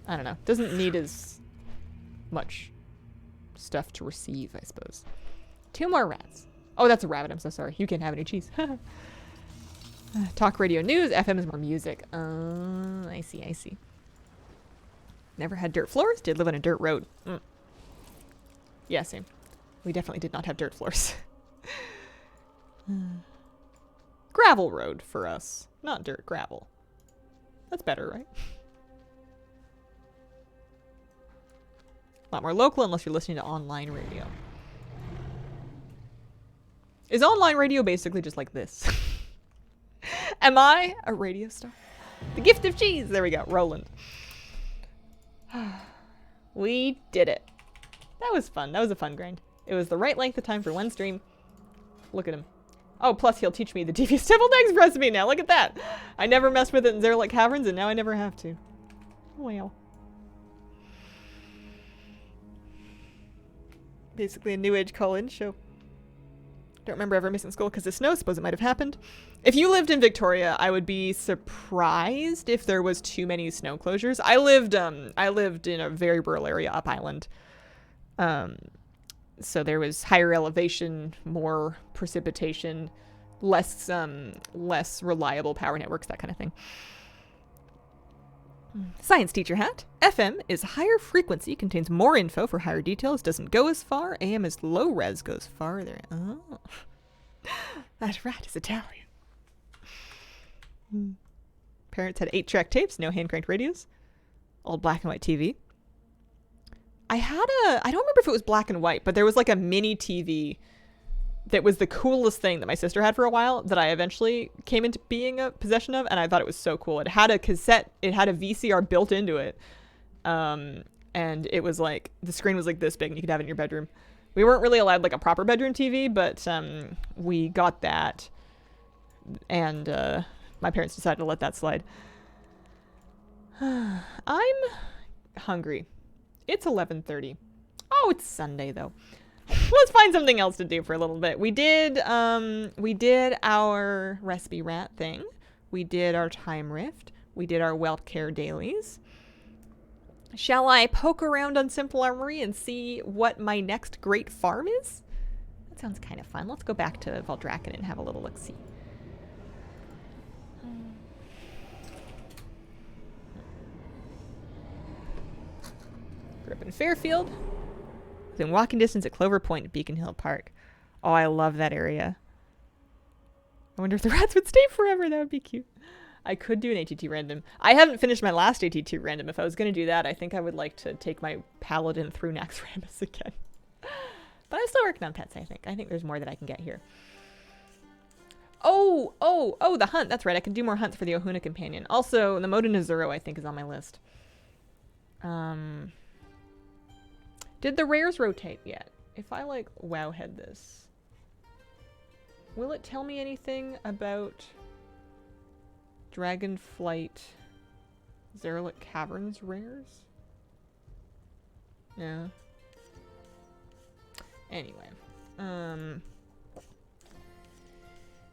I don't know, doesn't need as much stuff to receive, I suppose. 2 more rats. Oh, that's a rabbit. I'm so sorry. You can't have any cheese. Talk radio news. FM is more music. I see, I see. Never had dirt floors. Did live on a dirt road. Yeah, same. We definitely did not have dirt floors. Gravel road for us. Not dirt, gravel. That's better, right? A lot more local unless you're listening to online radio. Is online radio basically just like this? Am I a radio star? The gift of cheese. There we go. Roland. We did it. That was fun. That was a fun grind. It was the right length of time for one stream. Look at him. Oh, plus he'll teach me the devious deviled eggs recipe now. Look at that. I never messed with it in Zerlik Caverns, and now I never have to. Well. Basically a New Age call-in show. Don't remember ever missing school because of snow. Suppose it might have happened. If you lived in Victoria, I would be surprised if there was too many snow closures. I lived in a very rural area up island. So there was higher elevation, more precipitation, less reliable power networks, that kind of thing. Science teacher hat. FM is higher frequency, contains more info for higher details, doesn't go as far. AM is low res, goes farther. Oh. That rat is Italian. Parents had 8-track tapes, no hand-cranked radios. Old black and white TV. I don't remember if it was black and white, but there was like a mini TV that was the coolest thing that my sister had for a while that I eventually came into being a possession of, and I thought it was so cool. It had a cassette, it had a VCR built into it, and it was like, the screen was like this big and you could have it in your bedroom. We weren't really allowed like a proper bedroom TV, but we got that, and my parents decided to let that slide. I'm hungry. It's 11:30. Oh, it's Sunday though. Let's find something else to do for a little bit. We did our recipe rat thing. We did our time rift. We did our Welt Care dailies. Shall I poke around on Simple Armory and see what my next great farm is? That sounds kind of fun. Let's go back to Valdrakken and have a little look-see. Grew up in Fairfield. Within walking distance at Clover Point at Beacon Hill Park. Oh, I love that area. I wonder if the rats would stay forever. That would be cute. I could do an ATT random. I haven't finished my last ATT random. If I was going to do that, I think I would like to take my Paladin through Naxxramas again. But I'm still working on pets, I think. I think there's more that I can get here. Oh, the hunt. That's right. I can do more hunts for the Ohuna Companion. Also, the Moda Nezuro, I think, is on my list. Did the rares rotate yet? If I, like, wowhead this, will it tell me anything about Dragonflight Zerlik Caverns rares? Yeah. Anyway.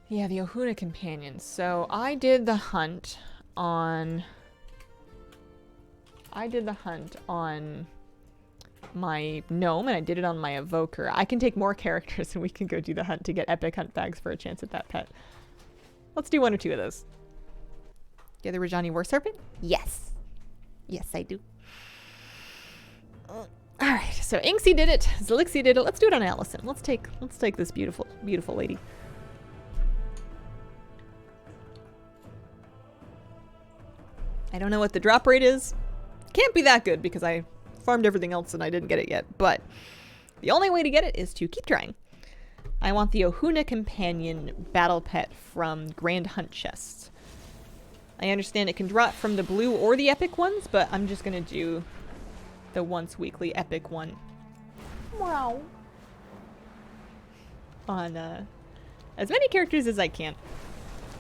Yeah, the Ohuna Companion. So, I did the hunt on my gnome, and I did it on my evoker. I can take more characters and we can go do the hunt to get epic hunt bags for a chance at that pet. Let's do 1 or 2 of those. You have the Rajani War Serpent? Yes. Yes, I do. Alright, so Inksy did it. Zelixie did it. Let's do it on Allison. Let's take this beautiful, beautiful lady. I don't know what the drop rate is. Can't be that good because I farmed everything else and I didn't get it yet, but the only way to get it is to keep trying. I want the Ohuna Companion battle pet from Grand Hunt chests. I understand it can drop from the blue or the epic ones, but I'm just gonna do the once weekly epic one. Wow. On as many characters as I can.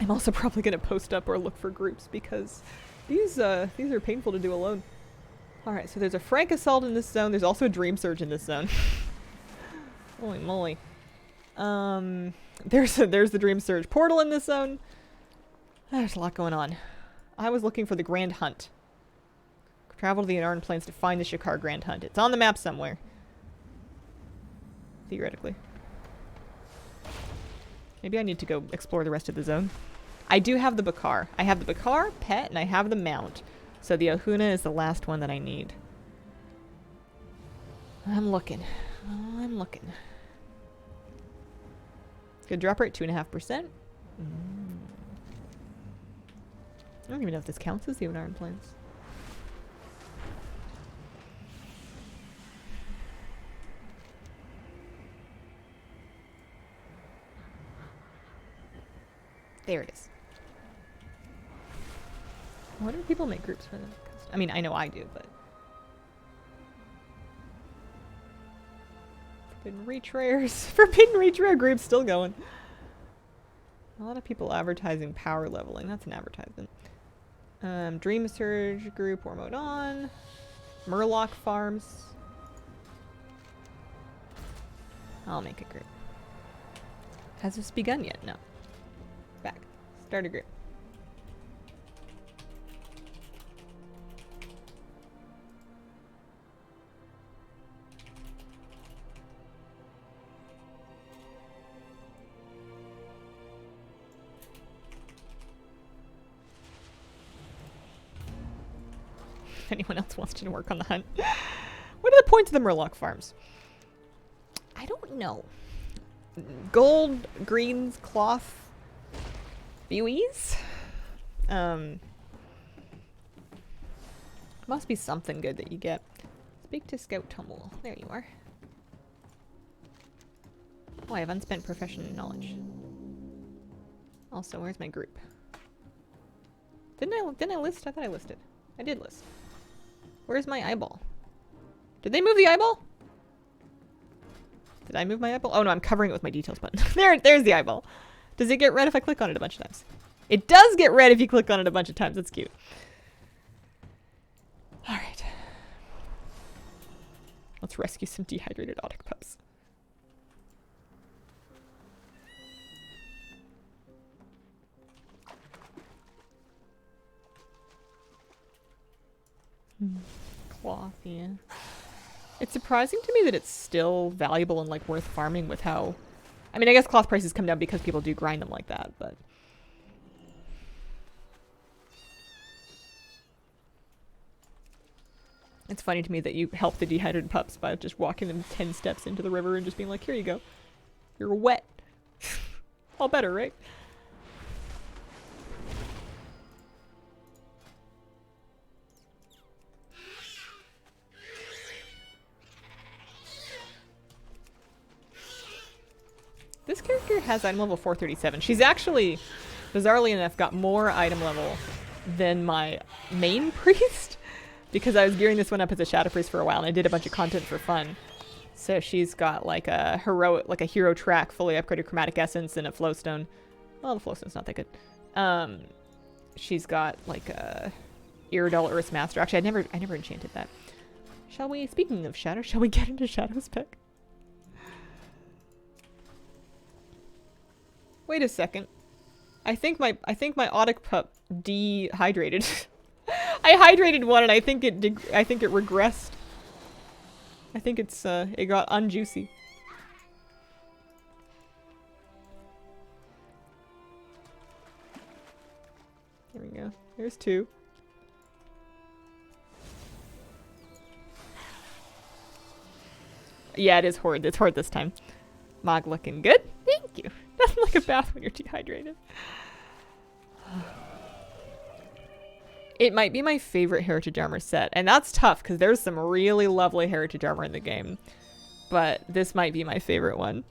I'm also probably gonna post up or look for groups because these are painful to do alone. Alright, so there's a Frank Assault in this zone. There's also a Dream Surge in this zone. Holy moly. There's the Dream Surge portal in this zone. There's a lot going on. I was looking for the Grand Hunt. Travel to the Inarn Plains to find the Shakar Grand Hunt. It's on the map somewhere. Theoretically. Maybe I need to go explore the rest of the zone. I do have the Bakar. I have the Bakar, Pet, and I have the Mount. So the Ohuna is the last one that I need. I'm looking. I'm looking. Good drop rate, 2.5%. I don't even know if this counts as the Inarn Plains. There it is. Why do people make groups for them? I mean, I know I do, but... Forbidden Retrayers. Forbidden Retrayer group's still going. A lot of people advertising power leveling. That's an advertisement. Dream Surge group, War Mode on. Murloc Farms. I'll make a group. Has this begun yet? No. Back. Start a group. If anyone else wants to work on the hunt. What are the points of the Murloc Farms? I don't know. Gold, greens, cloth, buoys? Must be something good that you get. Speak to Scout Tumble. There you are. Oh, I have unspent profession knowledge. Also, where's my group? Didn't I list? I thought I listed. I did list. Where's my eyeball? Did they move the eyeball? Did I move my eyeball? Oh no, I'm covering it with my details button. There's the eyeball. Does it get red if I click on it a bunch of times? It does get red if you click on it a bunch of times. That's cute. Alright. Let's rescue some dehydrated Audic pups. Cloth, yeah. It's surprising to me that it's still valuable and like worth farming with how... I mean, I guess cloth prices come down because people do grind them like that, but... It's funny to me that you help the dehydrated pups by just walking them 10 steps into the river and just being like, here you go. You're wet. All better, right? This character has item level 437. She's actually, bizarrely enough, got more item level than my main priest. Because I was gearing this one up as a Shadow Priest for a while and I did a bunch of content for fun. So she's got like a hero track, fully upgraded chromatic essence and a flowstone. Well, the flowstone's not that good. She's got like a Iridol Earth's Master. Actually, I never enchanted that. Shall we, speaking of Shadow, shall we get into Shadow's pick? Wait a second. I think my Audic pup dehydrated. I hydrated one and I think it regressed. I think it's it got unjuicy. There we go. There's two. Yeah, it is Horde. It's Horde this time. Mog looking good. Thank you. Nothing like a bath when you're dehydrated. It might be my favorite Heritage Armor set, and that's tough because there's some really lovely Heritage Armor in the game. But this might be my favorite one.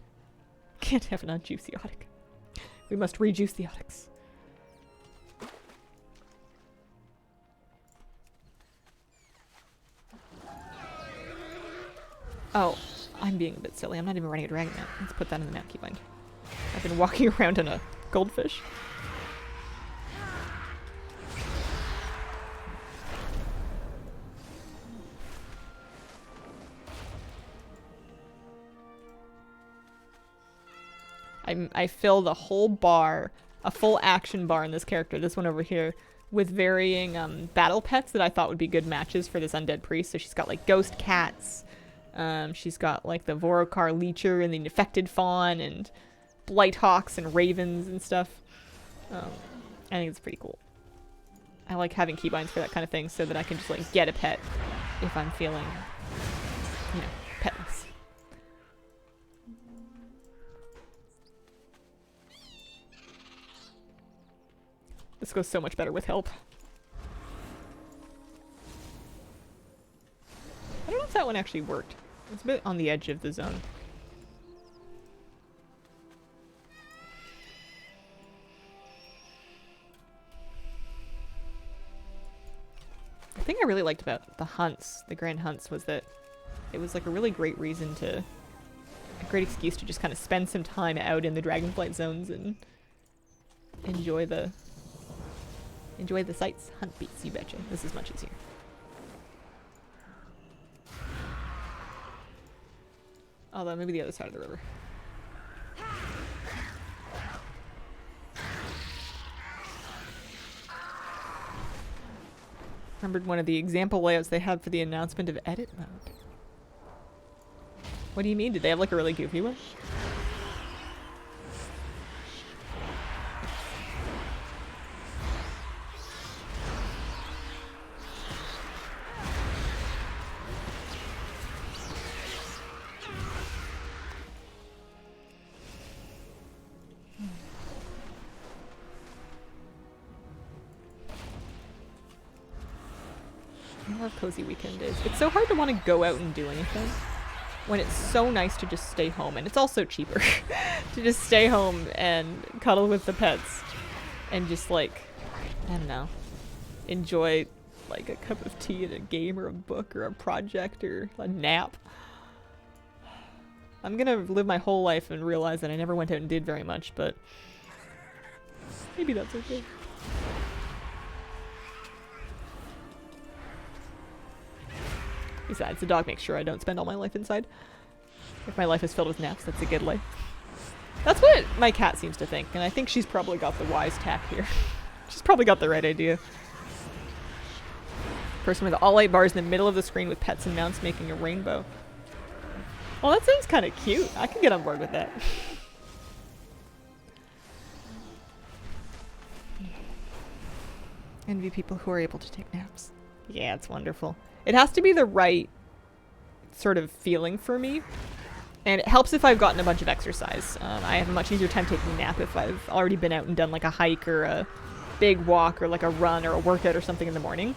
Can't have an unjuicy Audic. We must rejuice the Audics. Oh, I'm being a bit silly. I'm not even running a dragon mount. Let's put that in the map keybind. I've been walking around in a goldfish. I fill the whole bar, a full action bar in this character, this one over here, with varying battle pets that I thought would be good matches for this undead priest. So she's got like ghost cats, she's got like the Vorokar Leecher and the Infected Fawn and Blighthawks and Ravens and stuff. I think it's pretty cool. I like having keybinds for that kind of thing so that I can just like get a pet if I'm feeling, you know, petless. This goes so much better with help. I don't know if that one actually worked. It's a bit on the edge of the zone. The thing I really liked about the hunts, the grand hunts, was that it was like a really great reason to, a great excuse to just kind of spend some time out in the Dragonflight zones and enjoy the sights. Hunt beats, you betcha. This is much easier. Although maybe the other side of the river. Remembered one of the example layouts they had for the announcement of edit mode. What do you mean? Did they have like a really goofy one? I love cozy weekend days. It's so hard to want to go out and do anything when it's so nice to just stay home, and it's also cheaper to just stay home and cuddle with the pets and just like, I don't know, enjoy like a cup of tea and a game or a book or a project or a nap. I'm gonna live my whole life and realize that I never went out and did very much, but maybe that's okay. Besides, the dog makes sure I don't spend all my life inside. If my life is filled with naps, that's a good life. That's what my cat seems to think, and I think she's probably got the wise tack here. She's probably got the right idea. Person with all 8 bars in the middle of the screen with pets and mounts making a rainbow. Well, that sounds kind of cute. I can get on board with that. Envy people who are able to take naps. Yeah, it's wonderful. It has to be the right sort of feeling for me. And it helps if I've gotten a bunch of exercise. I have a much easier time taking a nap if I've already been out and done like a hike or a big walk or like a run or a workout or something in the morning.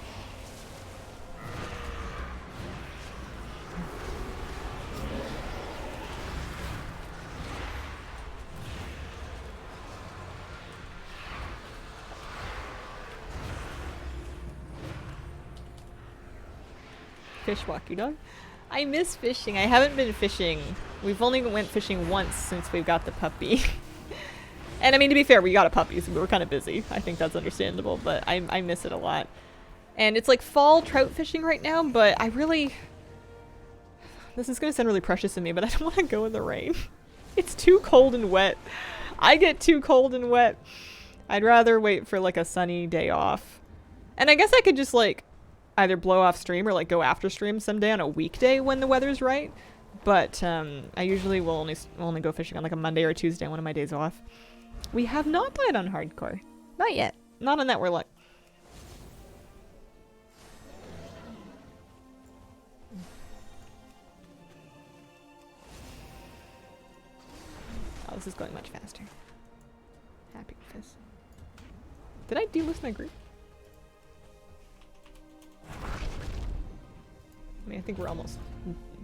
Fish walk your dog. I miss fishing. I haven't been fishing. We've only went fishing once since we've got the puppy. And I mean, to be fair, we got a puppy, so we were kind of busy. I think that's understandable, but I miss it a lot. And it's like fall trout fishing right now, but I really... This is going to sound really precious to me, but I don't want to go in the rain. It's too cold and wet. I get too cold and wet. I'd rather wait for like a sunny day off. And I guess I could just like either blow off stream or like go after stream someday on a weekday when the weather's right. But I usually will only go fishing on like a Monday or a Tuesday, one of my days off. We have not died on hardcore. Not yet. Not on that we're luck. Oh, this is going much faster. Happy with this. Did I delist my group? I mean, I think we're almost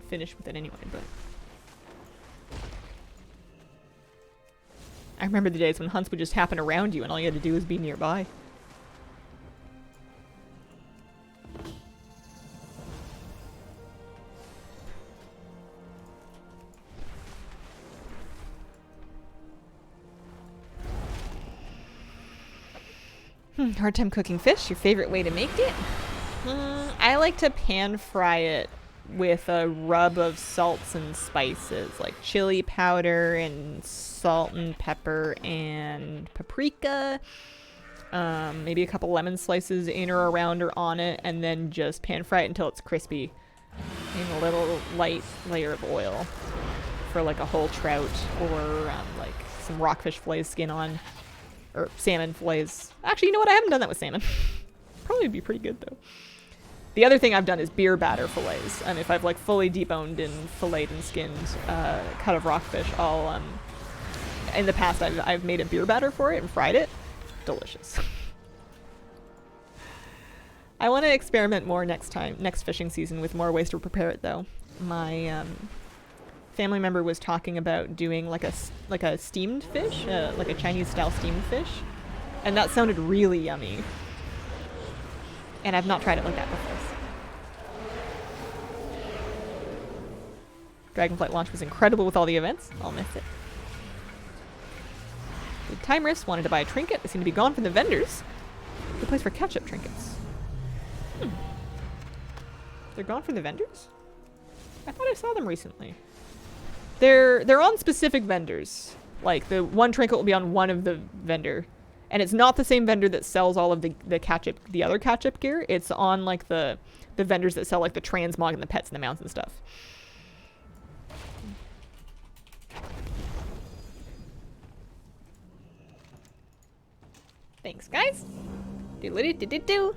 finished with it anyway, but... I remember the days when hunts would just happen around you and all you had to do was be nearby. Hard time cooking fish. Your favorite way to make it? I like to pan fry it with a rub of salts and spices, like chili powder and salt and pepper and paprika. Maybe a couple lemon slices in or around or on it, and then just pan fry it until it's crispy in a little light layer of oil for like a whole trout or like some rockfish fillets skin on, or salmon fillets. Actually, you know what? I haven't done that with salmon. Probably be pretty good though. The other thing I've done is beer batter fillets. If I've like fully deboned and filleted and skinned cut of rockfish, I'll in the past I've made a beer batter for it and fried it. Delicious. I want to experiment more next fishing season with more ways to prepare it though. My family member was talking about doing like a steamed fish, like a Chinese style steamed fish, and that sounded really yummy. And I've not tried it like that before. Dragonflight launch was incredible with all the events. I'll miss it. Good time wrist wanted to buy a trinket. They seem to be gone from the vendors. Good place for catch-up trinkets. They're gone from the vendors? I thought I saw them recently. They're on specific vendors. Like the one trinket will be on one of the vendor. And it's not the same vendor that sells all of the catch-up, the other catch-up gear. It's on like the vendors that sell like the transmog and the pets and the mounts and stuff. Thanks, guys. Do-do-do-do-do.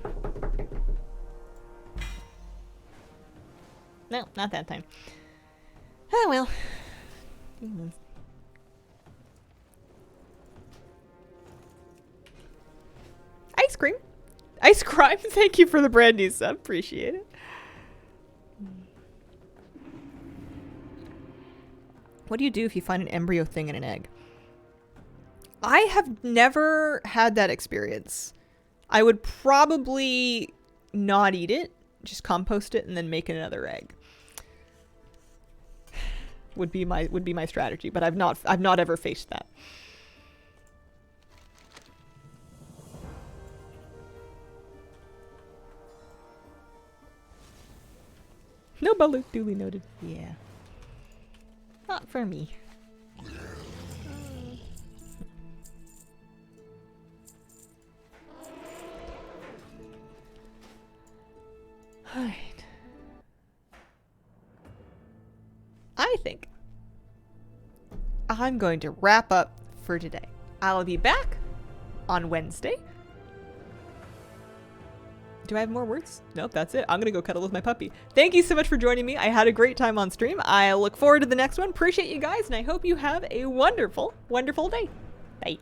No, not that time. Oh well. Ice cream. Ice crime. Thank you for the brand new sub. Appreciate it. What do you do if you find an embryo thing in an egg? I have never had that experience. I would probably not eat it, just compost it and then make another egg. Would be my strategy, but I've not ever faced that. No Balut, duly noted. Yeah. Not for me. Alright. I think I'm going to wrap up for today. I'll be back on Wednesday. Do I have more words? Nope, that's it. I'm gonna go cuddle with my puppy. Thank you so much for joining me. I had a great time on stream. I look forward to the next one. Appreciate you guys, and I hope you have a wonderful, wonderful day. Bye.